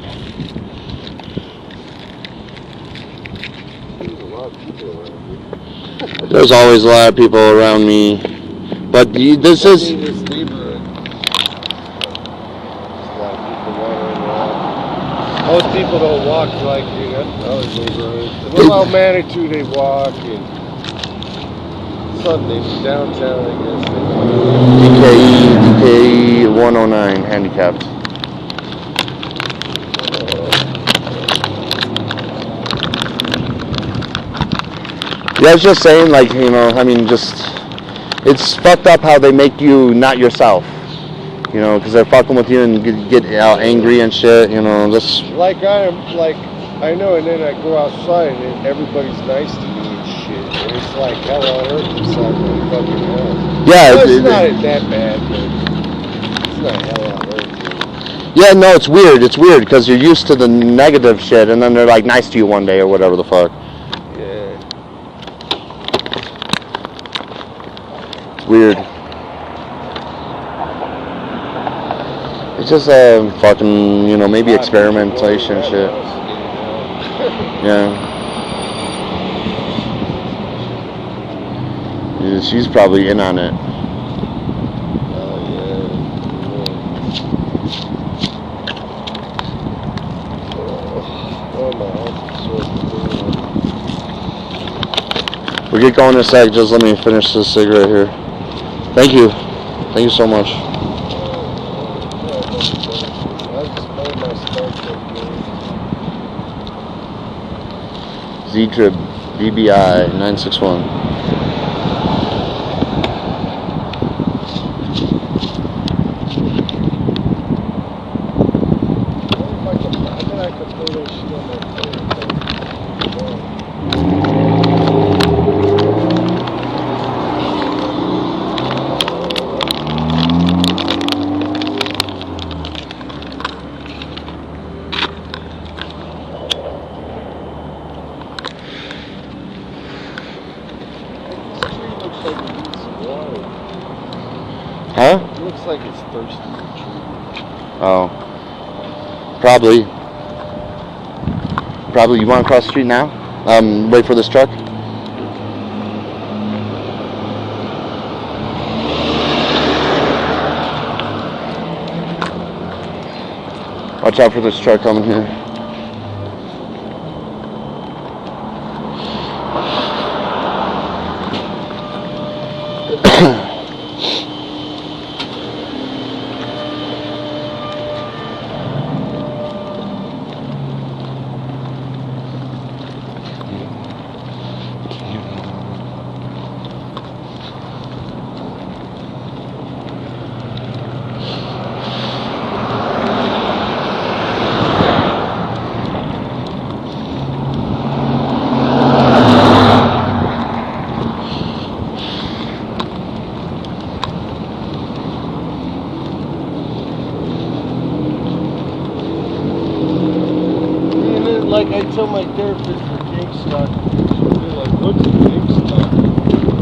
There's always a lot of people around me, but this is. Most people don't walk like in other neighborhoods. Well, out Manitou they walk, and Sunday downtown I guess DKE 109 handicapped. Yeah, I was just saying, like, you know, I mean, it's fucked up how they make you not yourself. You know, because they're fucking with you and get out angry and shit, you know, just... I know, and then I go outside and everybody's nice to me and shit. And it's like hell on earth inside my fucking house. Yeah, well, it's not that bad, but it's not hell on earth. Yeah, no, it's weird. It's weird because you're used to the negative shit, and then they're like nice to you one day or whatever the fuck. Yeah. It's weird. It's just fucking, you know, maybe experimentation shit. Yeah. She's probably in on it. We'll get going in a sec. Just let me finish this cigarette here. Thank you. Thank you so much. Z-Trib BBI 961. Huh? It looks like it's thirsty. Oh. Probably. You want to cross the street now? Wait for this truck? Watch out for this truck coming here.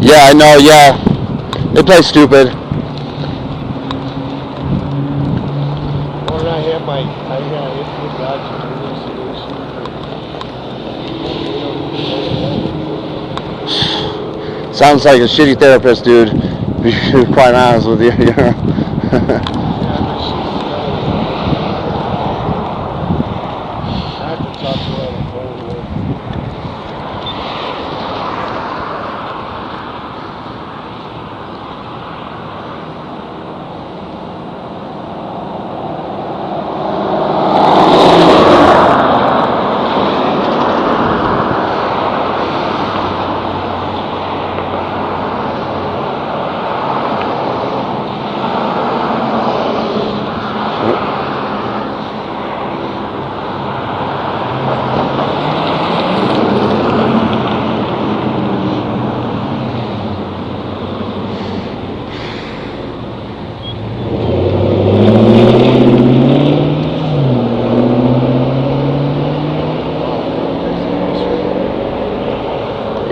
Yeah, I know, yeah. They play stupid. When I had my, I got hit with Dodge Sounds like a shitty therapist, dude. To be quite honest with you. You know? I have to talk to her on the phone.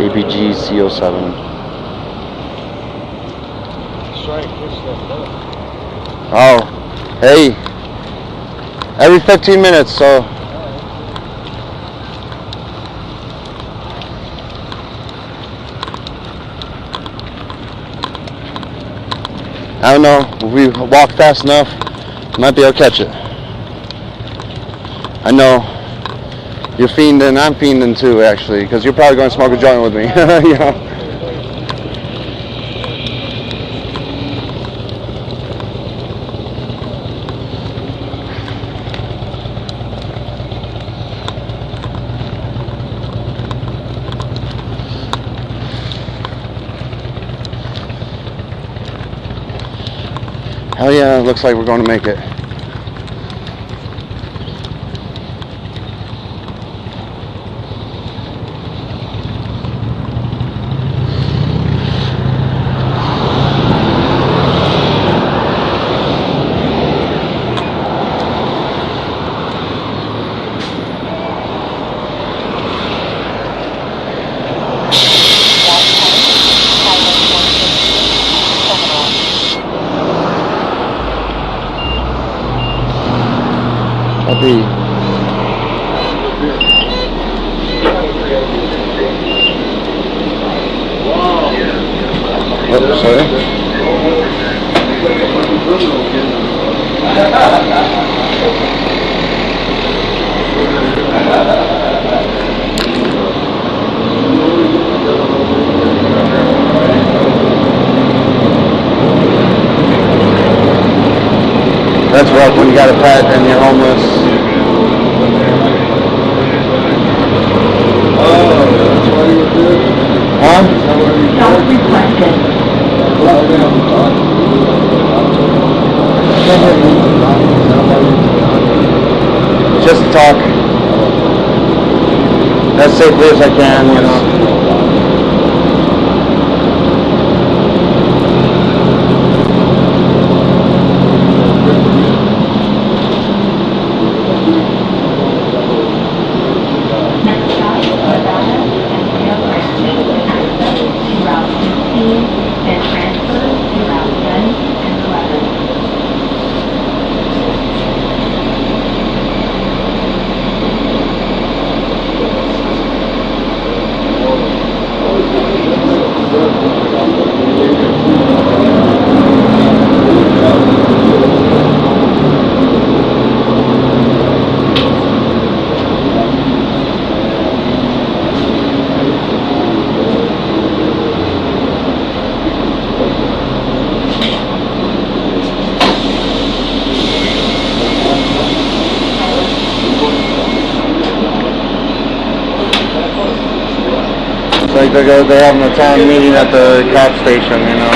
APG CO7. Try and catch that ball. Oh, hey. Every 15 minutes, so. I don't know, if we walk fast enough, might be able to catch it. I know you're fiending, I'm fiending too, actually, because you're probably going to smoke a joint with me. You know? Hell yeah, it looks like we're going to make it. Copy. Oh, sorry. That's rough when you got a pet and you're homeless. Huh? Stop requested. Just to talk as safely as I can, you know. Next stop, Nevada, and access to Route 16, and transfer to Route 10 and 11. It's like they're having a town meeting at the cop station, you know.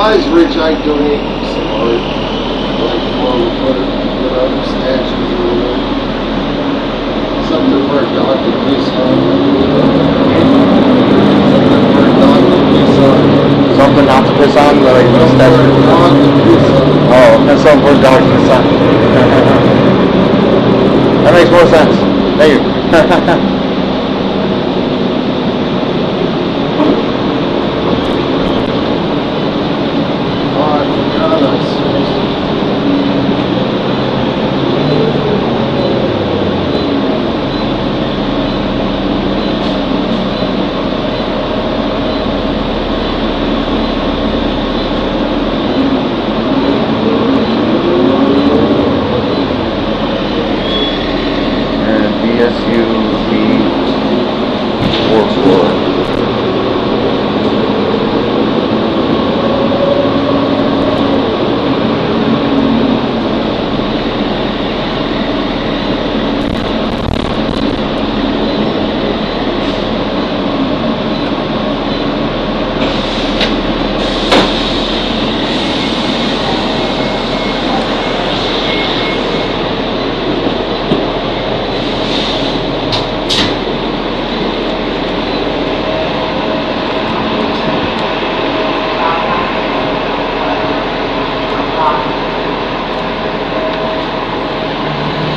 I was rich, I'd donate some art. Like, well, put other statues or whatever. Something for a dog to piss on. Something for a dog to piss on. Something not to piss on, like the statue. Dog to piss on. Oh, that's something for a dog to piss on. That makes more sense. Thank you.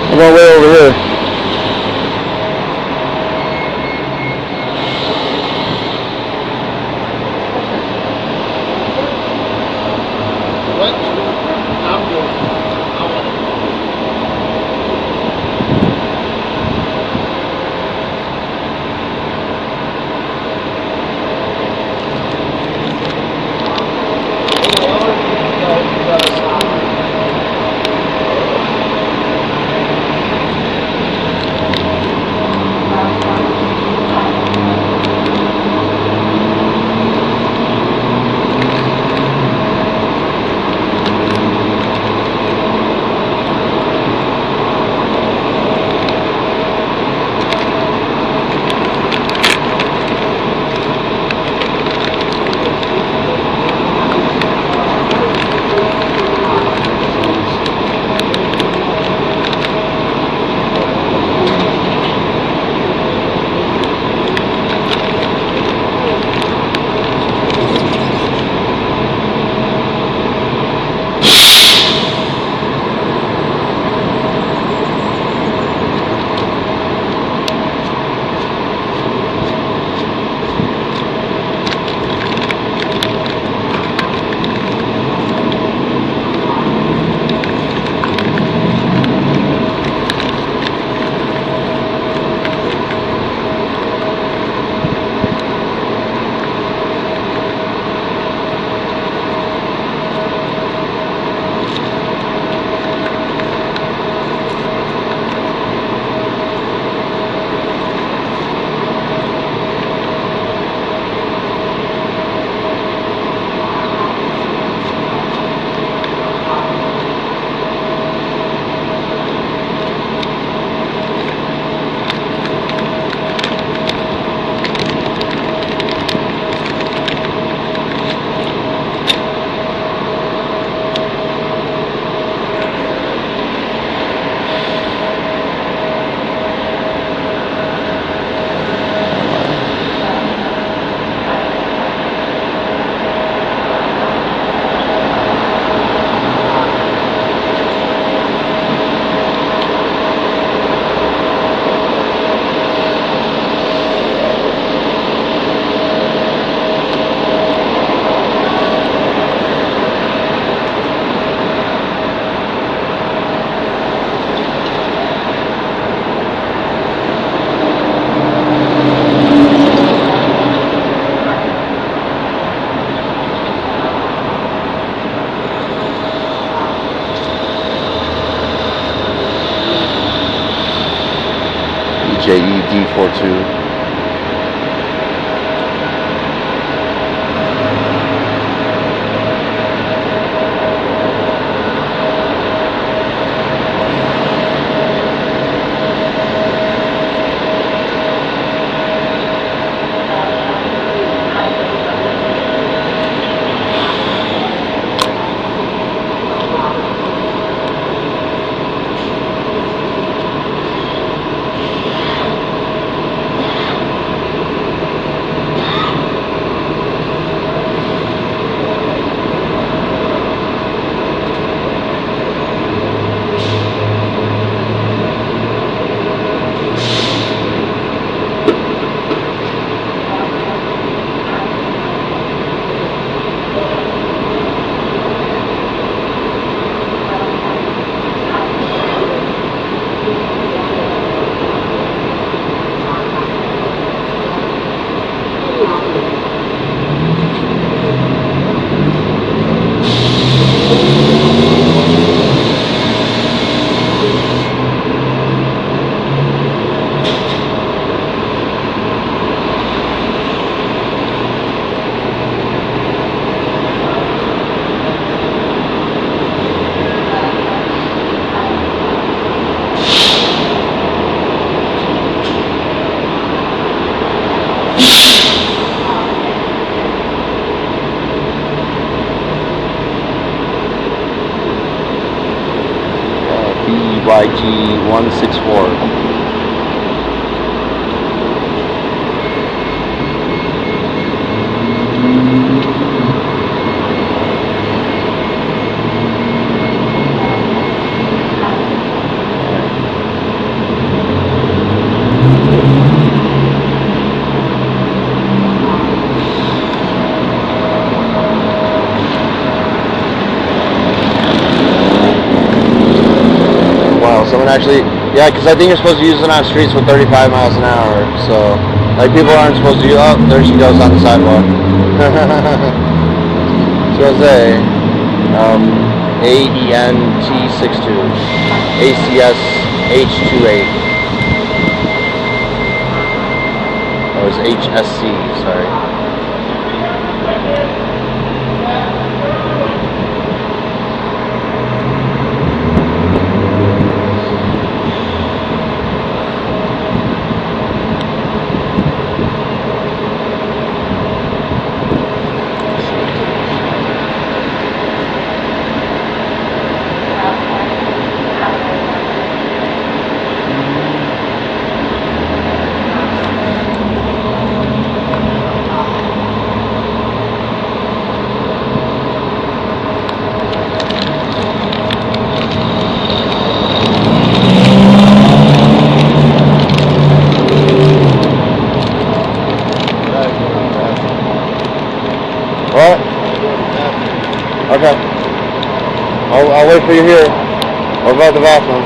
I'm going way over here. What? I'm good. JED42. YG164. Someone actually, yeah, because I think you're supposed to use it on streets with 35 miles an hour, so, like, people aren't supposed to use, oh, there she goes on the sidewalk. So I say, AENT62, ACS H28, or it's HSC, sorry. What? Okay. I'll wait for you here. What about the bathroom?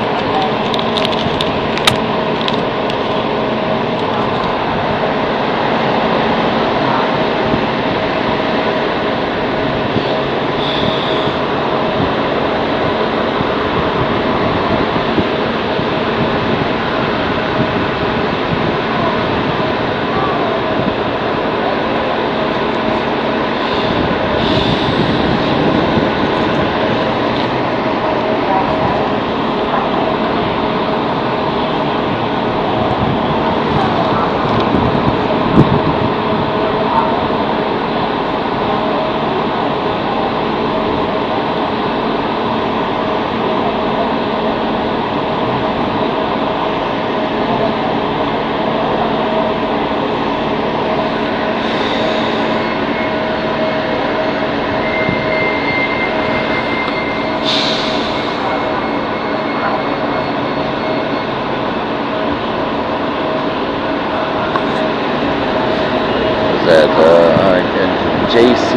JC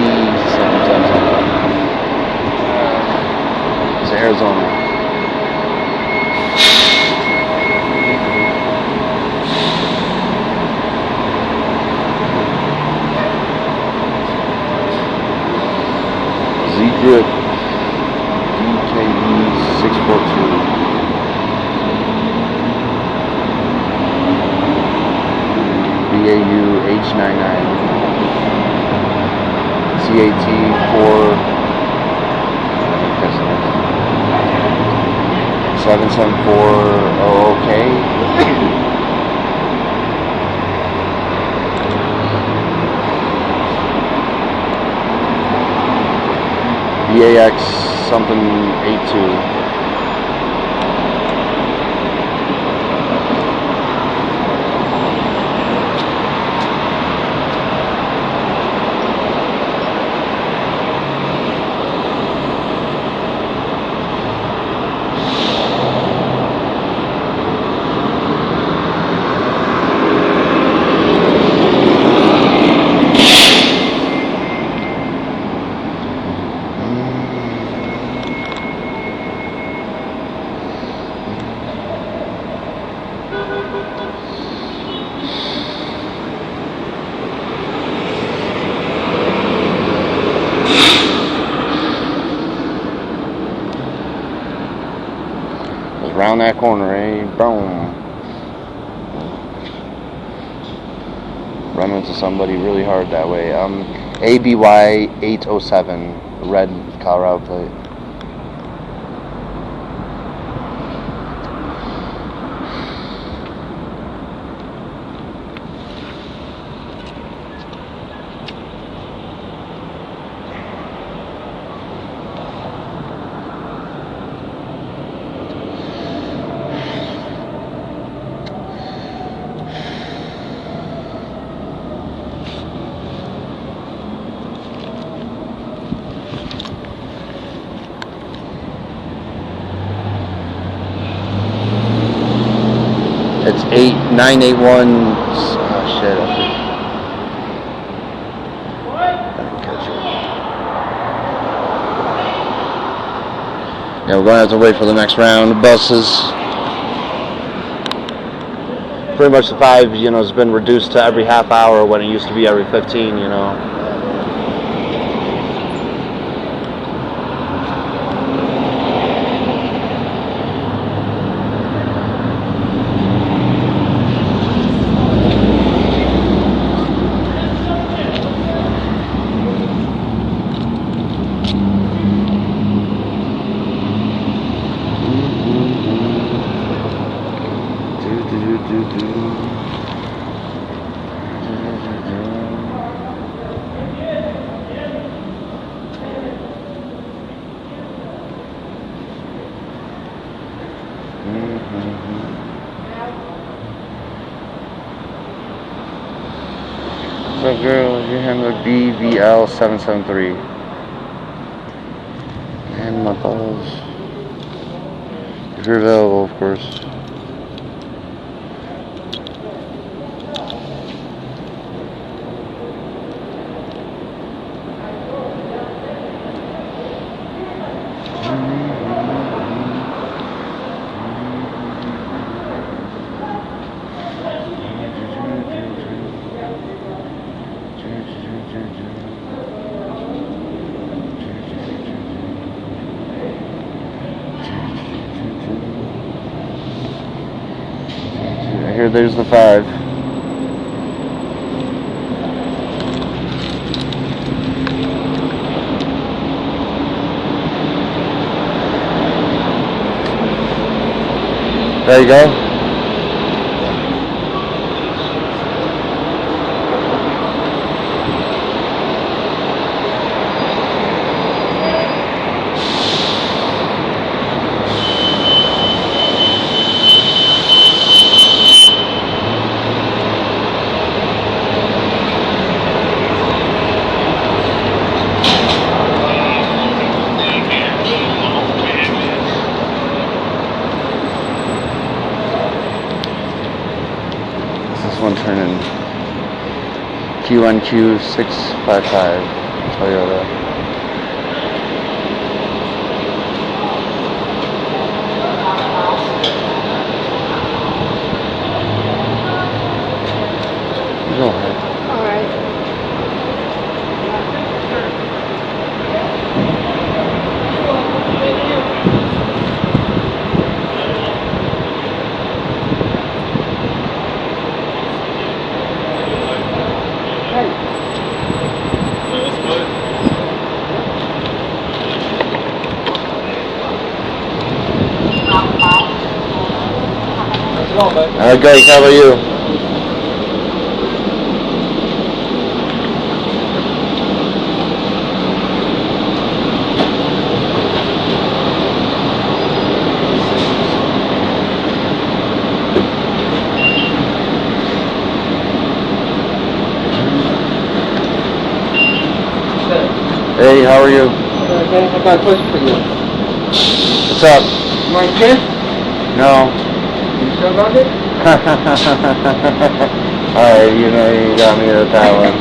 something. It's Arizona. Z-Drip DKE 642. BAU H99. CAT 774 OK. BAX something 82. Around that corner, eh? Boom. Run into somebody really hard that way. ABY 807, red Colorado plate. It's 8981. Oh shit! I didn't catch it. Yeah, we're gonna have to wait for the next round of buses. Pretty much the 5, you know, has been reduced to every half hour when it used to be every 15, you know. What's up, girl? Your handler BVL773. And my balls. If you're available, of course. Here, there's the 5. There you go. One turning QNQ655 Toyota. Go ahead. All right. Okay, how about you? Hey, how are you? Okay, I got a question for you. What's up? My kid? No. You sure about it? Alright, you know you got me with that one.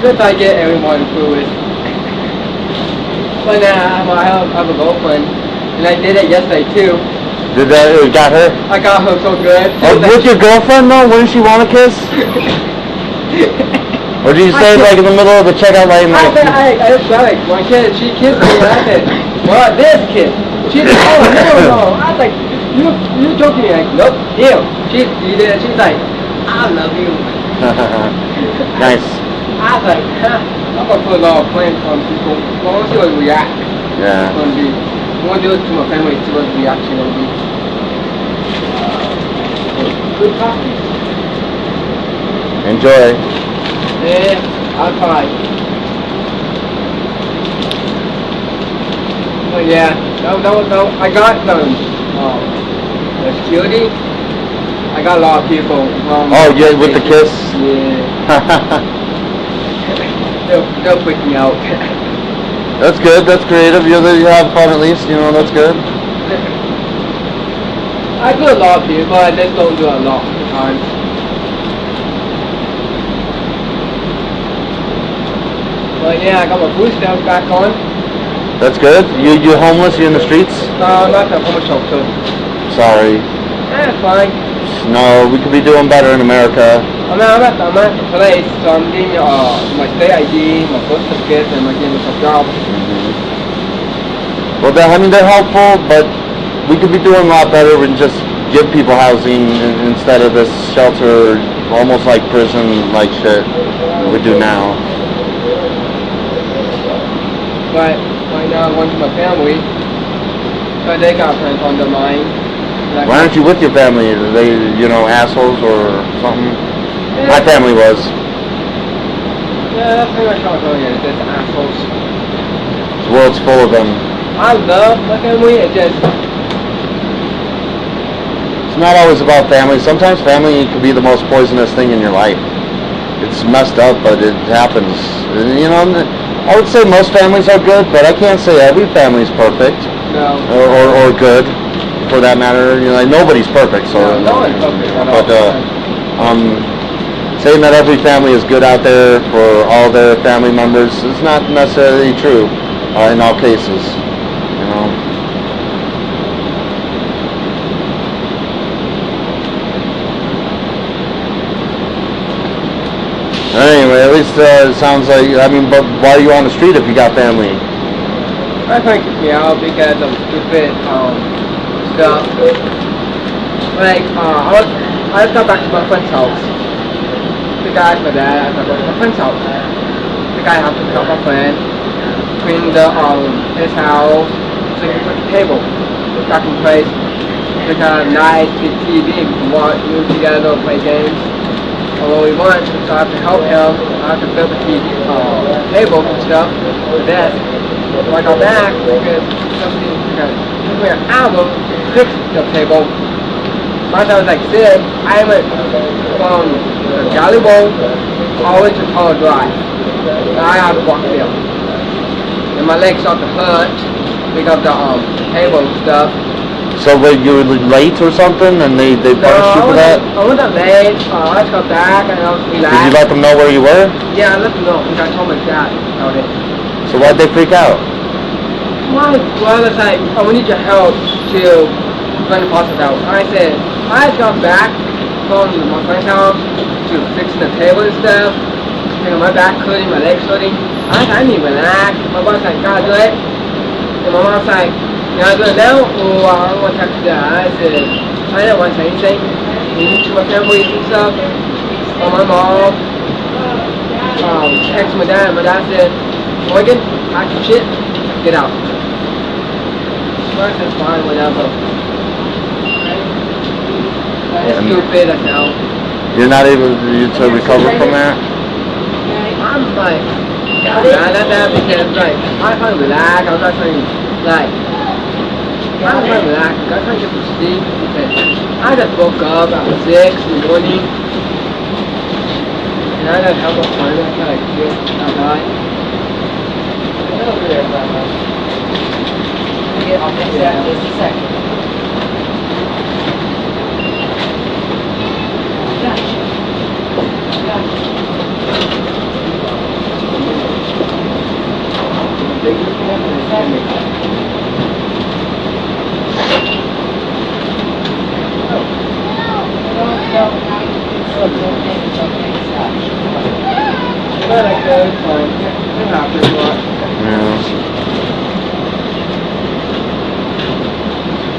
Since I get everyone through it. But now I have a girlfriend, and I did it yesterday too. Did that, it got her? I got her so good. Oh, with your girlfriend though? Wouldn't she want a kiss? Or do you say like in the middle of the checkout line like... I like, my kid, she kissed me, and I said, well, this kid. She's like, oh, no. I was like, you're joking. Like, nope, ew. She's like, I love you. Nice. I was like, I'm gonna put a lot of plans on people. I want to see what they react. Yeah. It's gonna be. I want to do it to my family, see what the reaction will be. Good talking. Enjoy. Yeah, I'll try. But yeah, no, I got some security. I got a lot of people. Oh, yeah, with the kiss? Yeah. they'll freak me out. That's good, that's creative. You have fun at least, you know, that's good. I do a lot of people, but I just don't do a lot of times. But yeah, I got my food stamps back on. That's good. You homeless? You in the streets? No, not the homeless shelter. Sorry. Eh, fine. No, we could be doing better in America. I'm at the place, so I'm getting my state ID, my birth certificate, and I'm getting some job. Well, they're helpful, but we could be doing a lot better and just give people housing instead of this shelter, almost like prison-like shit we do now. But right now I'm going to my family, so they got friends on their mind. Like, Why aren't you with your family? Are they, assholes or something? Yeah. My family was. Yeah, that's pretty much how I'm doing it. It's just assholes. The world's full of them. I love my family. It's just It's not always about family. Sometimes family can be the most poisonous thing in your life. It's messed up, but it happens. And, I would say most families are good, but I can't say every family's perfect. no. Or good, for that matter. Nobody's perfect. So. No one's perfect at all. But saying that every family is good out there for all their family members is not necessarily true in all cases. Anyway, at least it sounds like, but why are you on the street if you got family? I think me out because of stupid stuff. Like I just got back to my friend's house. The guy for that, I got back to my friend's house. The guy had to pick up my friend, clean his house, so he put the table back in place. We got a nice big TV, we can watch movies together, play games. Although we want, so I have to help him. I have to build the TV, table and stuff, the desk. So I got back because something took me an hour to fix the table. Once I was like sick, I went from the Galley Bowl all the way to Tower Drive. And I had to walk there. And my legs started to hurt because of the table and stuff. So wait, you were late or something, and they punished you for that? I wasn't late. I just got back and I was relaxed. Did you let them know where you were? Yeah, I let them know because I told my dad about it. So why'd they freak out? Well, it's like, we need your help to run the process out. I said, I just got back from my friend's house to fixing the table and stuff. My back hurting, my legs hurting. I need to relax. My boss like, gotta do it. And my mom's like, you gotta do it now, or I don't want to talk to dad. I said, I don't want to say anything. You to my family and stuff. Or my mom. Text my dad. My dad said, Morgan, pack your shit, get out. So I said, fine, whatever. It's stupid, I know. You're not able to recover from that? I'm like, mad at that because I'm trying to relax. I'm not trying to I'm trying to relax. I'm trying to get some sleep because I just woke up at 6 in the morning and I just have my friend. I feel like shit outside. Over there, I'll fix that in just a second.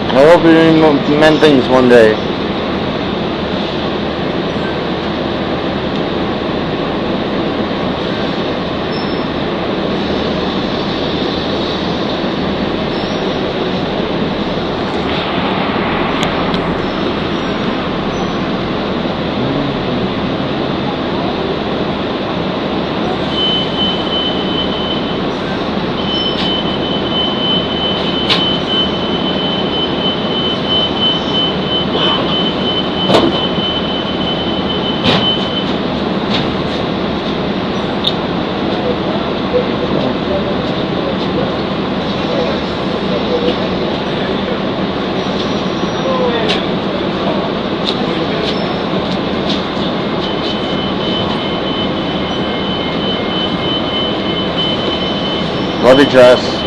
I hope you mend things one day. Love you, Jess.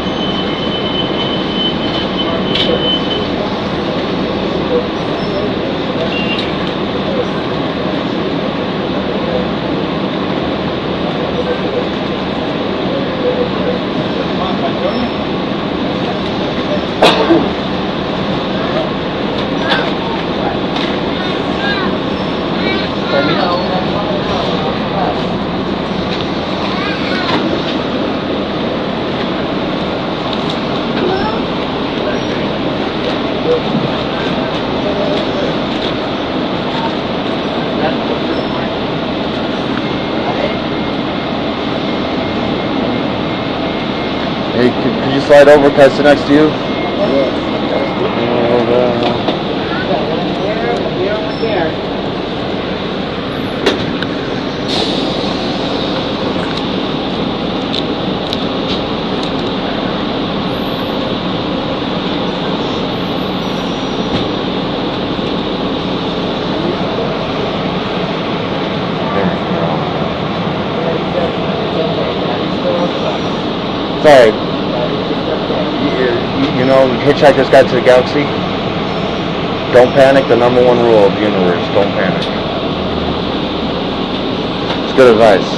Hey, could you slide over? Can I sit next to you? Sorry. You know, Hitchhiker's Guide to the Galaxy? Don't panic, the number one rule of the universe. Don't panic. It's good advice.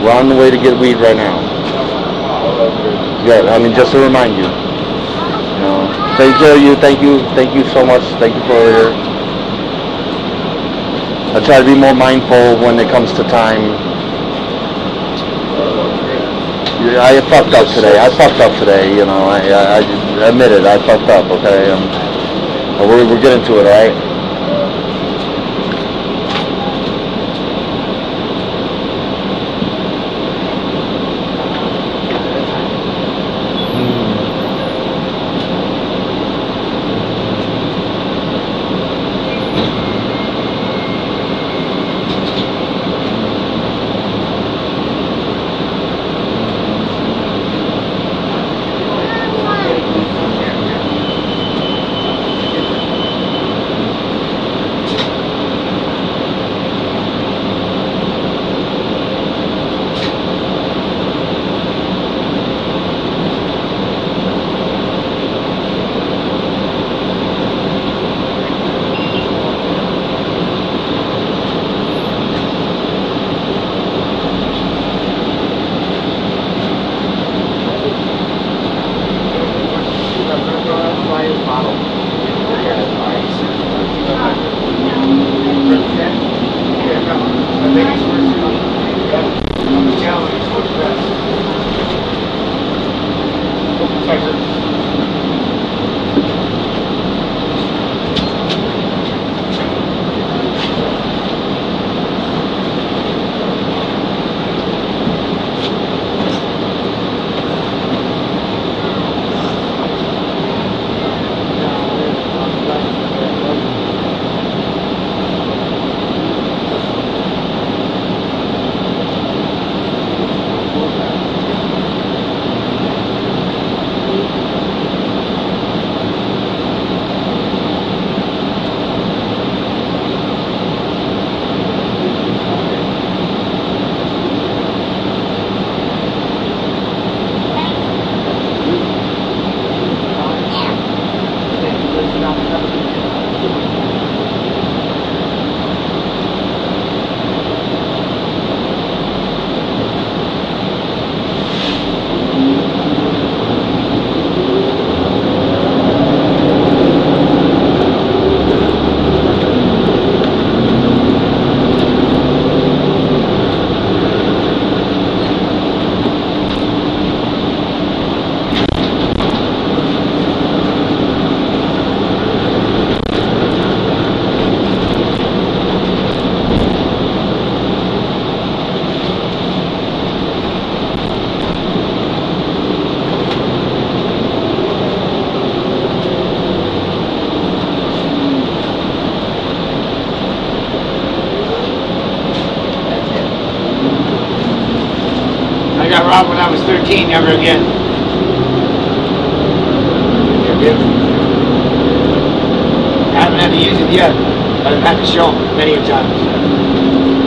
We're on the way to get weed right now. Yeah, I mean, just to remind you. You know, take care of you. Thank you so much. Thank you for your... I try to be more mindful when it comes to time. I fucked up today. You know. I admit it. I fucked up. Okay. We're getting to it, all right? When I was 13, never again. I haven't had to use it yet, but I've had to show them many times.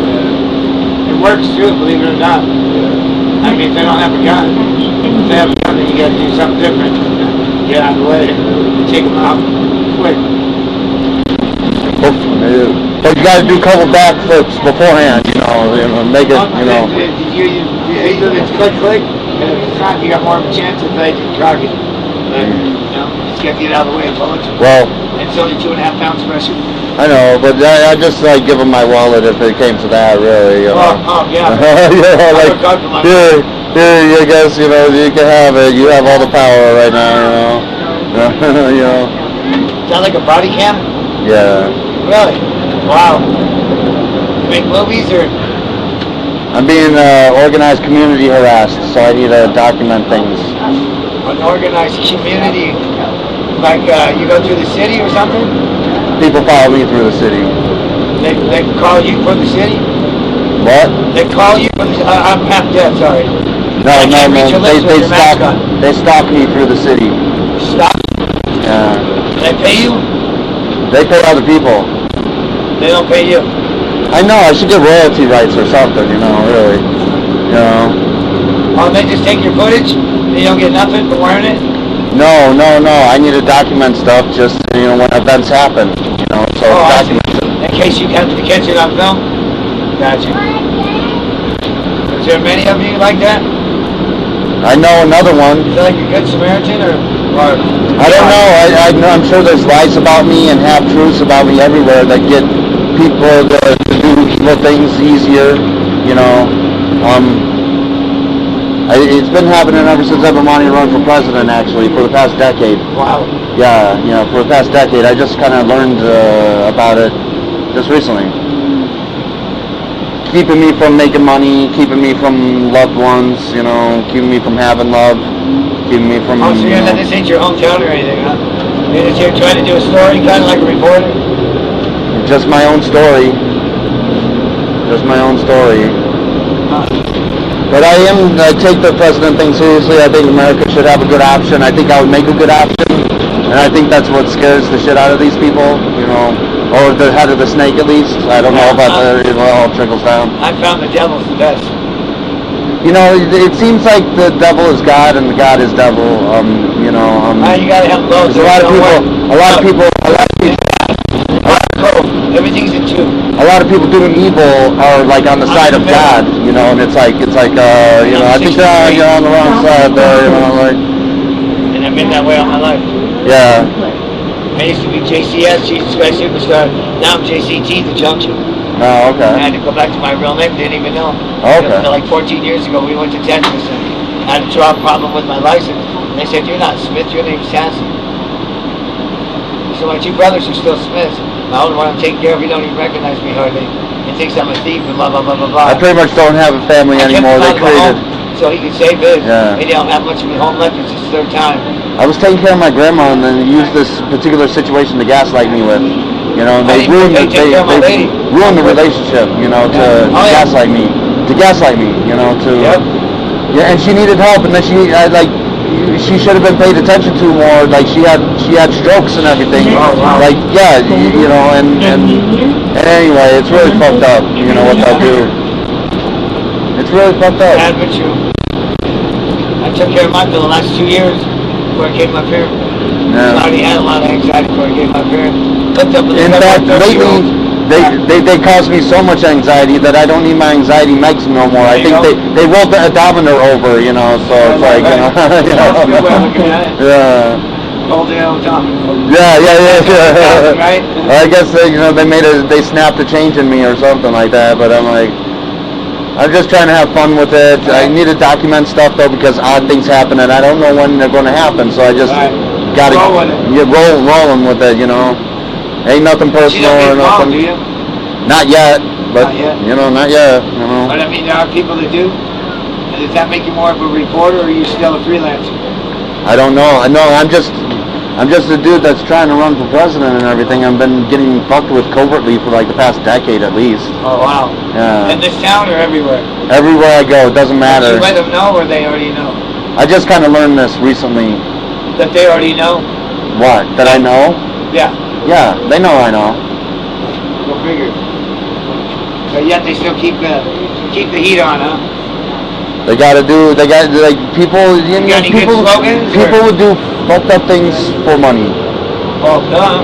works too, believe it or not. I mean, if they don't have a gun, if they have a gun, then you gotta do something different. Get out of the way, take them out quick. But you gotta do a couple backflips beforehand, make it, Either it's click, and if it's not, you got more of a chance of they can target. Just gotta get out of the way of bullets. Well, it's only 2.5 pounds special. I know, but I just like give them my wallet if it came to that, really. Oh, yeah. Here, I guess, you can have it. You have all the power right now, Is that like a body cam? Yeah. Really? Wow. You make movies or? I'm being organized community harassed, so I need to document things. An organized community? Like you go through the city or something? People follow me through the city. They call you for the city? What? They call you for the I'm half dead, sorry. No. They stalk me through the city. Stop? Yeah. They pay you? They pay other people. They don't pay you? I know, I should get royalty rights or something, really. Oh, they just take your footage? You don't get nothing for wearing it? No. I need to document stuff just, when events happen, so document it. In case you have to catch it on film? Gotcha. Is there many of you like that? I know another one. Is that like a good Samaritan or I don't know. I'm sure there's lies about me and half-truths about me everywhere that get people to do evil things easier, It's been happening ever since I've been wanting to run for president, actually, for the past decade. Wow. Yeah, for the past decade. I just kind of learned about it just recently. Keeping me from making money, keeping me from loved ones, keeping me from having love, keeping me from... Oh, so this ain't your hometown or anything, huh? You're just here trying to do a story, kind of like a reporter? Just my own story. But I take the president thing seriously. I think America should have a good option. I think I would make a good option. And I think that's what scares the shit out of these people, or the head of the snake at least. I don't know about it all trickles down. I found the devil's the best. It seems like the devil is God and the God is devil. You gotta have both. There's a lot of people. Everything's in two. A lot of people doing evil are like on the side of God, and it's like, I think they're on the wrong side there, And I've been that way all my life. Yeah. I used to be JCS, Jesus Christ Superstar. Now I'm JCT, the Junction. Oh, okay. I had to go back to my real name, didn't even know. Okay. Like 14 years ago, we went to Texas and I had a draw problem with my license. And they said, you're not Smith, your name's Sassy. So my two brothers are still Smiths. My older one I'm taking care of, he don't even recognize me hardly. He thinks I'm a thief and blah, blah, blah, blah, blah. I pretty much don't have a family anymore. They created. So he could save his. Yeah. He don't have much of a home left. It's his third time. I was taking care of my grandma and then used this particular situation to gaslight me with. They ruined the relationship, to gaslight me. To gaslight me, Yep. Yeah, and she needed help, and then she should have been paid attention to more. Like she had strokes and everything. Oh, wow. Like and anyway, it's really fucked up. What they'll do. It's really fucked up. Bad but true. I took care of mine for the last 2 years before I came up here. Yeah. I already had a lot of anxiety before I came up here. Hooked up with In fact, lately, they cause me so much anxiety that I don't need my anxiety meds no more. I think they rolled the odometer over, so it's like, yeah. Hold the odometer. Yeah. Right? I guess they snapped a change in me or something like that, but I'm like, I'm just trying to have fun with it. I need to document stuff though because odd things happen and I don't know when they're going to happen, so I just gotta rolling with it, Ain't nothing personal or nothing. Do you? Not yet, but not yet. Not yet. But I mean, there are people that do. And does that make you more of a reporter, or are you still a freelancer? I don't know. I'm just a dude that's trying to run for president and everything. I've been getting fucked with covertly for like the past decade at least. Oh wow. Yeah. In this town or everywhere? Everywhere I go, it doesn't matter. Did you let them know, or they already know? I just kind of learned this recently. That they already know? What? That I know? Yeah. Yeah, they know I know. Go figure. But yet they still keep the heat on, huh? They got like people. You know, got any good slogans, people or? would do fucked up things for money. Oh, duh.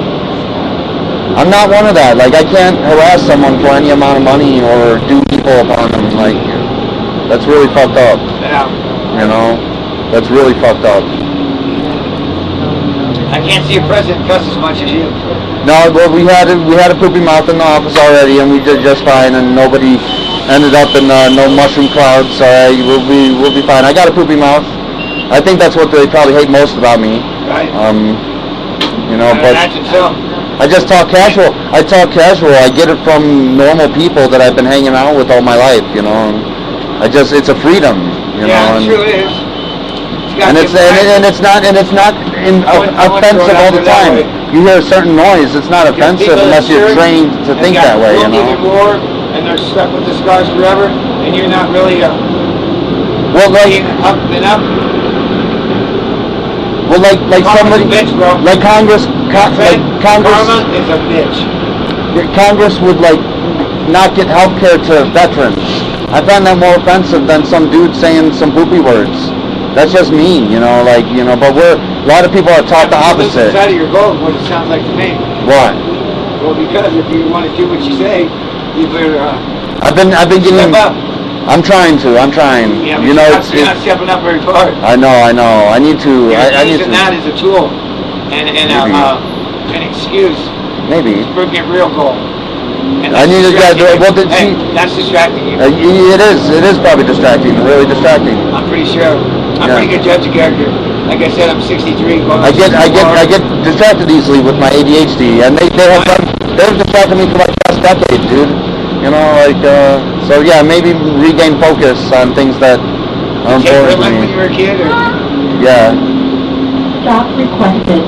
I'm not one of that. Like, I can't harass someone for any amount of money or do evil upon them. Like, that's really fucked up. Yeah. You know, that's really fucked up. I can't see a president cuss as much as you. No, well, we had a poopy mouth in the office already, and we did just fine, and nobody ended up in no mushroom clouds. So we'll be fine. I got a poopy mouth. I think that's what they probably hate most about me. Right. You know, but I just talk casual. I talk casual. I get it from normal people that I've been hanging out with all my life. You know, it's a freedom. You know, it sure is. And it's not offensive all the time. You hear a certain noise, it's not offensive unless you're trained to think that way, you know. More, and they're stuck with the scars forever, and you're not really well, like up and up. Well, like somebody, bitch, bro. like Congress, Congress is a bitch. Congress would like not get health care to veterans. I find that more offensive than some dude saying some poopy words. That's just mean, you know, like, you know, but a lot of people are taught the opposite. It's out of your vote, what it sounds like to me. Why? Well, because if you want to do what you say, you better, I've been getting, step up. I'm trying. Yeah, but you know, you're not stepping up very far. I know, I need to, I need to. Using that as a tool, and an excuse. Maybe. For a real goal. And I need to get, well, hey, that's distracting you. It is probably distracting, really distracting. I'm pretty sure. I'm a pretty good judge of character. Like I said, I'm 63. I get distracted easily with my ADHD, and they've distracted me for like the past decade, dude. You know, like, so yeah, maybe regain focus on things that are important to me. When you were a kid, or? Yeah. Stop requested.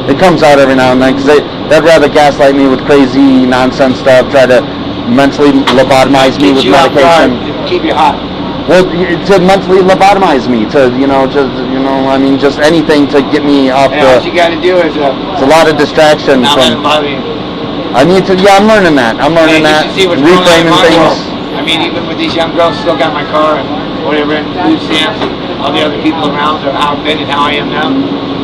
It comes out every now and then, because they'd rather gaslight me with crazy nonsense stuff, try to mentally lobotomize me with medication. Keep you hot. Well, to mentally lobotomize me, to, you know, I mean, just anything to get me off the... What you got to do is... it's a lot of distraction from... I need to... Yeah, I'm learning that. Reframing things. I mean, even with these young girls, still got my car and whatever, and food stamps, and all the other people around, or how I've been and how I am now.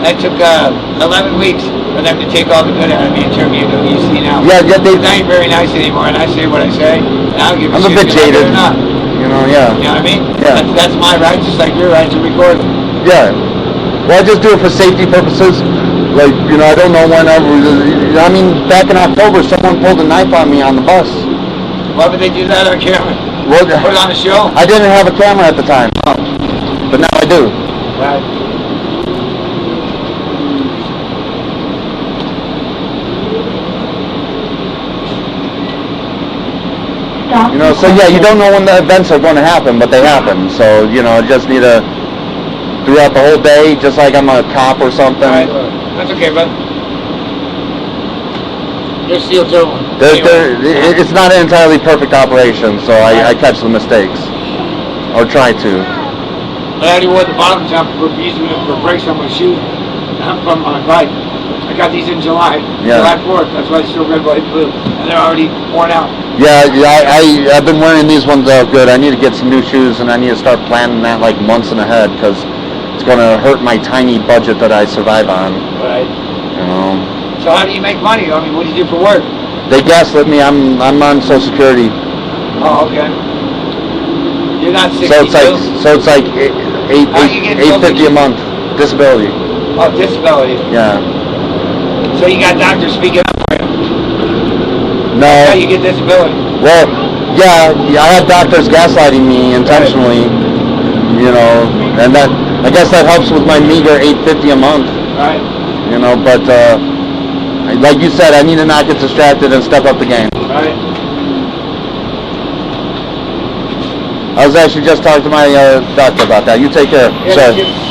That took 11 weeks for them to take all the good out of me and turn me into who you see now. Yeah, I ain't very nice anymore, and I say what I say, and I don't give a shit. I'm a bit jaded. Not. You know, yeah. You know what I mean? Yeah. That's my right, just like your right to record. Yeah. Well, I just do it for safety purposes. Like, you know, I don't know when I mean, back in October, someone pulled a knife on me on the bus. Why would they do that on camera? Well, put it on a show? I didn't have a camera at the time, but now I do. Right. You know, so yeah, you don't know when the events are going to happen, but they happen. So, you know, just need to, throughout the whole day, just like I'm a cop or something. Right. That's okay, bud. You're SEAL too. It's not an entirely perfect operation, so I catch the mistakes. Or try to. I already wore the bottoms up for using them for brakes on my shoe. I'm from my bike. I got these in July. Yeah. July 4th. That's why it's still red, white, blue. And they're already worn out. Yeah, I've been wearing these ones out good. I need to get some new shoes, and I need to start planning that like months in ahead, because it's going to hurt my tiny budget that I survive on. Right. You know. So how do you make money? I mean, what do you do for work? They gaslit me. I'm on Social Security. Oh, okay. You're not 62? So it's like $850 a month disability. Oh, disability. Yeah. So you got doctors speaking up for you? No. That's how you get disability. Well, yeah, I had doctors gaslighting me intentionally. You know, and that, I guess that helps with my meager $850 a month. Right. You know, but like you said, I need to not get distracted and step up the game. Right. I was actually just talking to my doctor about that. You take care. Yeah, Sir.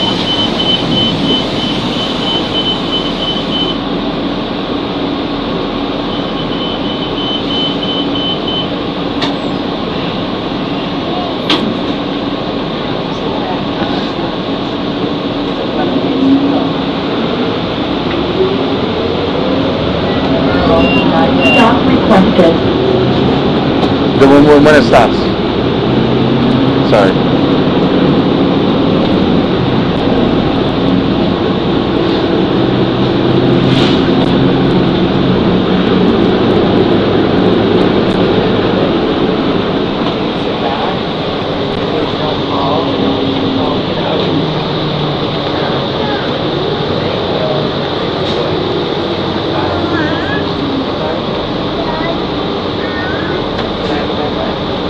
requested. When it stops. Sorry.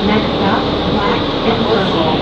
Next stop, Black and Purple.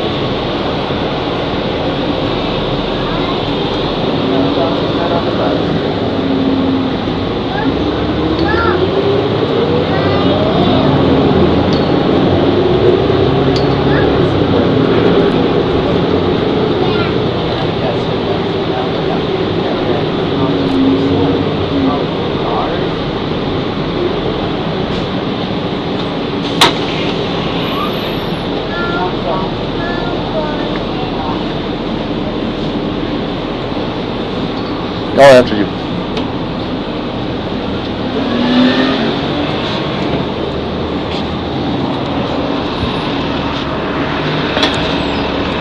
Oh, after you.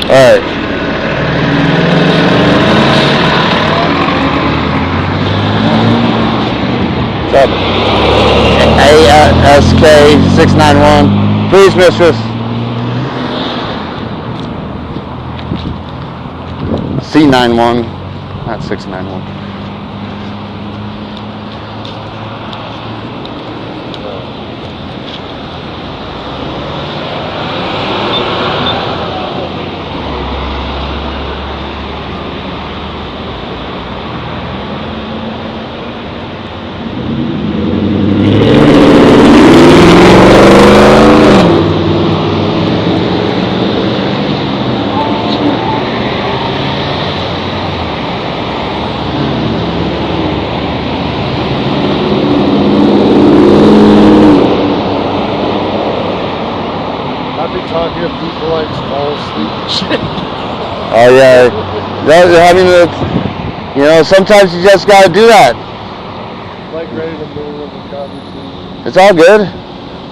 All right. What's up? ASK 691. Please, mistress. C91, not 691. I've been talking to people like fall asleep and shit. Oh yeah, I mean, sometimes you just gotta do that. Like right in the middle of a conversation. It's all good.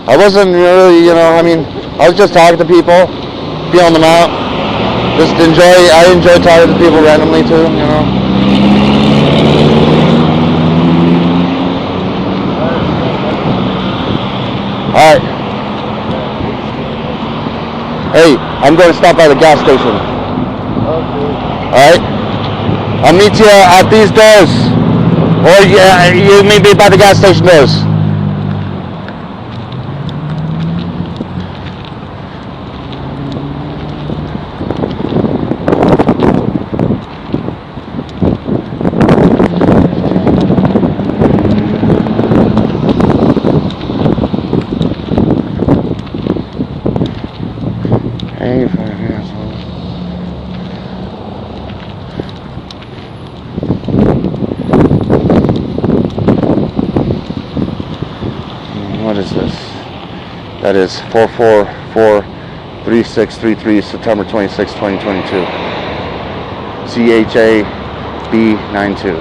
I wasn't really, I was just talking to people, feeling them out. I enjoy talking to people randomly too, Alright. Hey, I'm going to stop by the gas station. Alright? I'll meet you at these doors. Or you meet me by the gas station doors. Hey, what is this? That is 444-3633, September 26, 2022. CHA-B92.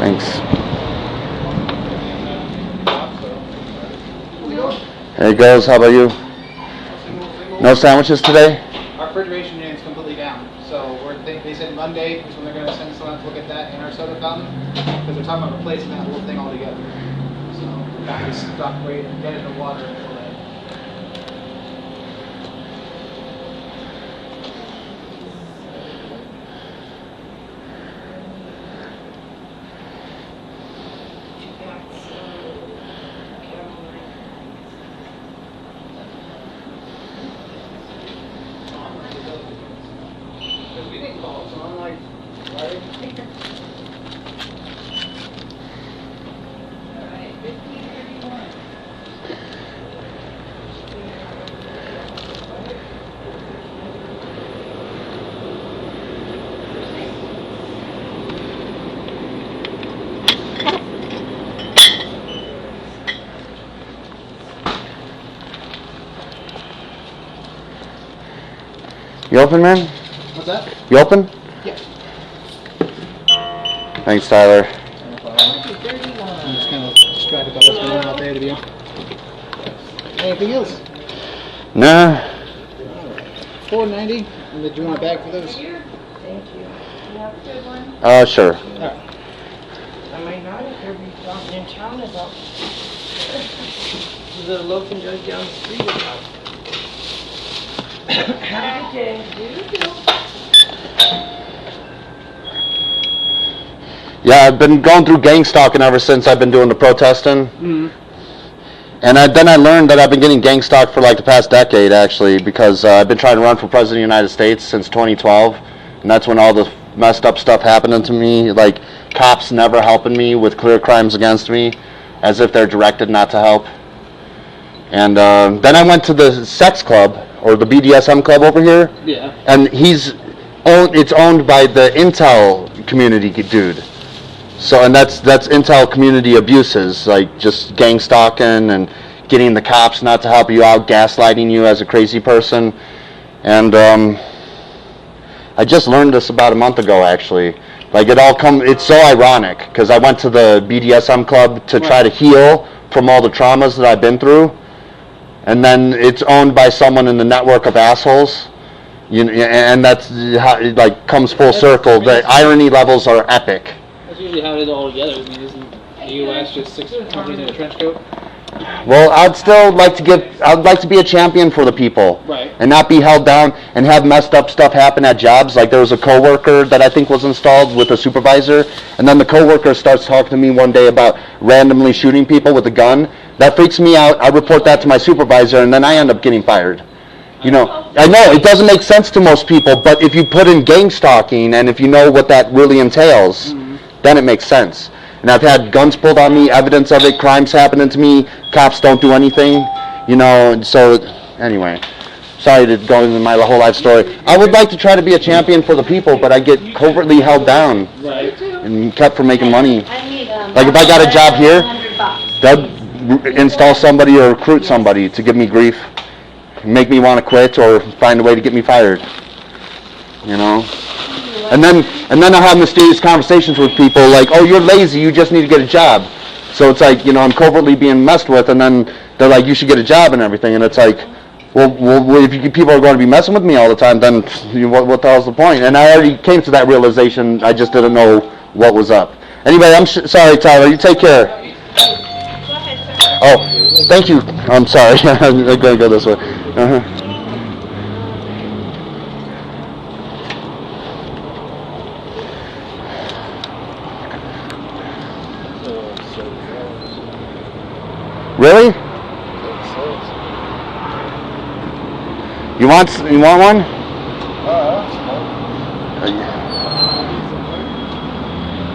Thanks. Hey girls, how about you? No sandwiches today? Our refrigeration unit's completely down, so they said Monday is when they're going to send someone to look at that in our soda fountain, because they're talking about replacing that whole thing altogether. So we're back to stop waiting and get into water until then. You open, man? What's that? You open? Yeah. Thanks, Tyler. I'm just kind of distracted by what's going on out there to be. Anything else? Nah. $4.90. And did you want a bag for those? Thank you. You have a good one? Sure. I might not if there'll be something in town about. There's a loaf and jug down the street about. Have a good day. Yeah, I've been going through gang stalking ever since I've been doing the protesting. Mm-hmm. And then I learned that I've been getting gang stalked for like the past decade, actually, because I've been trying to run for president of the United States since 2012. And that's when all the messed up stuff happening to me, like cops never helping me with clear crimes against me, as if they're directed not to help. And then I went to the sex club, or the BDSM club over here. Yeah. And it's owned by the Intel community dude. So, and that's Intel community abuses, like just gang stalking and getting the cops not to help you out, gaslighting you as a crazy person. And I just learned this about a month ago, actually. Like it's so ironic, because I went to the BDSM club to try to heal from all the traumas that I've been through. And then it's owned by someone in the network of assholes. And that's how it like comes full circle. The irony levels are epic. That's usually how it is all together. I mean, isn't the U.S. just 6 companies in a trench coat? Well, I'd like to be a champion for the people. Right. And not be held down and have messed up stuff happen at jobs. Like there was a coworker that I think was installed with a supervisor, and then the coworker starts talking to me one day about randomly shooting people with a gun. That freaks me out. I report that to my supervisor, and then I end up getting fired. I know it doesn't make sense to most people, but if you put in gang stalking and if you know what that really entails, then it makes sense. And I've had guns pulled on me, evidence of it, crimes happening to me, cops don't do anything, so anyway. Sorry to go into my whole life story. I would like to try to be a champion for the people, but I get covertly held down and kept from making money. Like if I got a job here, they'll install somebody or recruit somebody to give me grief, make me want to quit or find a way to get me fired. And then I have mysterious conversations with people like, oh, you're lazy, you just need to get a job. So it's like, I'm covertly being messed with, and then they're like, you should get a job and everything. And it's like, well if people are going to be messing with me all the time, then what the hell's the point? And I already came to that realization, I just didn't know what was up. Anyway, I'm sorry, Tyler, you take care. Oh, thank you. I'm sorry. I'm going to go this way. Really? You want one?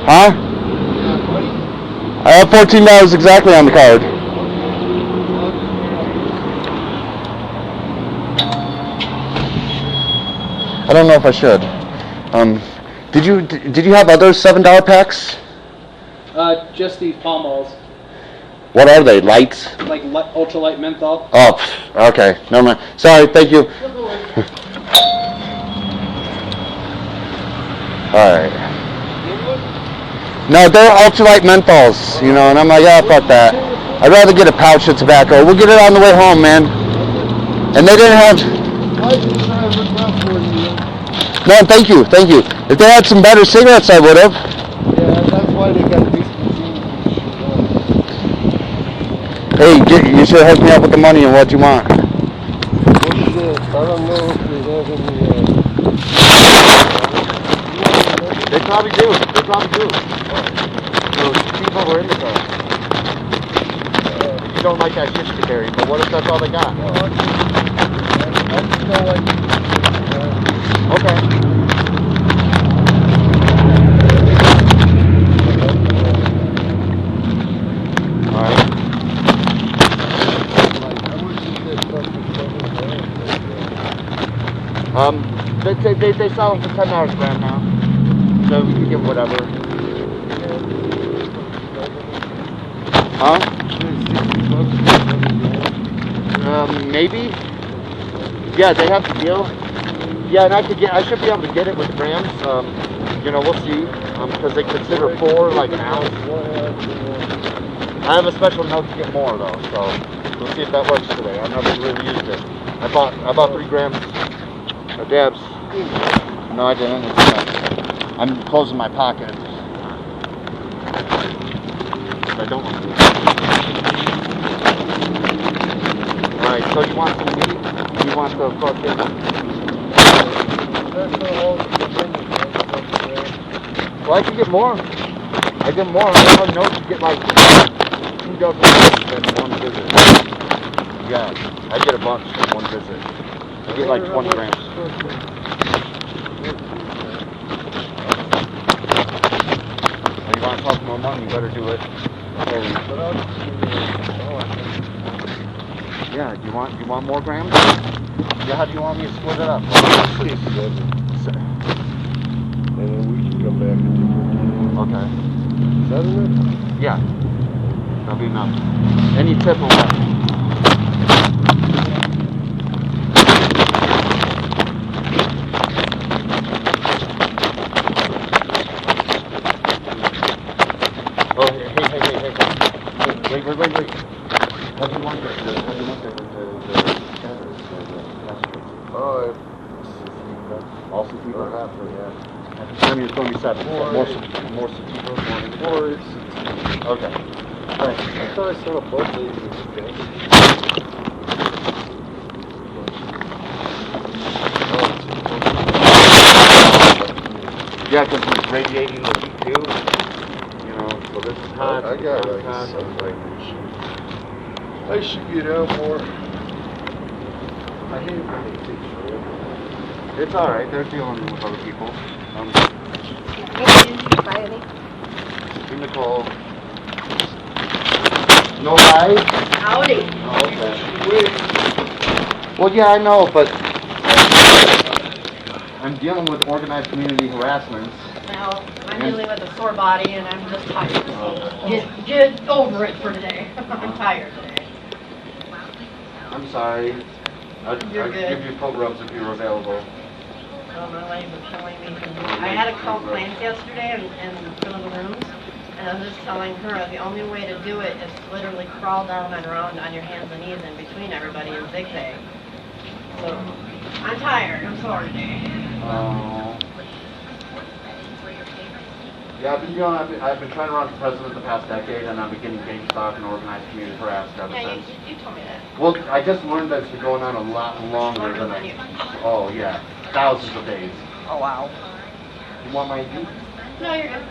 Huh? I have $14 exactly on the card. I don't know if I should. Did you have other $7 packs? Just these Palm Balls. What are they? Lights? Like ultralight menthol. Oh, okay. Never mind. Sorry. Thank you. All right. No, they're ultralight menthols, and I'm like, yeah, fuck that. I'd rather get a pouch of tobacco. We'll get it on the way home, man. And they didn't have... No, thank you. If they had some better cigarettes, I would have. Yeah, that's why they got these. Hey, you should hook me up with the money and what you want. What is it? I don't know if they have any. They probably do. Those people were in the car. You don't like that shit to carry, but what if that's all they got? I just don't like it. Okay. They sell them for $10 a gram now, so you can get whatever. Huh? Maybe. Yeah, they have the deal. Yeah, and I should be able to get it with grams. You know, we'll see, because they consider 4 like an ounce. I have a special note to get more though, so we'll see if that works today. I've never really used it. I bought 3 grams of dabs. No, I didn't. I'm closing my pocket. I don't want to do it. Alright, so you want some meat? You want the fucking... Well, I can get more. I get more. I have a note to get like 2 dozen in one visit. Yeah, I get a bunch in one visit. I get like 20 grams. When you want to talk more money, you better do it. Yeah, do you want more grams? Yeah, how do you want me to split it up? Please. And then we can come back and do it. Okay. Is that enough? Yeah. That'll be enough. Any tip or what? Oh, hey. Wait. How do you want the shatters? Oh, All sativa? half of that. I mean, it's going to be 7. So more sativa, more. Okay. All right. I thought I saw both these. Yeah, because it's radiating the heat too. You know, so this is hot. I got this is like hot. sunlight. I should get out more. I hate when they take forever. It's all right. They're dealing with other people. Hey, Nicole. No lies? Howdy. Oh, okay. Well, yeah, I know, but I'm dealing with organized community harassment. Well, I'm dealing with a sore body and I'm just tired. Get over it for today. I'm tired today. I'm sorry. I'd give you foot rubs if you were available. Oh, my legs are killing me. I had a complaint yesterday in one of the rooms, and I was just telling her the only way to do it is to literally crawl down and around on your hands and knees in between everybody and zigzag. So, I'm tired. I'm sore today. Yeah, I've been trying to run for president the past decade, and I'm beginning gang stalk and organized community harassment ever Yeah, since. you told me that. Well, I just learned that it's been going on a lot longer than I... Oh, yeah. Thousands of days. Oh, wow. You want my ID? No, you're good.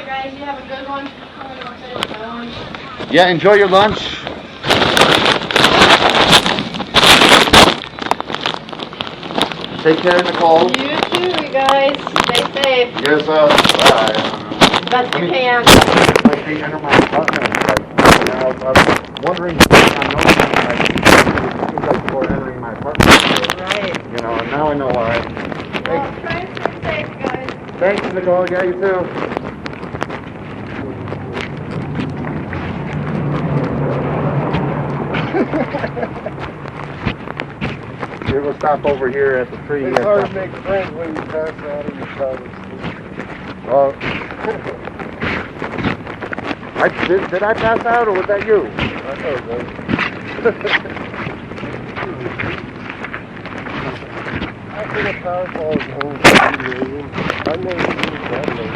Guys, you have a good one. Yeah, enjoy your lunch. Take care, Nicole. You too, you guys. Stay safe. Yes, Best you can. Like they enter my apartment. Like, you know, I was wondering, I know, like, it seems like people are entering my apartment. Right. You know, and now I know why. Well, try and stay safe, guys. Thanks, Nicole. Yeah, you too. We're gonna stop over here at the tree. It's hard to make friends when you pass out of your car. Well, did I pass out or was that you? I know, man. I think a Powerball is only $3 million. I've never seen that much.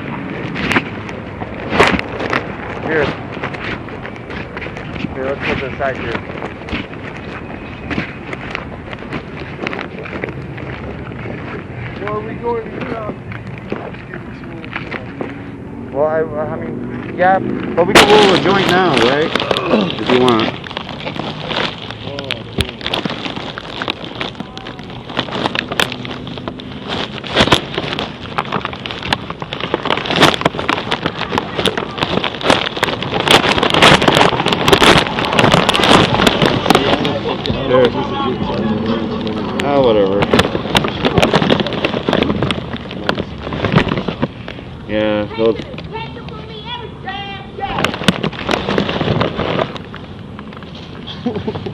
Here, let's put this side here. Well, are we going to Well, I mean, yeah, but we can roll a joint now, right? If you want. Oh, whatever. Yeah, those.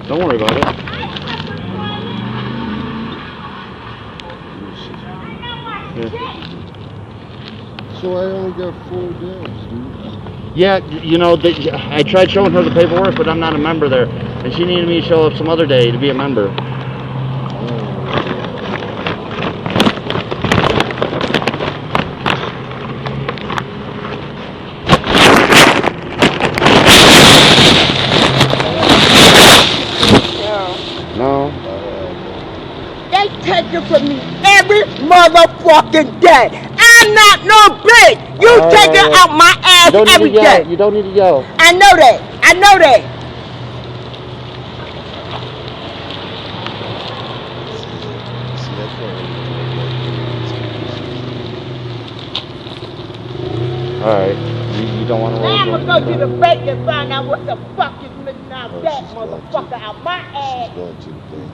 Don't worry about it. Yeah. So I only got 4 days, dude. Yeah, you know, I tried showing her the paperwork, but I'm not a member there. And she needed me to show up some other day to be a member. No. They take it from me every motherfucking day. I'm not no bitch. You take it out my ass every day. You don't need to yell. I know that. I know that. See, Alright. You don't want to roll Now a I'm joint? gonna go to the bank and find out what the fuck is missing out that motherfucker out my ass. Going to the bank.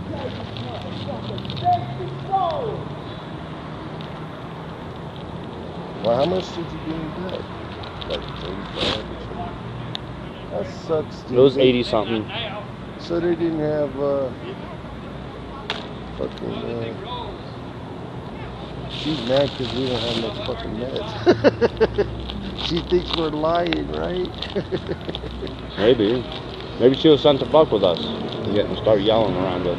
Well, how much did you give him back? Like 35 or something? That sucks, dude. It was 80 something. So they didn't have, fucking, she's mad because we don't have no fucking meds. She thinks we're lying, right? Maybe. Maybe she was sent to fuck with us. And start yelling around us.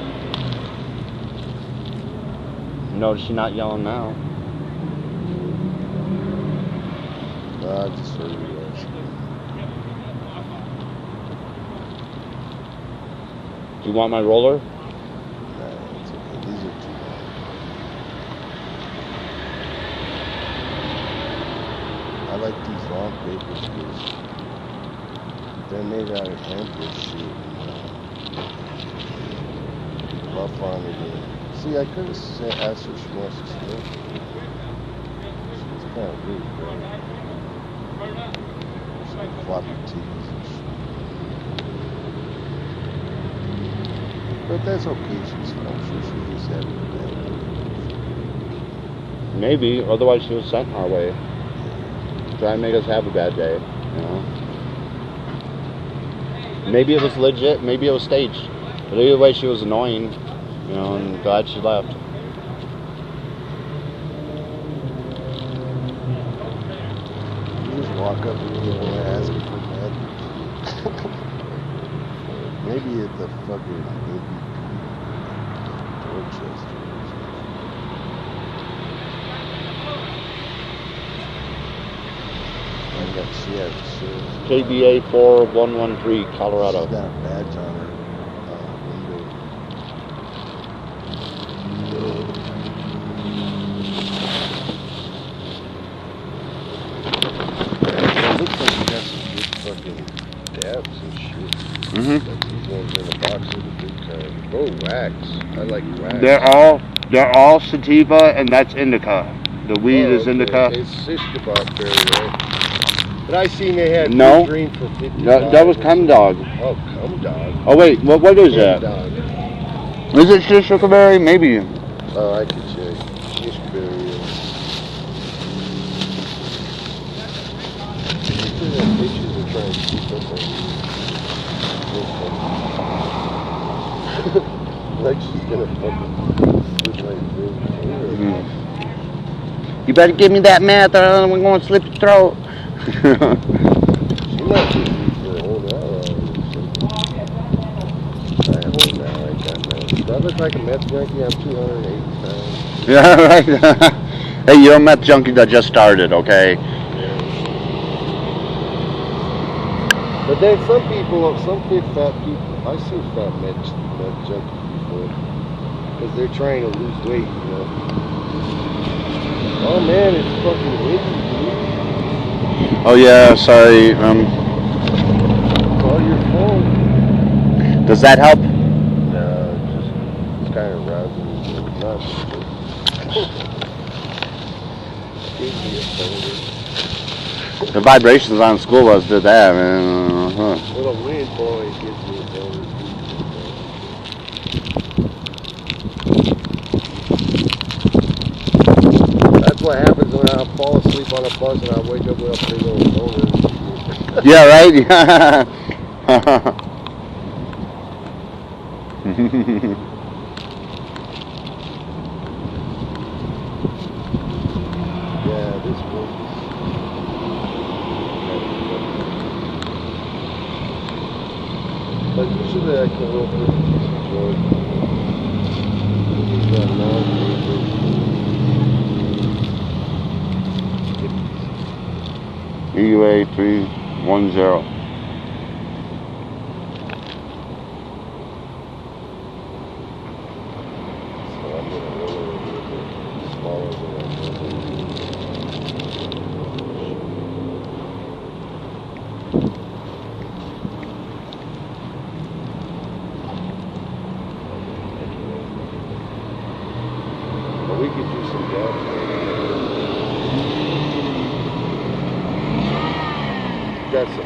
Notice she's not yelling now. I just heard it was. Do you want my roller? Nah, it's okay. These are too long. I like these long papers because they're made out of hemp and shit. Rough on it. See, I could have asked her if she wants to smoke. She's kind of rude, right? It's like floppy teeth and shit. But that's okay, she's fine. I'm sure she's just having a bad day. Maybe. Otherwise she was sent our way. Try and make us have a bad day, you know? Maybe it was legit, maybe it was staged. But either way she was annoying, you know, and glad she left. You just walk up and you want to ask her for that. Maybe at the fucking ABP Dorchester or something. She has KBA 4113, Colorado. She's got a badge on her window. It looks like you got some good fucking dabs and shit. Mm-hmm. Like these ones in the box are the good kind. Oh, wax. I like wax. They're all sativa and that's indica. The weed is indica. It's shish kebab berry, right? But I seen they had No. green for 50. That was cum dog. Oh, cum dog. Oh wait, what is Cum that? dog. Is it shish berry? Maybe. Oh, I could check. Shish berry. Bitches are trying to keep us on. Like she's gonna fucking look like this. You better give me that meth or I'm going to slip your throat. She might just be for a whole hour. I hold now like that, man. Do I look like a meth junkie? I'm 280 pounds. Yeah, right. Hey, you're a meth junkie that just started, okay? But then some people, some big fat people, I've seen fat meth junkies before. Because they're trying to lose weight, you know. Oh man, it's fucking windy, dude. Oh yeah, sorry. Call your phone. Does that help? No, it's kind of rousing. Not gives me a thunder. The vibrations on school bus did that, man. Little wind boy gives me a thunder. That's what happens when I fall asleep on a bus and I wake up with a big old boner. Yeah, right? Yeah, this book is. But usually I can roll 50 decent joints. These are non-papers. EUA 310. So I'm going to roll it a little bit smaller than I We could do some gas. That's the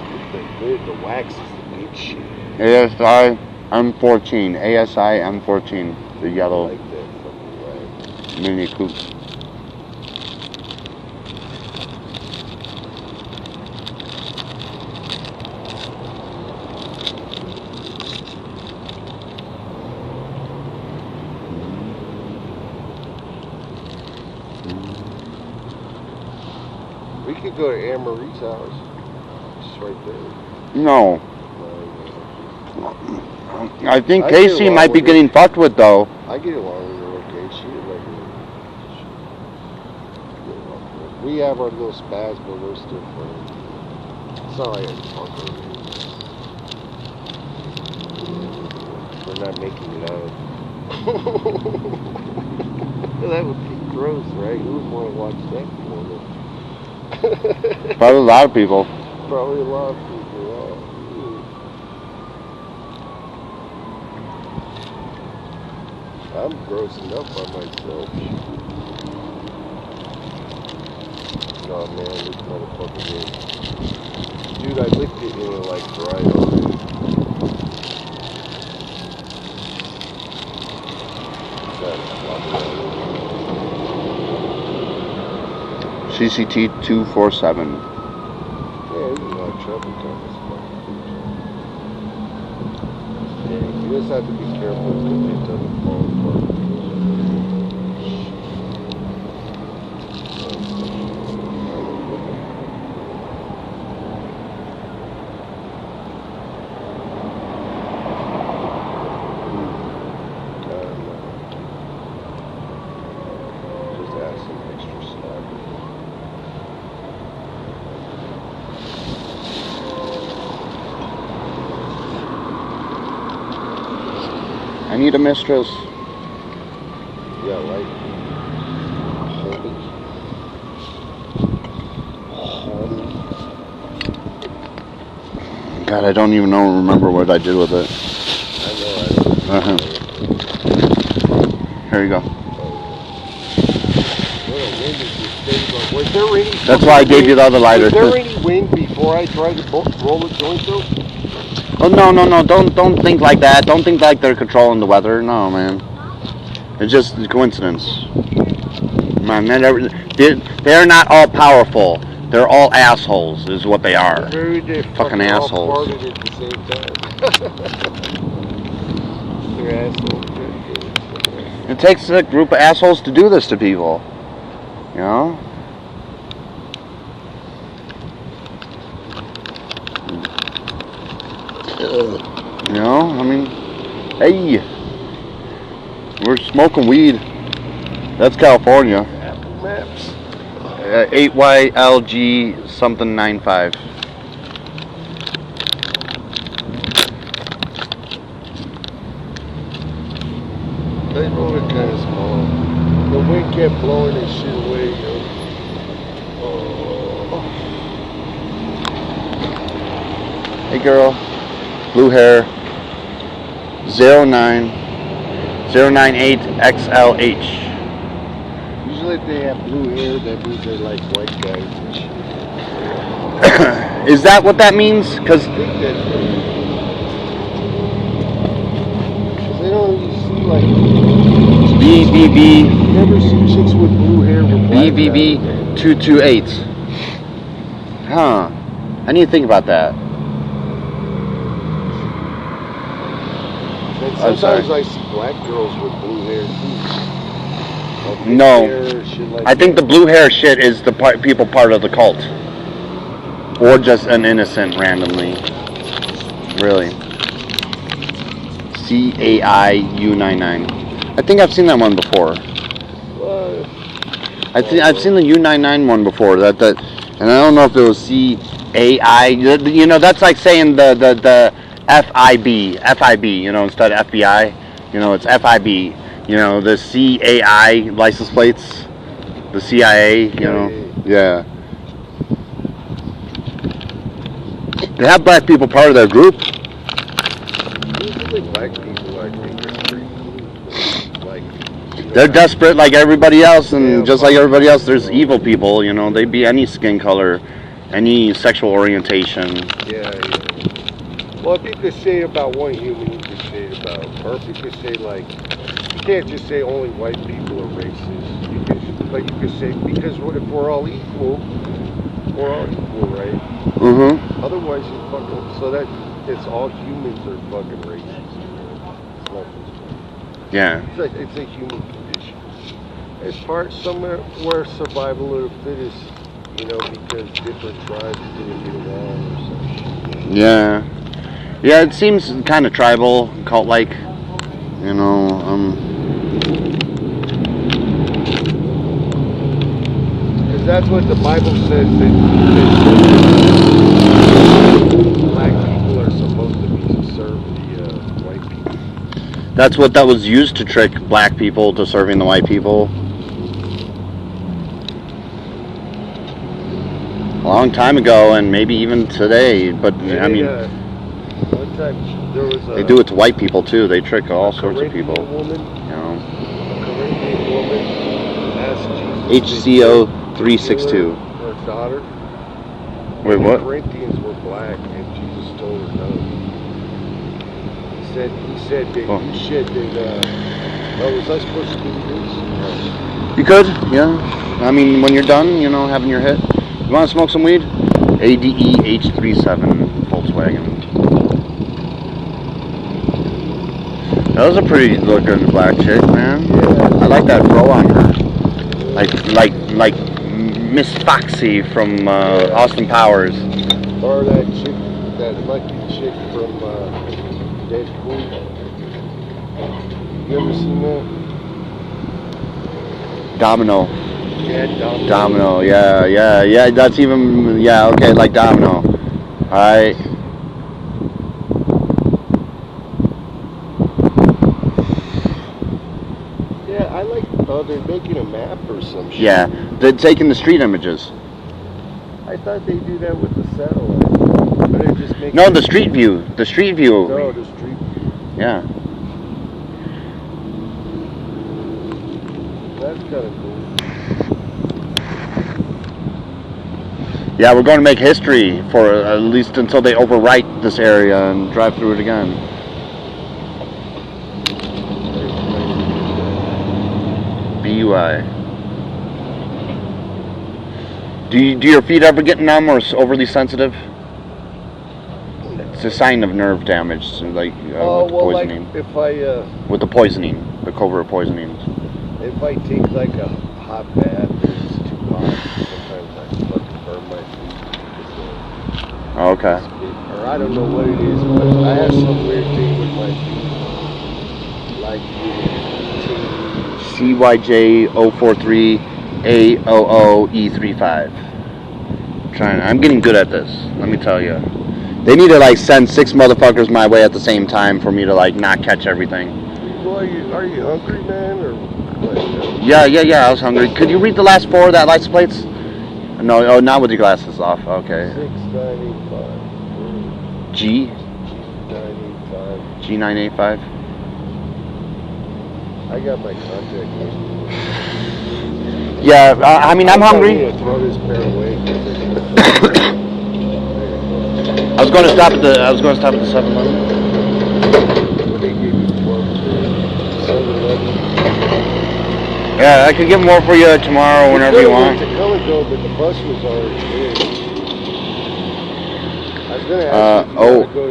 wax is the good shit. ASI M14. ASI M14. The yellow I like that fucking wax. Mini Coupe. We could go to Anne Marie's house. It's right there. No. I think I get Casey along might be with her. getting fucked with though. I get along with her okay. She like her. We have our little spaz, but we're still friends. It's not like I fuck her. We're not making love. That would be gross, right? Who would want to watch that porno? Probably a lot of people. Probably a lot of people. I'm grossing up by myself. Oh man, this motherfucker did. Dude, I licked it and it like dried already. CCT 247. Yeah, there's a lot of trouble coming. Yeah, you just have to be careful because it doesn't fall apart. Just add some extra slack. I need a mistress. Yeah, right. God, I don't even remember what I did with it. I know. Here you go. Was there any? That's why I gave you the other lighter. Was there any wind before I tried to roll the joint though? Oh no! Don't think like that. Don't think like they're controlling the weather. No, man. It's just a coincidence. Man, they're not all powerful. They're all assholes, is what they are. Fucking assholes. All farted at the same time. They're assholes. It takes a group of assholes to do this to people. You know? You know, I mean, hey, we're smoking weed. That's California. Apple Maps. 8YLG something 95. They wrote it kind of small. The wind kept blowing this shit away, yo. Hey girl, blue hair, 09098XLH. Usually if they have blue hair, that means they're like white guys and shit. Is that what that means? Because I think that's what it is. 'Cause they don't really see like... BBB. You never see chicks with blue hair with black BBB 228. Huh. I need to think about that. And I'm sorry. sometimes I see black girls with blue hair too. Like big No. hair, shit like I think the blue hair shit is the people part of the cult. Or just an innocent randomly. Really. CAIU99. I think I've seen that one before. I've seen the U99 one before. And I don't know if it was CAI. You know, that's like saying the FIB. You know, instead of FBI. You know, it's FIB. You know, the CAI license plates. The CIA. You know, yeah. They have black people part of their group. Usually black people, I think, are pretty cool. Like, you know, They're desperate like everybody else, and just like everybody else, there's evil people, you know, they'd be any skin color, any sexual orientation. Yeah. Well, if you could say it about one human, you could say it about, or if you could say like, you can't just say only white people are racist. But you could say, because what if we're all equal, right? Mm-hmm. Otherwise, you fucking, so that it's all humans are fucking racist. It's nothing. Yeah. It's a human condition. It's part somewhere where survival of the fittest, you know, because different tribes didn't get along or some shit. Yeah. Yeah, it seems kind of tribal, cult-like, you know, Because that's what the Bible says, that black people are supposed to be to serve the white people. that's what that was used to trick black people to serving the white people. A long time ago, and maybe even today, but I mean, one time there was they do it to white people too. They trick all sorts of people. Woman, you know. A Corinthian woman asked Jesus HCO 362. her daughter. Wait, what? The Corinthians were black, and Jesus told her no. He said that you should. Was I supposed to do this? You could, yeah. I mean, when you're done, you know, having your hit. You want to smoke some weed? ADE H37 Volkswagen. That was a pretty looking black chick, man. Yeah. I like that row on her. Like Miss Foxy from Austin Powers. Or that chick, that lucky chick from Deadpool. You ever seen that? Domino. Yeah, Domino, yeah, that's even, yeah, okay, like Domino. Alright. Yeah, I like, they're making a map or some shit. Yeah, they're taking the street images. I thought they do that with the satellite. But they just make No, the street view. The street view. No, the street view. Yeah. That's kind of cool. Yeah, we're going to make history for at least until they overwrite this area and drive through it again. BUI. Do your feet ever get numb or overly sensitive? It's a sign of nerve damage, like with the poisoning. Like if I with the poisoning, the covert poisonings. If I take like a hot bath, it's too hot. Sometimes I fucking burn my feet. Oh, okay. Or I don't know what it is, but I have some weird thing with my feet. Like CYJ043AOOE35. I'm getting good at this, let me tell you. They need to like send 6 motherfuckers my way at the same time for me to like not catch everything. Well, are you hungry, man, or what? Yeah, I was hungry. Could you read the last 4 of that license plates? No, oh, not with your glasses off. Okay. 6985. G985. G985. I got my contact lens. Yeah, I mean, I'm hungry. Throw this pair away. I was going to stop at the 7-Eleven. Yeah, I could get more for you tomorrow, whenever you want. To come and go, but the bus was already there. I was going to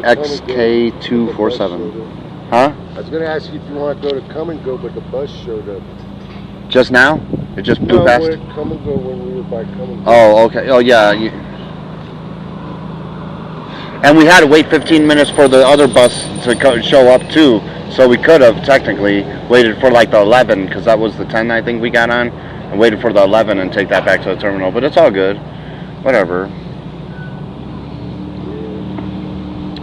ask you XK247. Huh? I was going to ask you if you want to go to Come and Go, but the bus showed up. Just now? It just blew past? No, Come and Go when we were by Come and Go. Oh, okay. Oh, yeah. And we had to wait 15 minutes for the other bus to show up, too. So we could have, technically, waited for, like, the 11, because that was the 10, I think, we got on, and waited for the 11 and take that back to the terminal. But it's all good. Whatever.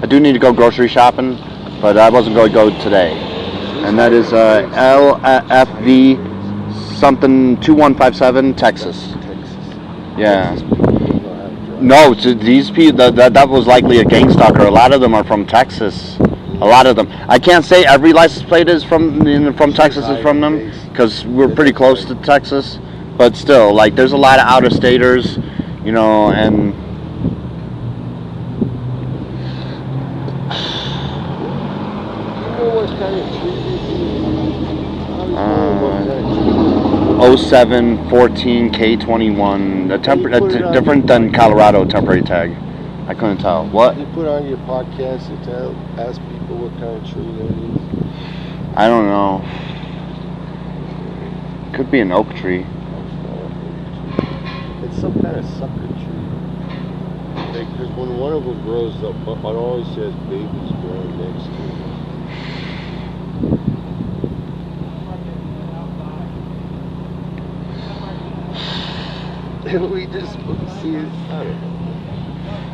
I do need to go grocery shopping, but I wasn't going to go today. And that is LFV something 2157, Texas. Yeah. No, these people, that was likely a gang stalker. A lot of them are from Texas. A lot of them. I can't say every license plate is from Texas is from them, because we're pretty close to Texas, but still, like, there's a lot of out-of-staters, you know, and You know what kind of tree it is? 07 14 K21, different than Colorado temporary tag. I couldn't tell. What? You put on your podcast to ask people what kind of tree that is. I don't know. Could be an oak tree. It's some kind of sucker tree. Because when one of them grows up, it always has babies growing next to it. We just see it. I don't know.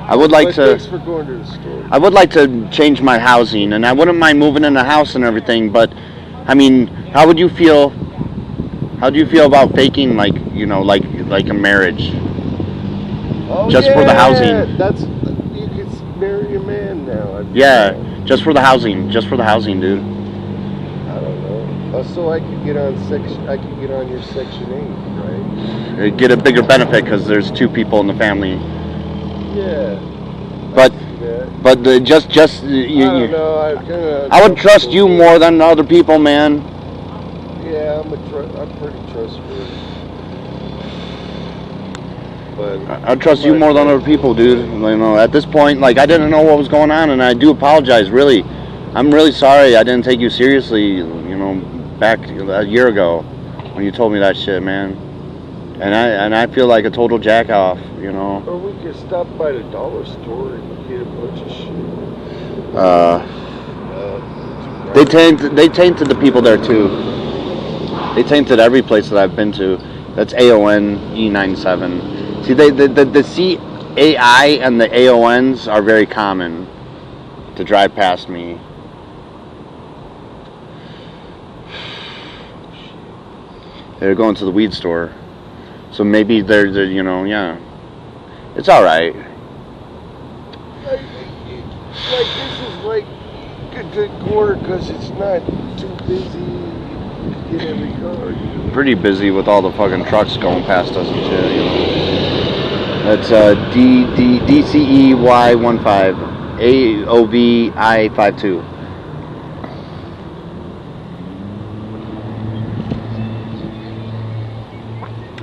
I would like to. Thanks for going to the store. I would like to change my housing, and I wouldn't mind moving in a house and everything. But, I mean, how would you feel? How do you feel about faking, like, you know, like a marriage, just for the housing? That's you can marry a man now. Yeah, just for the housing, dude. I don't know. So I could get on your Section 8, right? Get a bigger benefit because there's 2 people in the family. Yeah. But just I don't know. I would trust you more than other people, man. Yeah, I'm pretty trustworthy. But I trust you more than other people, dude. You know, at this point, like, I didn't know what was going on, and I do apologize. Really, I'm really sorry. I didn't take you seriously. You know, back a year ago when you told me that shit, man. And I feel like a total jack off. You know. Or we could stop by the dollar store and get a bunch of shit. They tainted the people there too. They tainted every place that I've been to. That's AON E97. See, the CAI and the AONs are very common to drive past me. They're going to the weed store, so maybe they're you know, yeah. It's all right. Like this is like a good quarter because it's not too busy. Get every car. Pretty busy with all the fucking trucks going past us and shit, you know. That's DCEY15 AOVI52.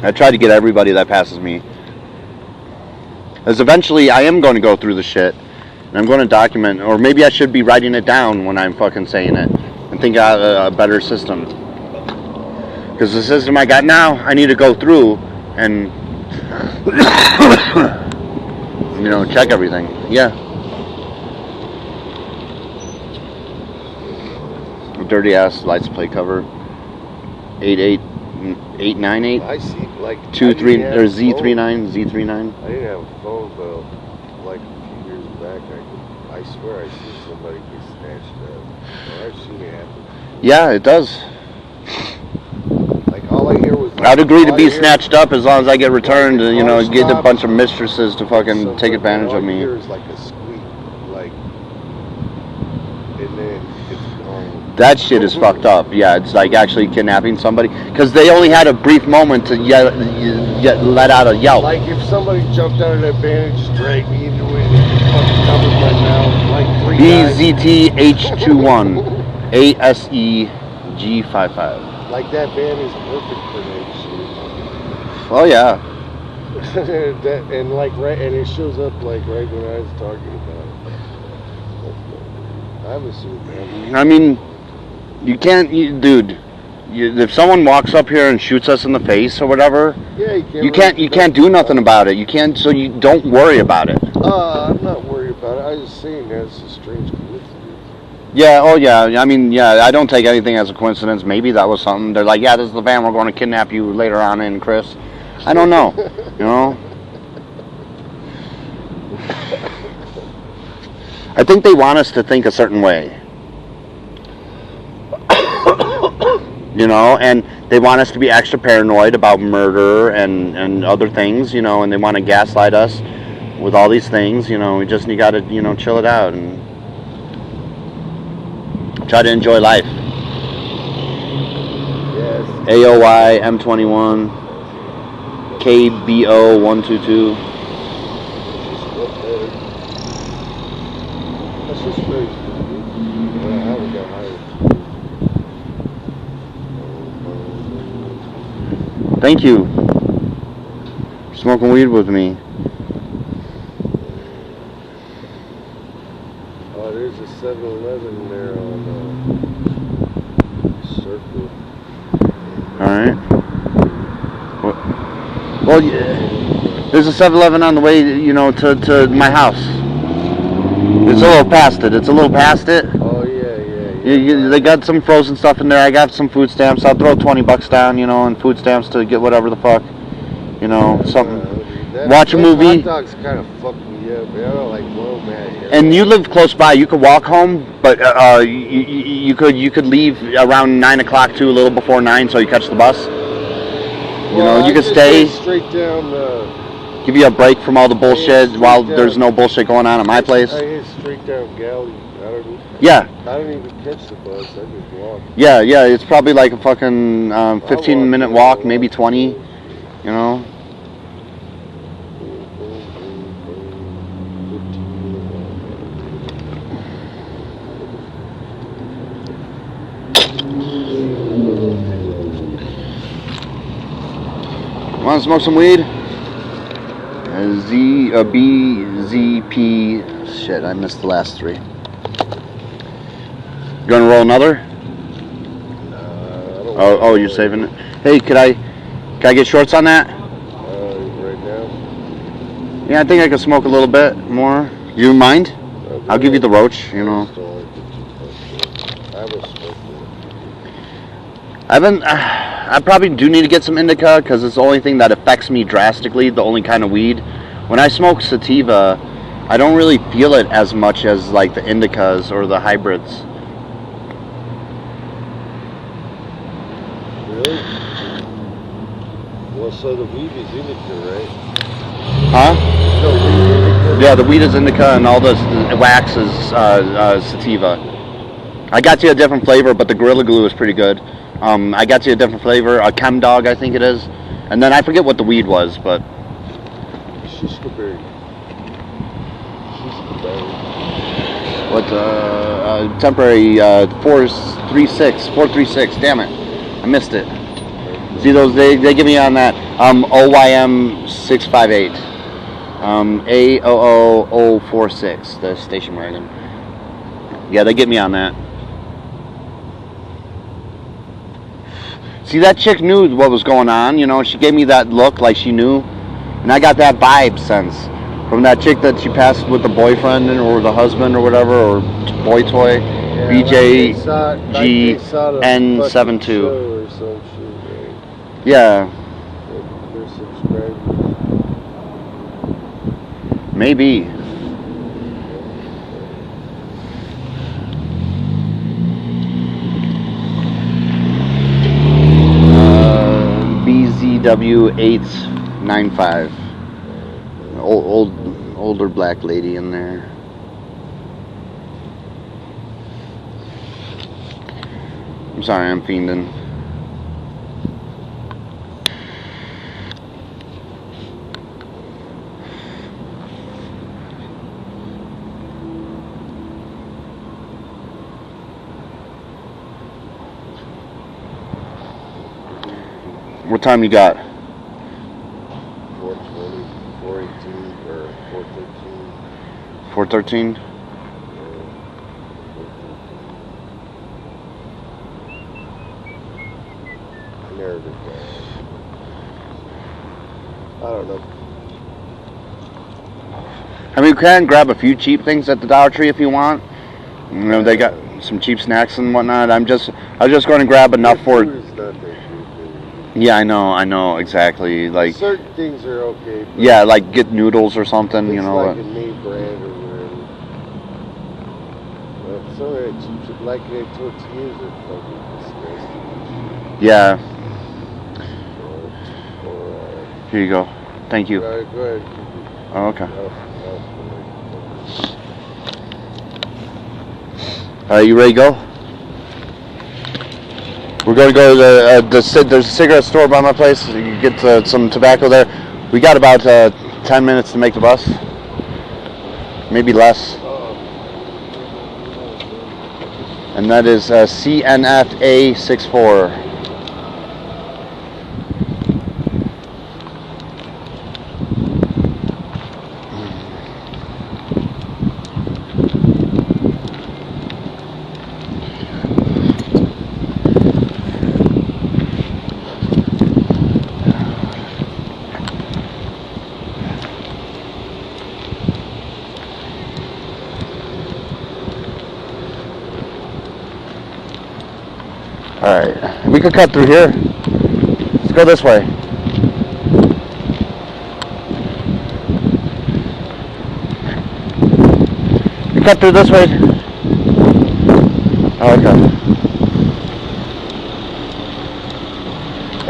I try to get everybody that passes me. As eventually I am going to go through the shit and I'm going to document, or maybe I should be writing it down when I'm fucking saying it and think out a better system. Because the system I got now, I need to go through and, you know, check everything. Yeah. Dirty ass license plate cover. 898. I see, like 23 or Z39. I didn't have a phone, but like a few years back, I swear I see somebody get snatched up. Or I've seen it happen. Yeah, it does. Like all I hear was. I'd agree to be snatched up as long as I get returned, you know, get a bunch of mistresses to fucking take advantage of me. All I hear is like a squeak, like, and then it's gone. That shit is fucked up. Yeah, it's like actually kidnapping somebody. Because they only had a brief moment to let out a yelp. Like if somebody jumped out of that van and just dragged me into it and fucking covered my mouth like 3 times. BZTH21 ASEG55. Like that van is perfect for that shit. Oh yeah. And like and it shows up like right when I was talking about it. I'm assuming, man. I mean, you can't, dude. If someone walks up here and shoots us in the face or whatever, yeah, you can't do nothing about it. You can't, so you don't worry about it. I'm not worried about it. I was just saying that's a strange coincidence. Yeah. Oh yeah. I mean, yeah. I don't take anything as a coincidence. Maybe that was something. They're like, yeah, this is the van we're going to kidnap you later on in, Chris. I don't know. You know. I think they want us to think a certain way. You know, and they want us to be extra paranoid about murder and other things, you know, and they want to gaslight us with all these things, you know. You got to, you know, chill it out and try to enjoy life. Yes. AOY M21 KBO 122. That's just crazy. How we got hired. Thank you. Smoking weed with me. Oh, there's a 7-Eleven there on Circle. Alright. Well, yeah, there's a 7-Eleven on the way, you know, to my house. It's a little past it. Oh, yeah. They got some frozen stuff in there. I got some food stamps. I'll throw $20 down, you know, and food stamps to get whatever the fuck, you know, something. Watch a movie. Hot dogs kind of fuck me up. I don't like low man. And you live close by. You could walk home, but you could leave around 9 o'clock too, a little before 9, so you catch the bus. You know, you could stay. Straight down. Give you a break from all the bullshit while there's no bullshit going on at my place. I hit straight down Galley. I don't even catch the bus. I just walk. Yeah. It's probably like a fucking 15-minute walk, maybe 20. You know. Want to smoke some weed? BZP. Shit, I missed the last 3. You gonna roll another? Oh, you're saving it. Hey, can I get shorts on that? Right now. Yeah, I think I could smoke a little bit more. You mind? I'll give you the roach. You know. I probably do need to get some indica because it's the only thing that affects me drastically, the only kind of weed. When I smoke sativa, I don't really feel it as much as like the indicas or the hybrids. Really? Well, so the weed is indica, right? Huh? No, weed indica? Yeah, the weed is indica and all the wax is sativa. I got you a different flavor, but the Gorilla Glue is pretty good. I got you a different flavor, a Chem Dog, I think it is. And then I forget what the weed was, but... Shishka berry. What, temporary, 436, damn it. I missed it. See those, they give me on that, OYM 658. AOO046, the station wagon. Yeah, they get me on that. See, that chick knew what was going on, you know, she gave me that look like she knew. And I got that vibe sense from that chick that she passed with the boyfriend or the husband or whatever, or boy toy, BJGN72. Yeah. Maybe. BZW895. Older black lady in there. I'm sorry, I'm fiending. What time you got? 4:20, 4:18, or 4:13. 4:13? I narrowed it down. I don't know. I mean, you can grab a few cheap things at the Dollar Tree if you want. You know, they got some cheap snacks and whatnot. I was just going to grab enough for it. Yeah, I know, exactly. Like certain things are okay. Yeah, like get noodles or something, you know. Like a name brand or whatever. But some of that cheap, like that tortillas are fucking disgusting. Yeah. Here you go. Thank you. All right, go ahead. Oh, okay. You ready to go? We're going to go to there's a cigarette store by my place. You get some tobacco there. We got about 10 minutes to make the bus. Maybe less. And that is CNFA 64. Alright, we could cut through here. Let's go this way. We cut through this way. Oh, okay.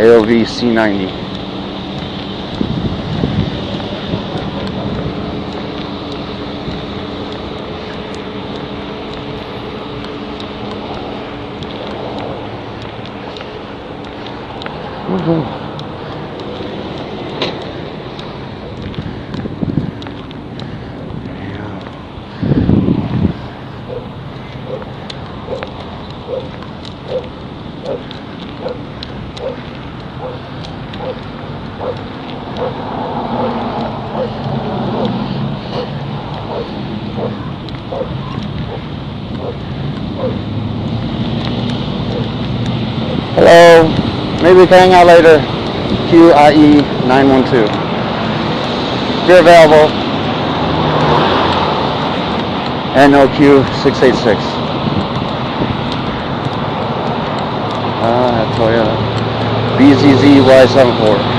AOV C90. Hello, maybe we can hang out later. QIE 912. If you're available. NOQ 686. Toyota. BZZY74.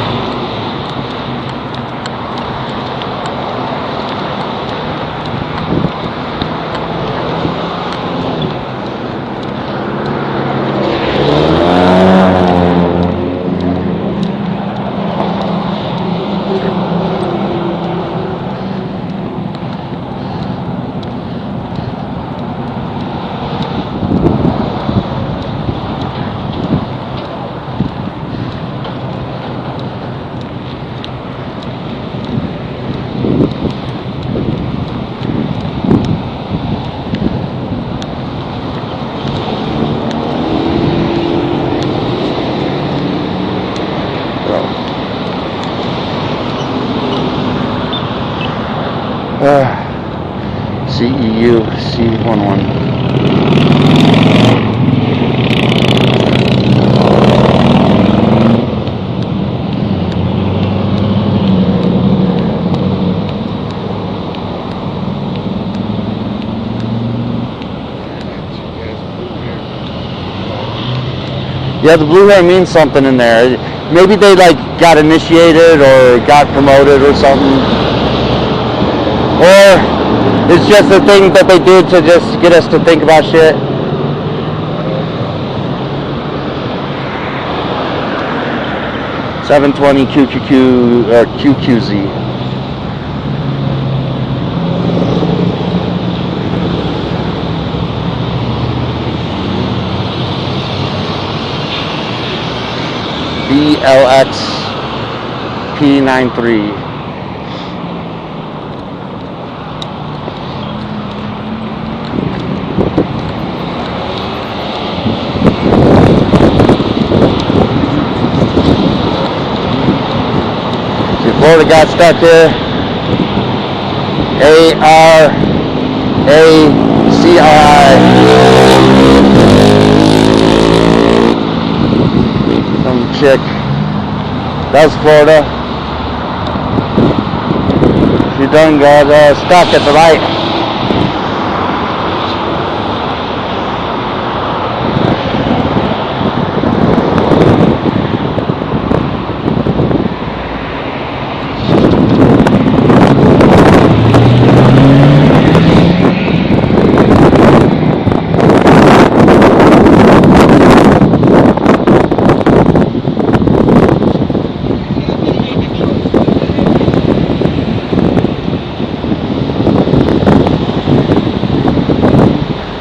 CEU C11. Yeah, the blue hair means something in there. Maybe they like got initiated or got promoted or something. Or it's just a thing that they did to just get us to think about shit. $720 QQQ or QQZ. BLX P93. Florida got stuck here. ARACI. Some chick. That's Florida. She done got stuck at the light.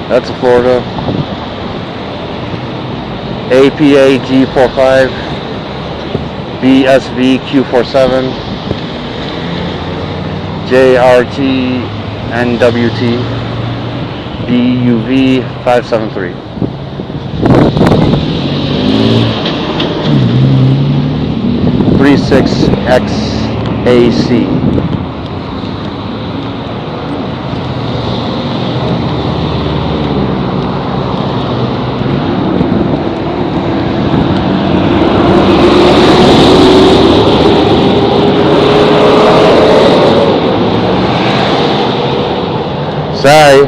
That's Florida. APA G45, BSV Q47, JRT NWT, BUV 573. XAC. Sorry.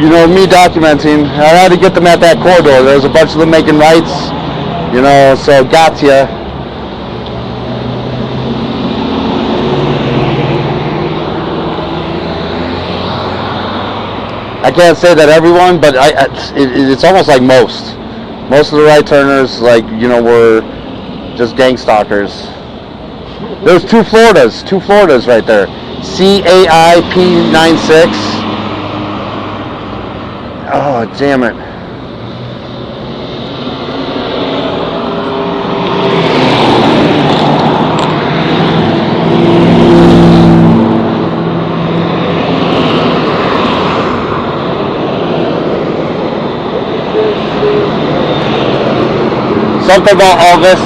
You know, me documenting, I had to get them at that corridor. There was a bunch of them making rights, you know, so gotcha. I can't say that everyone, but it's almost like most. Most of the right turners, like, you know, were just gang stalkers. There's two Floridas right there. CAIP96. Oh, damn it. Something about Elvis.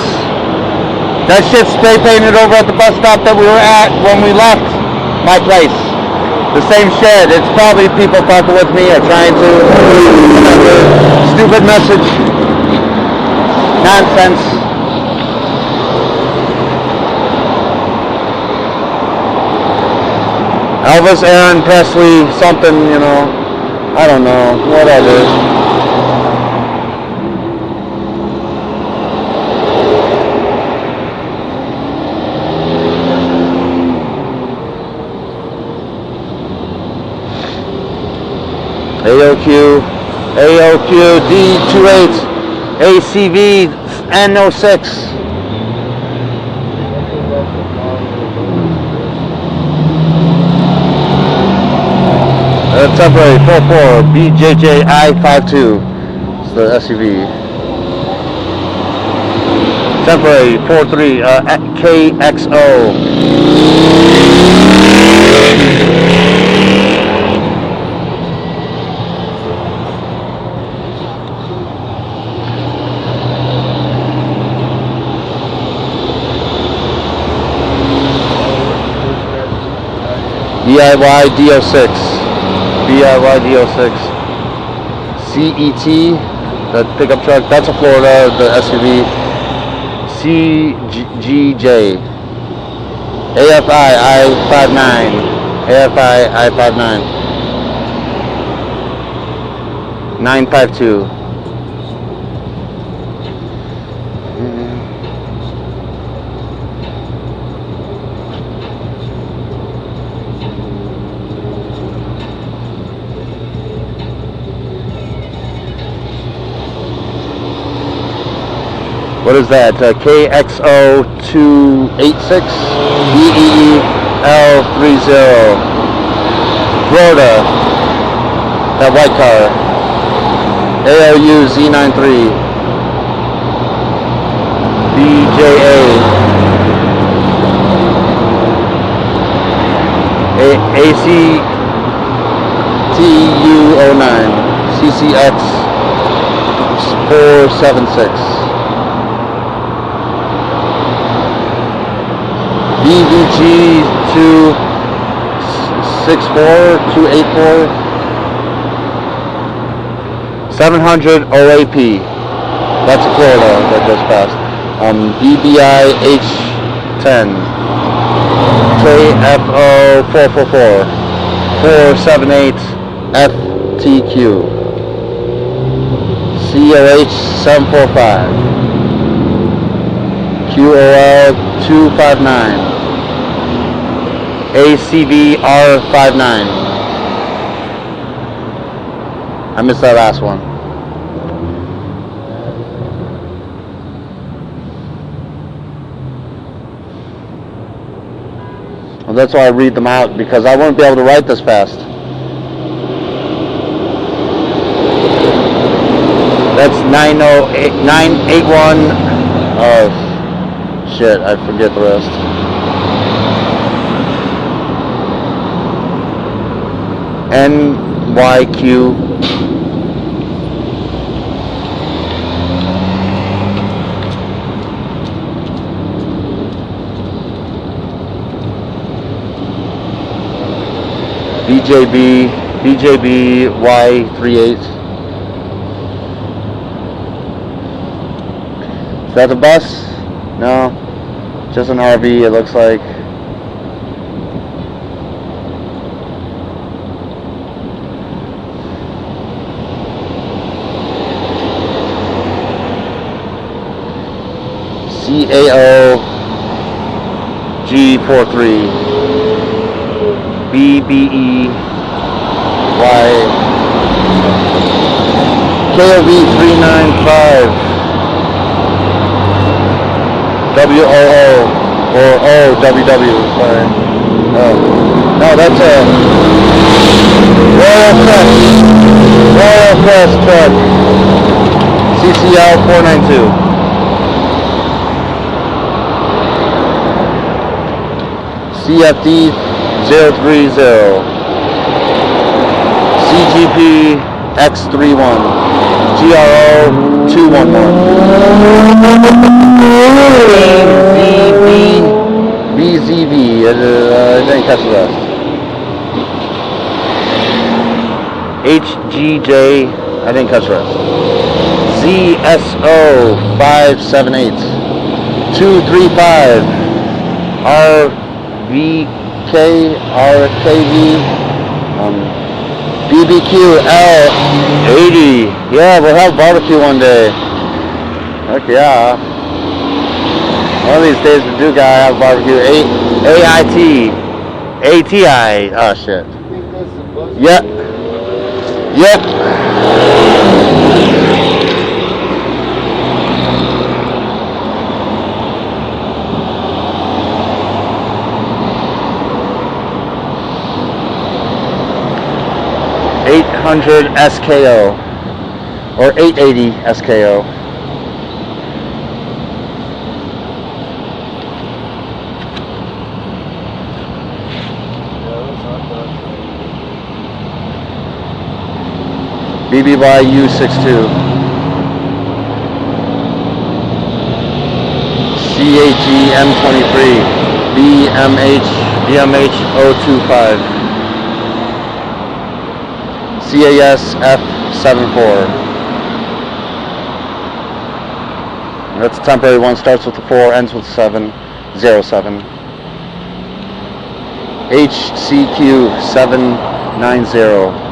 That shit's spray painted over at the bus stop that we were at when we left my place. The same shed. It's probably people fucking with me or trying to. Stupid message. Nonsense. Elvis, Aaron, Presley, something, you know. I don't know. Whatever. AOQ D28 ACV N06. Temporary 44 BJJ I52. It's the SUV. Temporary 43 KXO. DIY D06, DIY D06, CET, the pickup truck, that's a Florida, the SUV, CGJ, AFI I59, AFI I59, 952. What is that? KXO 286 DEL30 Florida. That white car. ALU Z93 BJA ACTU09 CCX 476 BVG 264 284 700 OAP. That's a Florida that just passed. BBI H10 KFO 444 478 FTQ COH 745 QOL 259 ACV R59. I missed that last one. Well, that's why I read them out, because I wouldn't be able to write this fast. That's 981. Shit, I forget the rest. NYQ. BJB Y38. Is that the bus? No, just an RV it looks like. CAO G43 BBE Y KOV 395 WOO or OWW, sorry. Oh. No, that's a Royal Crest truck. CCL 492. CFD 030. CGP X31. GRO 211. BZV, I didn't catch the rest. HGJ, I didn't catch the rest. ZSO 578. 235. RKV. BBQ L80. Yeah, we'll have barbecue one day. Heck yeah. One of these days we do gotta have barbecue. ATI. Oh shit. Yep. Yep. $800 SKO or 880 SKO. BBYU 62. CHE M23. BMH 025. CAS F74. That's a temporary one, starts with the 4, ends with 7, 07. HCQ 790.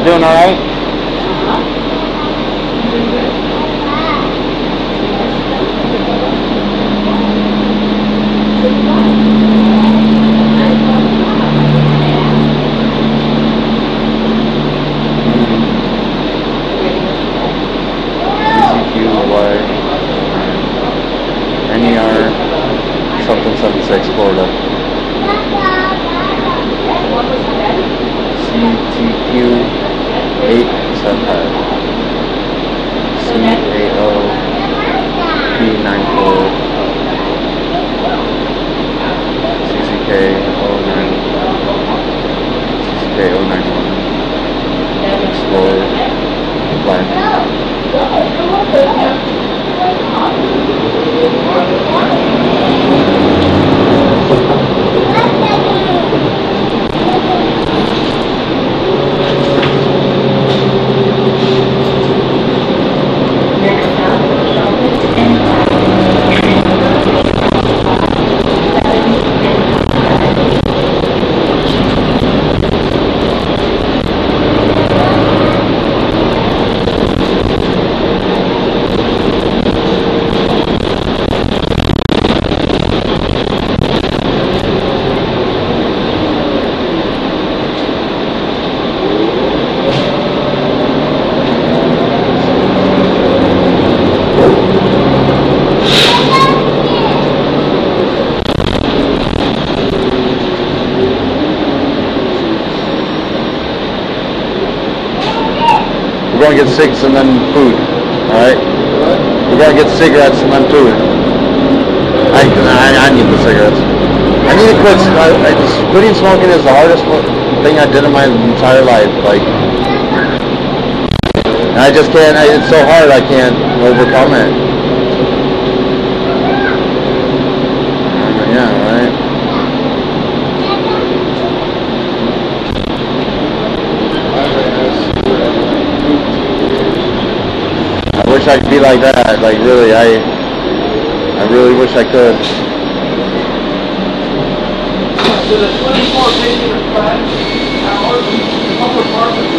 doing all right? NER something 76 Florida. CTQ 875. CAO P94. CCK 09. CCK 091. Explorer Black. We're going to get cigs and then food. Alright? We're going to get cigarettes and then food. I need the cigarettes. I need to quit. Quitting smoking is the hardest thing I did in my entire life. Like, and I just can't. It's so hard. I can't overcome it. Yeah, right. I wish I could be like that. Like, really, I really wish I could. There's a 24-patient class hours, upper apartment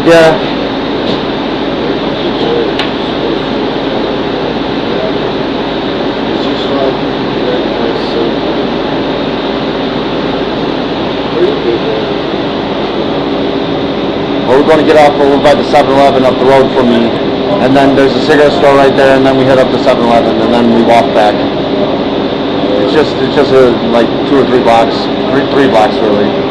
Yeah. Well, we're going to get off over by the 7-Eleven up the road from me, and then there's a cigarette store right there, and then we head up to 7-Eleven, and then we walk back. It's just like 2 or 3 blocks, 3 blocks really.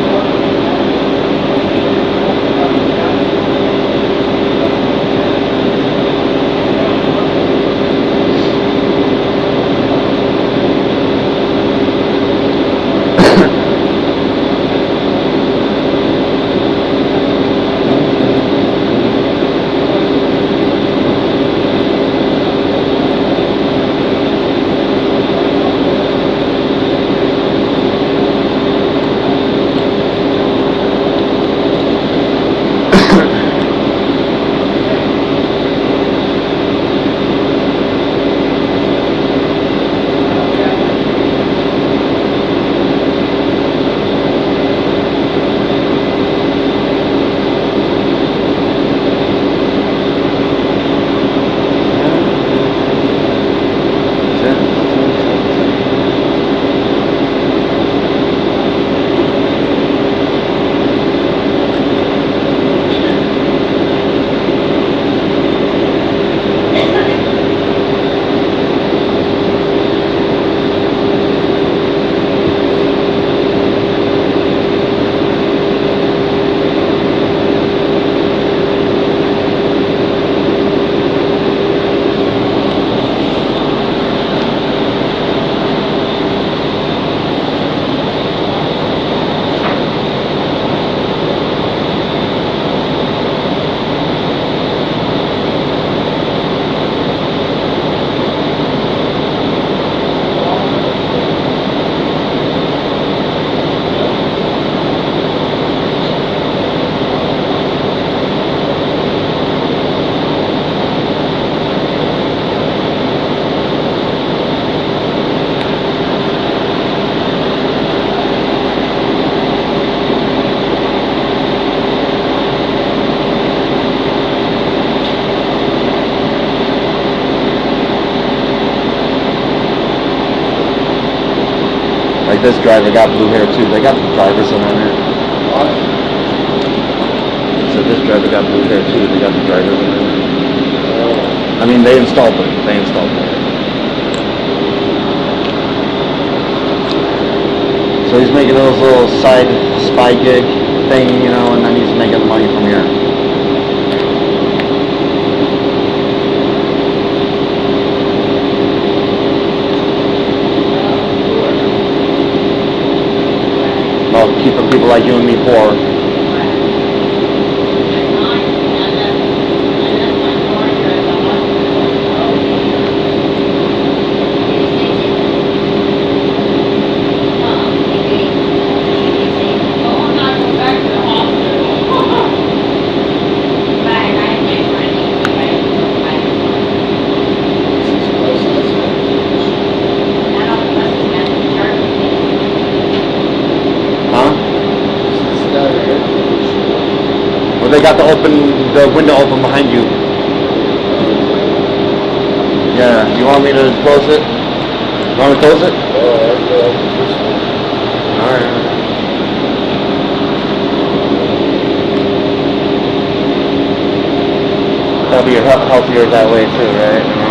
Like this driver got blue hair too. They got the drivers in there. So this driver got blue hair too. They got the drivers in there. I mean, they installed it. They installed it. So he's making those little side spy gig thing, you know, and then he's making money from here. Well, keeping people like you and me poor. Well, they got the window open behind you. Yeah, you want me to close it? You want me to close it? Alright. That'll be healthier that way too, right? You know?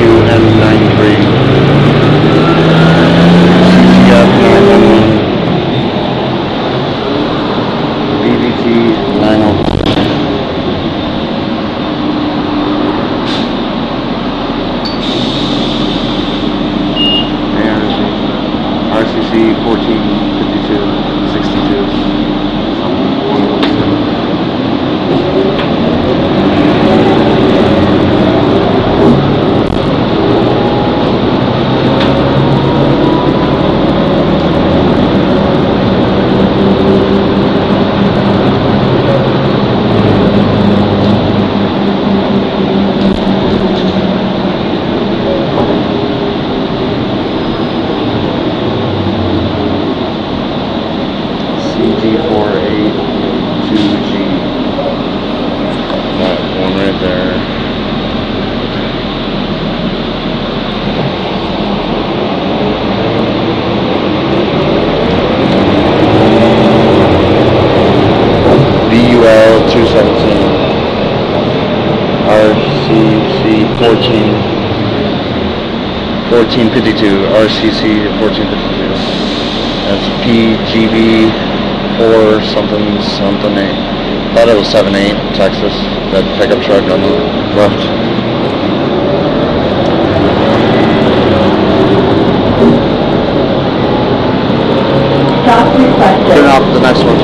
N93. CTF 911. BBT 905. RCC 1452 62. CG482G. That one right there. BUL 217. RCC 1452. RCC 1452. That's PGB 4 something. Thought it was 78 Texas. That pickup truck on the left. Stop requested. Turn off the next one.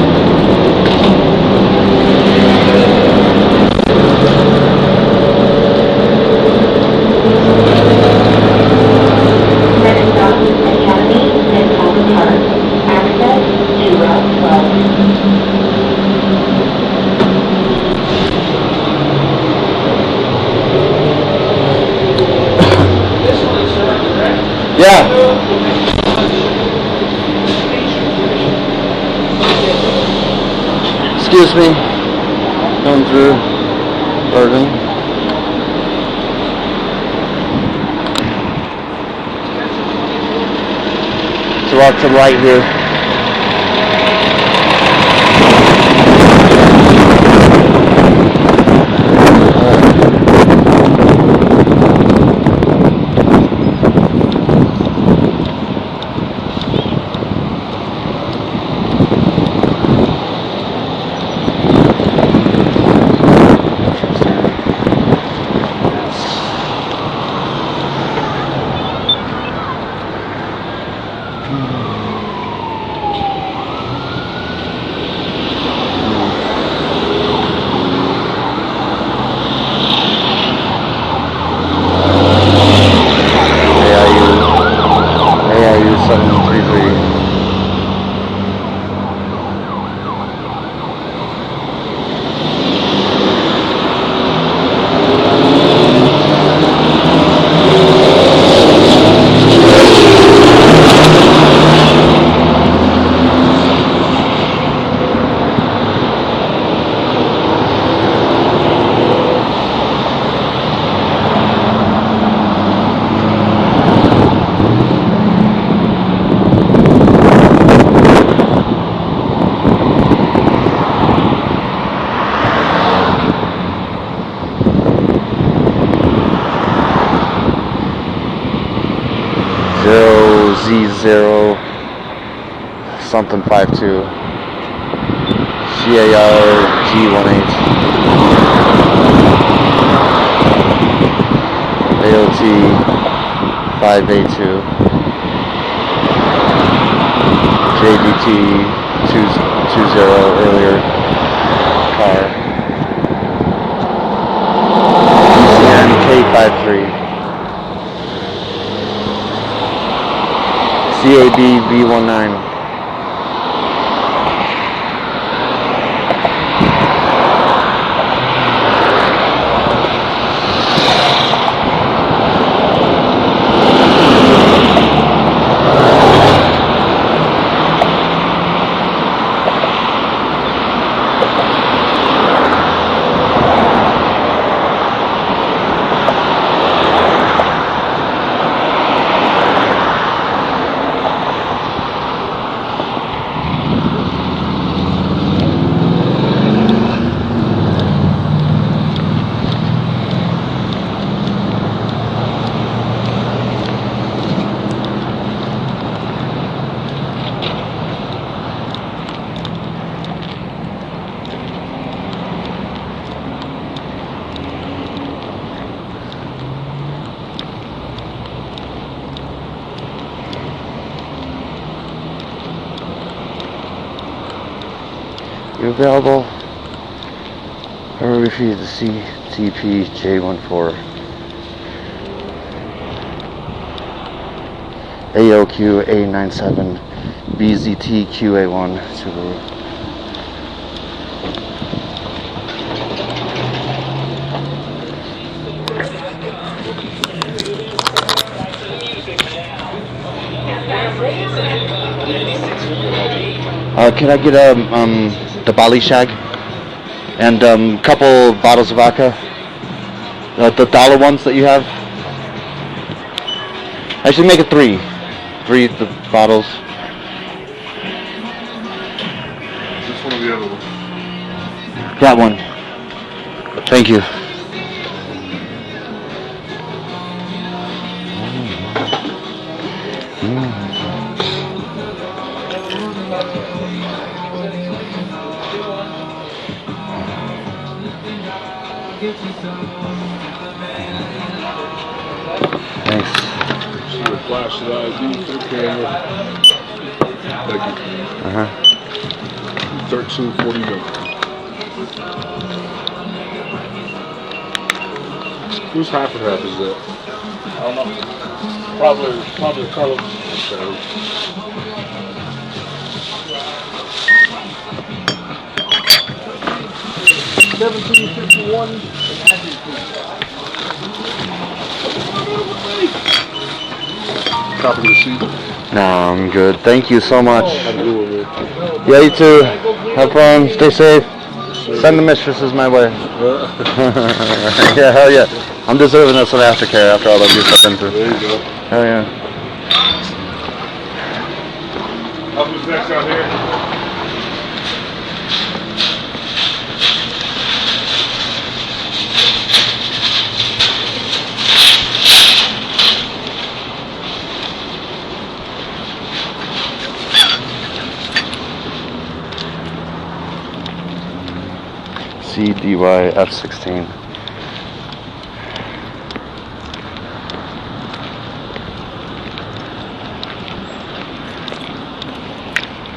Next stop, Academy and Calvin Park. Access to Route 12. Yeah. Excuse me. Going through Bergen. So walk to the right here. AIU 733. Z0 something 52 CAR G18 AOT 582 JDT 220 earlier car ECN K53 CAB V19 Stop You available? Or refuse the CTP J14. AOQ A97 BZT QA1 Subaru. Can I get the Bali Shag and couple bottles of vodka? The dollar ones that you have. I should make it 3 the bottles. This one or the other one? That one. Thank you. Thanks. See the flash of the ID for the camera. Thank you. 1341. Whose half and half is that? I don't know. Probably Carlos. Okay. 1751. Copy the receipt. No, I'm good. Thank you so much. Have a good one, man. Yeah, you too. Have fun. Stay safe. Send the mistresses my way. Yeah, hell yeah. I'm deserving of some aftercare after all the abuse I've been through. There you go. Hell yeah. Who's next out here? CDY F16.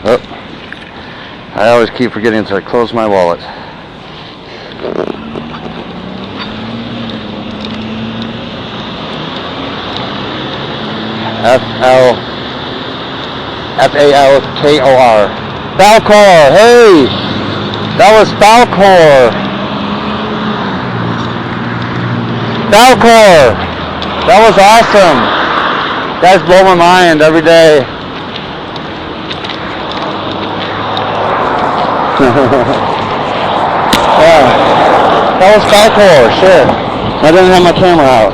Oh, I always keep forgetting to close my wallet. Falkor. Falkor, hey! That was Falkor. Falkor. That was awesome. You guys blow my mind every day. Yeah. That was Falkor, shit. I didn't have my camera out.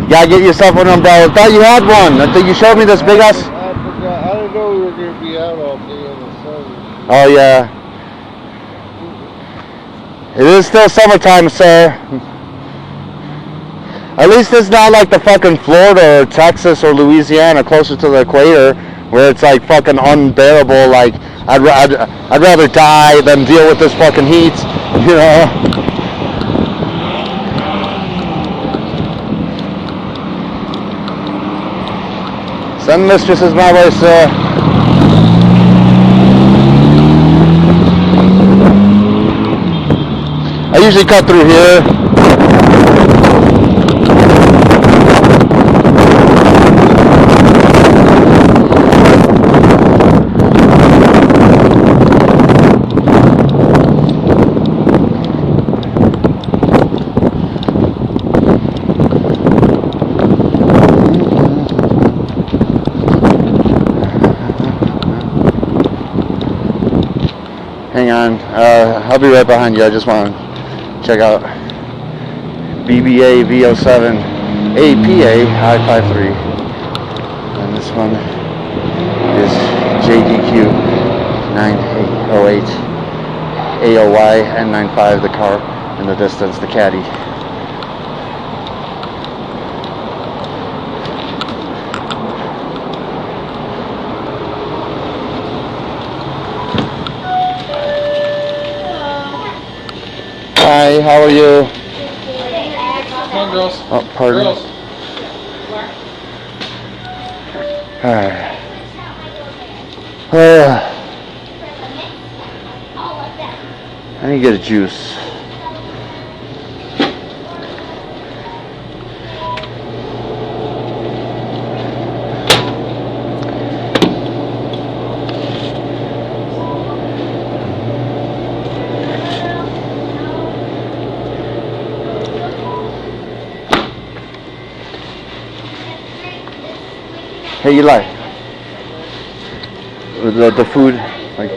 Gotta get yourself an umbrella. I thought you had one. I think you showed me this big ass. I forgot. I didn't know we were going to be out all day on the sun. Oh yeah. It is still summertime, sir. At least it's not like the fucking Florida or Texas or Louisiana closer to the equator where it's like fucking unbearable. Like I'd rather die than deal with this fucking heat, you know. Send mistresses my way, sir. I usually cut through here. Hang on, I'll be right behind you. I just want to check out BBA V07 APA I-53. And This one is JDQ 9808 AOY N95, the car in the distance, the caddy. Hi, how are you? Come on, girls. Oh, pardon. Girls. Alright. I need to get a juice. Hey Eli, the food, like.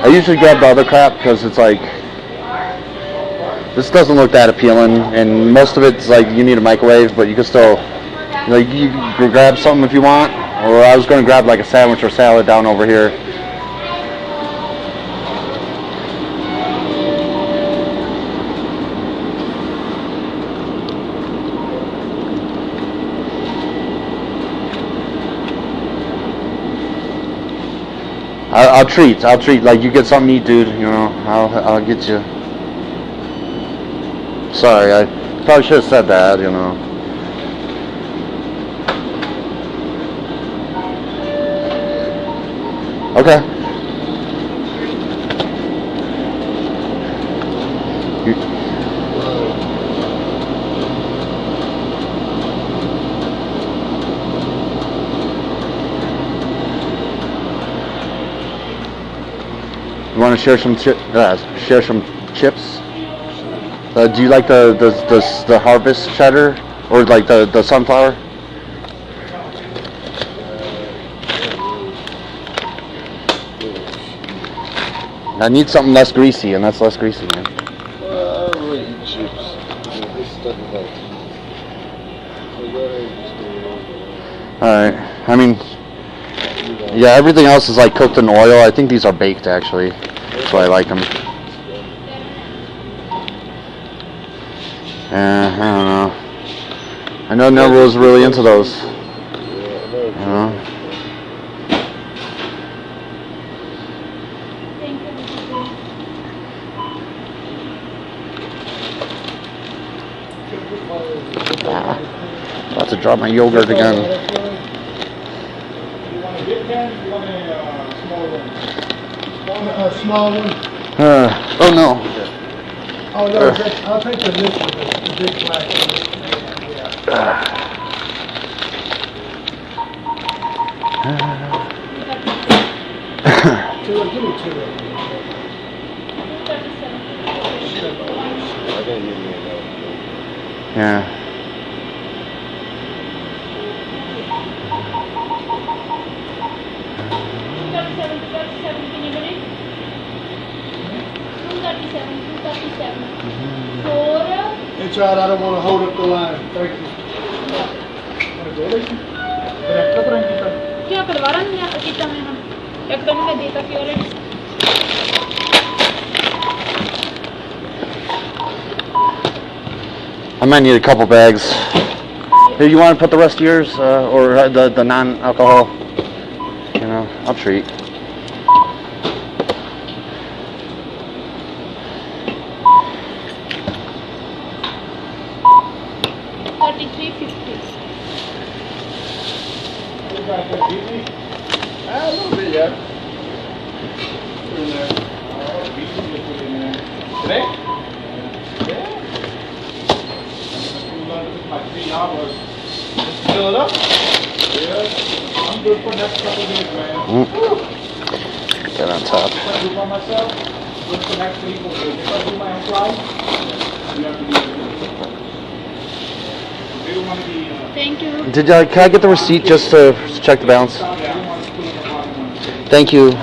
I usually grab the other crap because it's like, this doesn't look that appealing, and most of it's like you need a microwave, but you can still, like, you can grab something if you want. Or I was going to grab like a sandwich or salad down over here. I'll treat, like, you get something to eat, dude, you know, I'll get you. Sorry, I probably should have said that, you know. Okay. You want to share some chips? Do you like the harvest cheddar or like the sunflower? I need something less greasy, and that's less greasy, man. Well, I really eat chips. This stuff is like, alright, I mean, yeah, everything else is like cooked in oil. I think these are baked, actually. That's why I like them. I don't know. I know Neville's really into those. You know? About to drop my yogurt again. You want a big can or you want a small one? A small one? Oh no. Oh no, I'll take the big one, the big black one. Give me two of them. Yeah. It's all right, I don't want to hold up the line. Thank you. क्या करवा रहा है कितना में हम एक तो मैंने देता कि already I might need a couple bags. Here, you want to put the rest of yours, or the non-alcohol? You know, I'll treat. A little bit, yeah. Put in there. Put in there. Today? Yeah. Like 3 hours. Just fill it up. Yeah. I'm good for the next couple of days, man. Get on top. If I do by myself, with some extra people, if I do my own flies, you have to do it. They don't want to be. Thank you. Can I get the receipt just to check the balance? Thank you.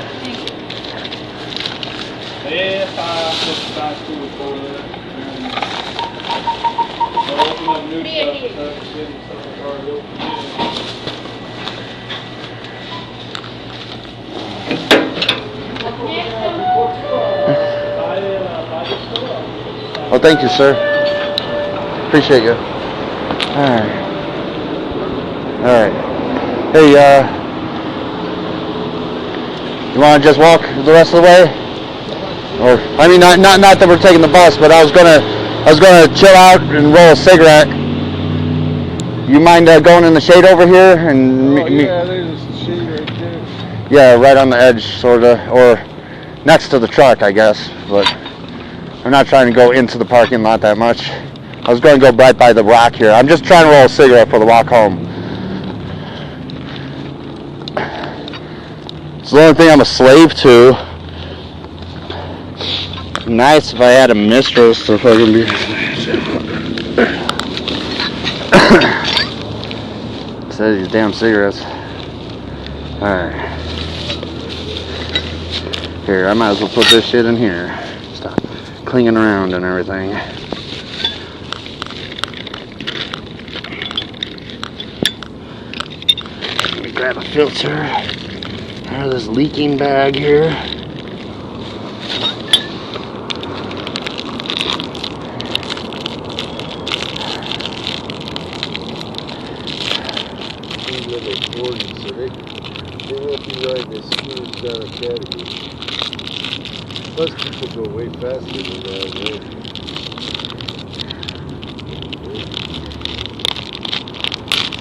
Well, thank you, sir. Appreciate you. Alright. Alright. Hey, you wanna just walk the rest of the way? Or, I mean, not that we're taking the bus, but I was gonna chill out and roll a cigarette. You mind going in the shade over here and yeah, there's a shade right there. Yeah, right on the edge, sorta, or next to the truck, I guess. But I'm not trying to go into the parking lot that much. I was going to go right by the rock here. I'm just trying to roll a cigarette for the walk home. It's the only thing I'm a slave to. Nice if I had a mistress to fucking be. Says these damn cigarettes. Alright. Here, I might as well put this shit in here. Stop clinging around and everything. Let me grab a filter out of this leaking bag here. So they won't be riding their scooters down Academy. Plus people go way faster than that, right?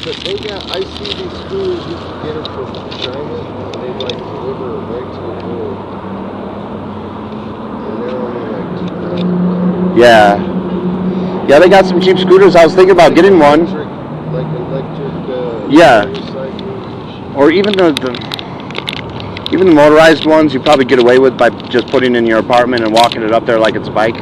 But they got, I see these scooters, you can get them from China, and they like deliver them right to the door. And they're only like $2,000. Yeah. Yeah, they got some cheap scooters. I was thinking about getting one. Like electric, yeah. Or even the motorized ones you probably get away with by just putting in your apartment and walking it up there like it's a bike.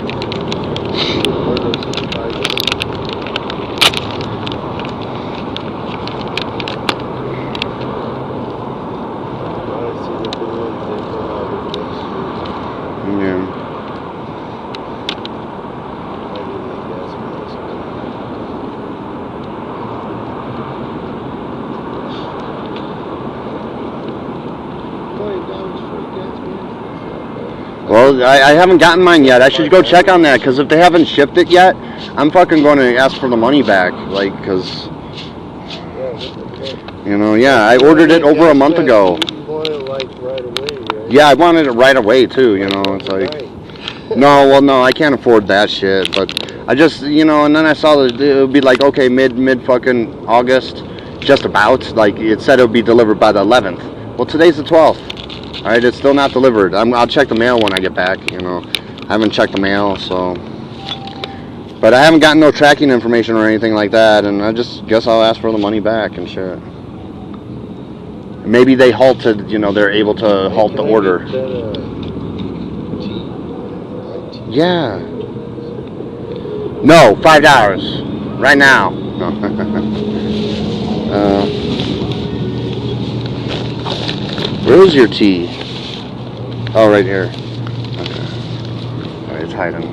Yeah. Well, I haven't gotten mine yet. I should go check on that, because if they haven't shipped it yet, I'm fucking going to ask for the money back. Like, because, you know, yeah, I ordered it over a month ago. Yeah, I wanted it right away, too, you know. It's like, no, I can't afford that shit. But I just, you know, and then I saw that it would be like, okay, mid fucking August, just about. Like, it said it would be delivered by the 11th. Well, today's the 12th. Alright, it's still not delivered. I'll check the mail when I get back, you know. I haven't checked the mail, so. But I haven't gotten no tracking information or anything like that, and I just guess I'll ask for the money back and shit. Maybe they halted, you know, they're able to halt the order. Yeah. No, $5. Right now. Where is your tea? Oh, right here. Okay. Alright, it's hiding.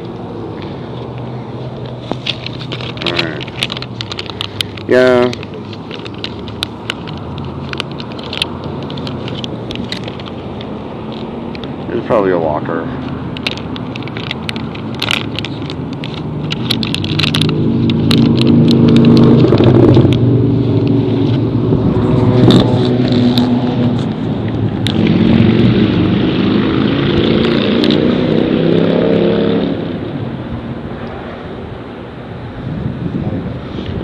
Alright. Yeah. It's probably a walker.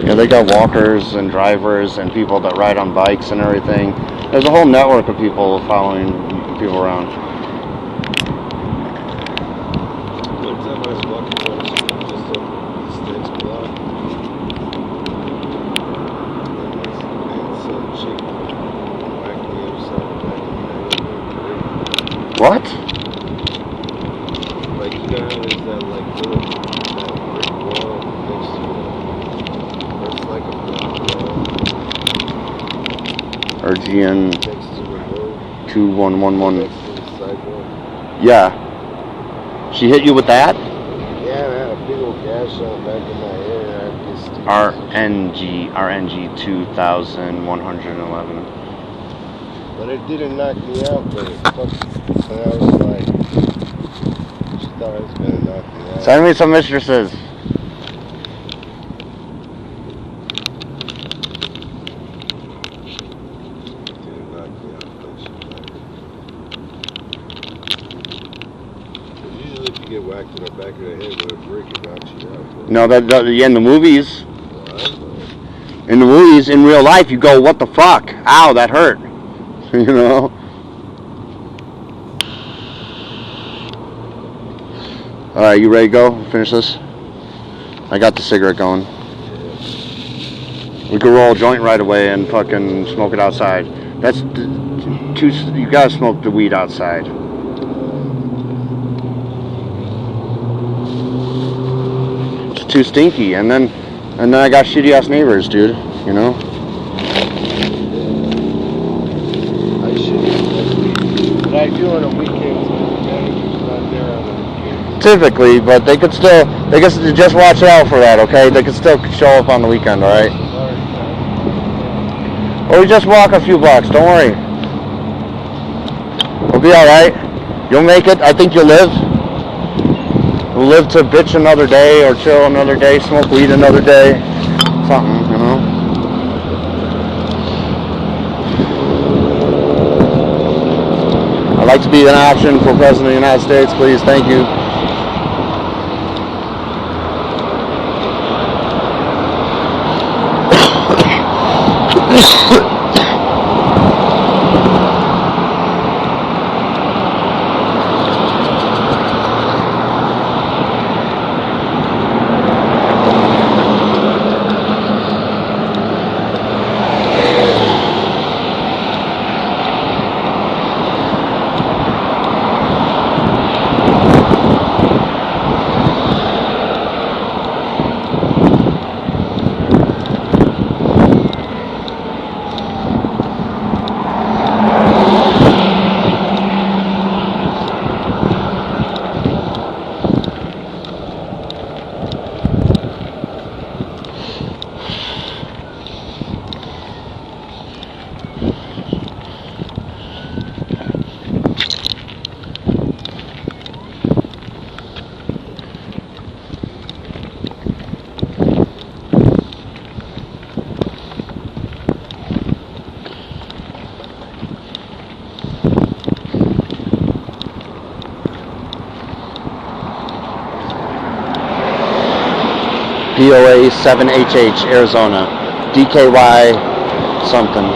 Yeah, they got walkers and drivers and people that ride on bikes and everything. There's a whole network of people following people around. One time I was walking down the street just over this next block. And some chick whacked me upside the back of the head. What? Like, you know how there's that, like, little, that brick wall next to it? It's like a block wall RGN next to the road. 2111. Next to the sidewalk. Yeah. She hit you with that? Yeah, I had a big old gash on the back of my head. I had this RNG 2111. But it didn't knock me out, but it fucked. And I was like, she thought it was gonna knock me out. Send me some mistresses. Didn't knock me out, but she knocked me. Usually if you get whacked in the back of the head with a brick, it knocks you out. Bro. No, yeah, in the movies. In the movies, in real life, you go, what the fuck? Ow, that hurt. You know? Alright, you ready to go? Finish this? I got the cigarette going. We could roll a joint right away and fucking smoke it outside. That's too. You gotta smoke the weed outside. It's too stinky, and then I got shitty ass neighbors, dude. You know. I should, but I do on a weekend. The manager's not there on the weekend. Typically, but they could just watch out for that, okay? They could still show up on the weekend, alright? Or we just walk a few blocks, don't worry. We'll be alright. You'll make it. I think you'll live. We'll live to bitch another day, or chill another day, smoke weed another day. Something, you know? I'd like to be an option for President of the United States, please. Thank you. POA 7HH, Arizona. DKY something.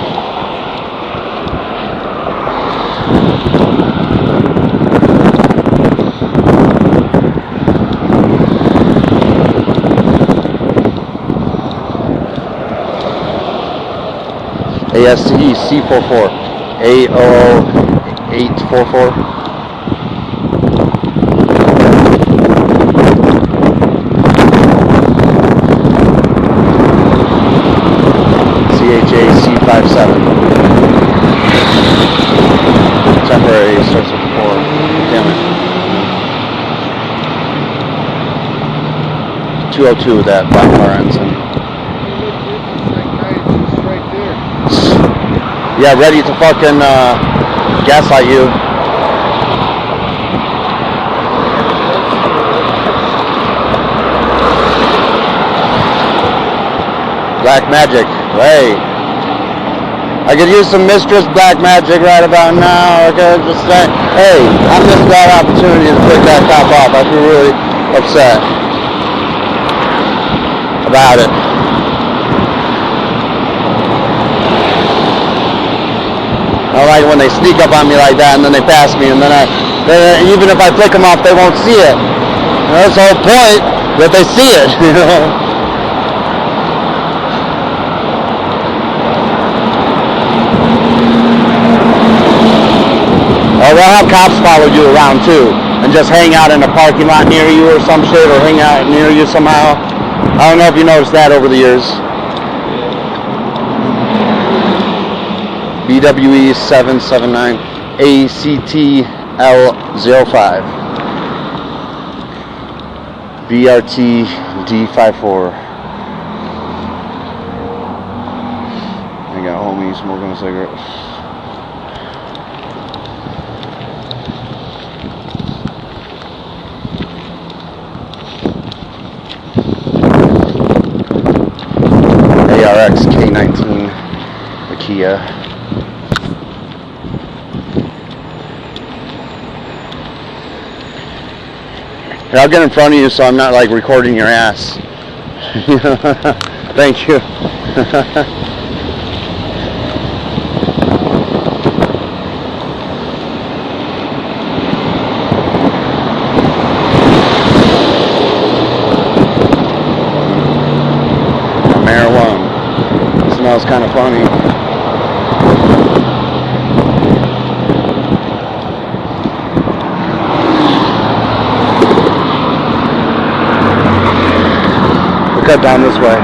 ASC C44. A00844. C57. Temporary starts with 4. Damn it. 202 with that black car ensign. Yeah, ready to fucking gaslight you. Black magic. Hey. I could use some Mistress Black Magic right about now. I could just say, hey, I missed that opportunity to pick that cop off. I feel really upset about it. I don't like when they sneak up on me like that and then they pass me, and then even if I flick them off, they won't see it. And that's the whole point, that they see it, you know. All they'll have cops follow you around too, and just hang out in a parking lot near you or some shit, or hang out near you somehow. I don't know if you noticed that over the years. BWE 779 ACTL05 BRT D54. I got homies smoking a cigarette. ARX K19, the Kia. Here, I'll get in front of you so I'm not like recording your ass. Thank you. Marijuana. Smells kind of funny. Cut down this way.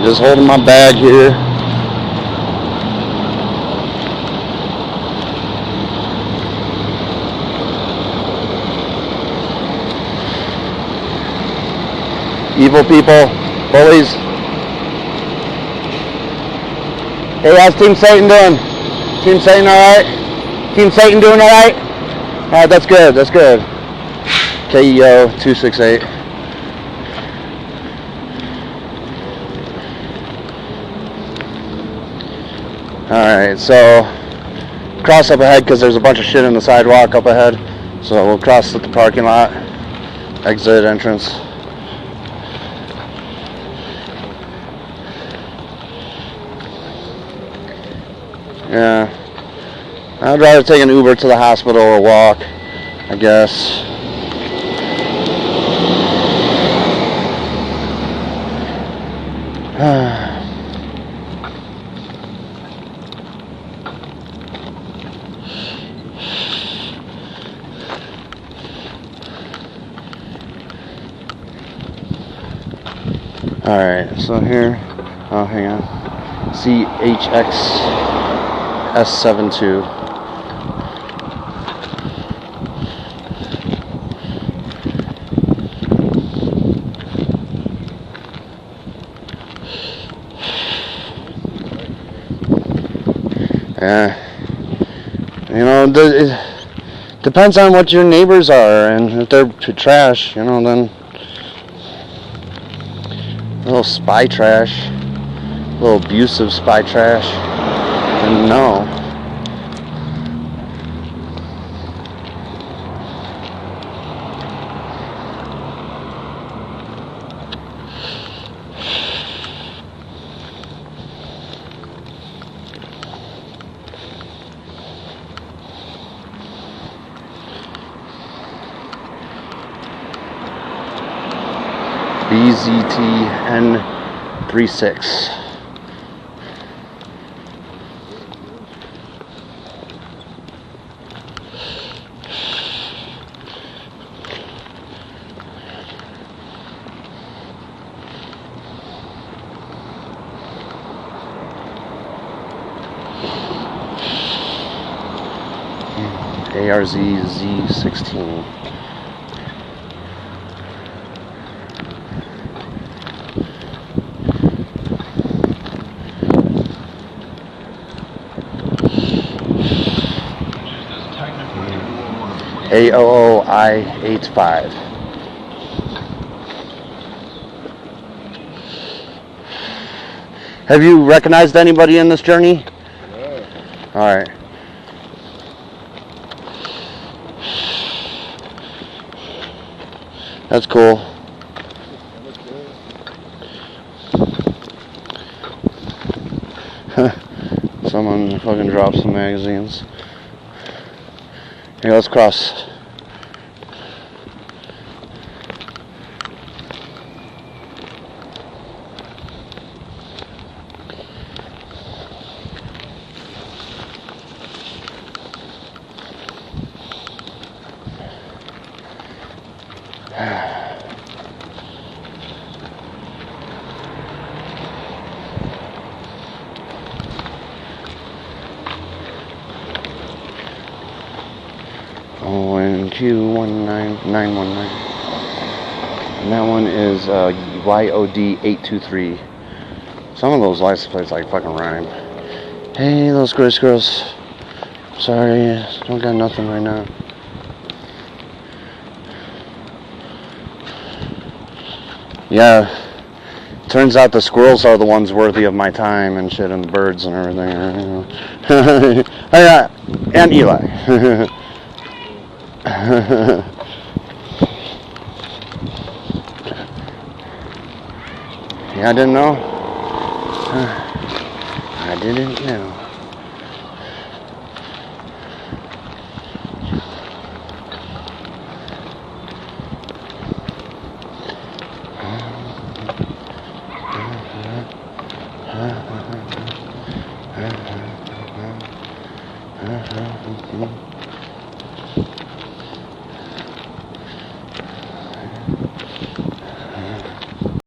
Just holding my bag here. Evil people, bullies. Hey, how's Team Satan doing? Team Satan alright? Team Satan doing alright? Alright, that's good, that's good. KEO 268. Alright, so cross up ahead because there's a bunch of shit in the sidewalk up ahead. So we'll cross at the parking lot, exit entrance. Yeah, I'd rather take an Uber to the hospital or walk, I guess. Alright, so here, oh hang on, CHX S72. Yeah, you know, it depends on what your neighbors are, and if they're trash, you know, then a little spy trash, a little abusive spy trash. No. BZTN36. ARZ Z16. AOOI85. Have you recognized anybody in this journey? No. All right. That's cool. Someone fucking dropped some magazines. Here, let's cross ONQ19919. And that one is YOD823. Some of those license plates like fucking rhyme. Hey, those Grace girls. Sorry, don't got nothing right now. Yeah, turns out the squirrels are the ones worthy of my time and shit, and the birds and everything. And Eli. Yeah, I didn't know. I didn't know.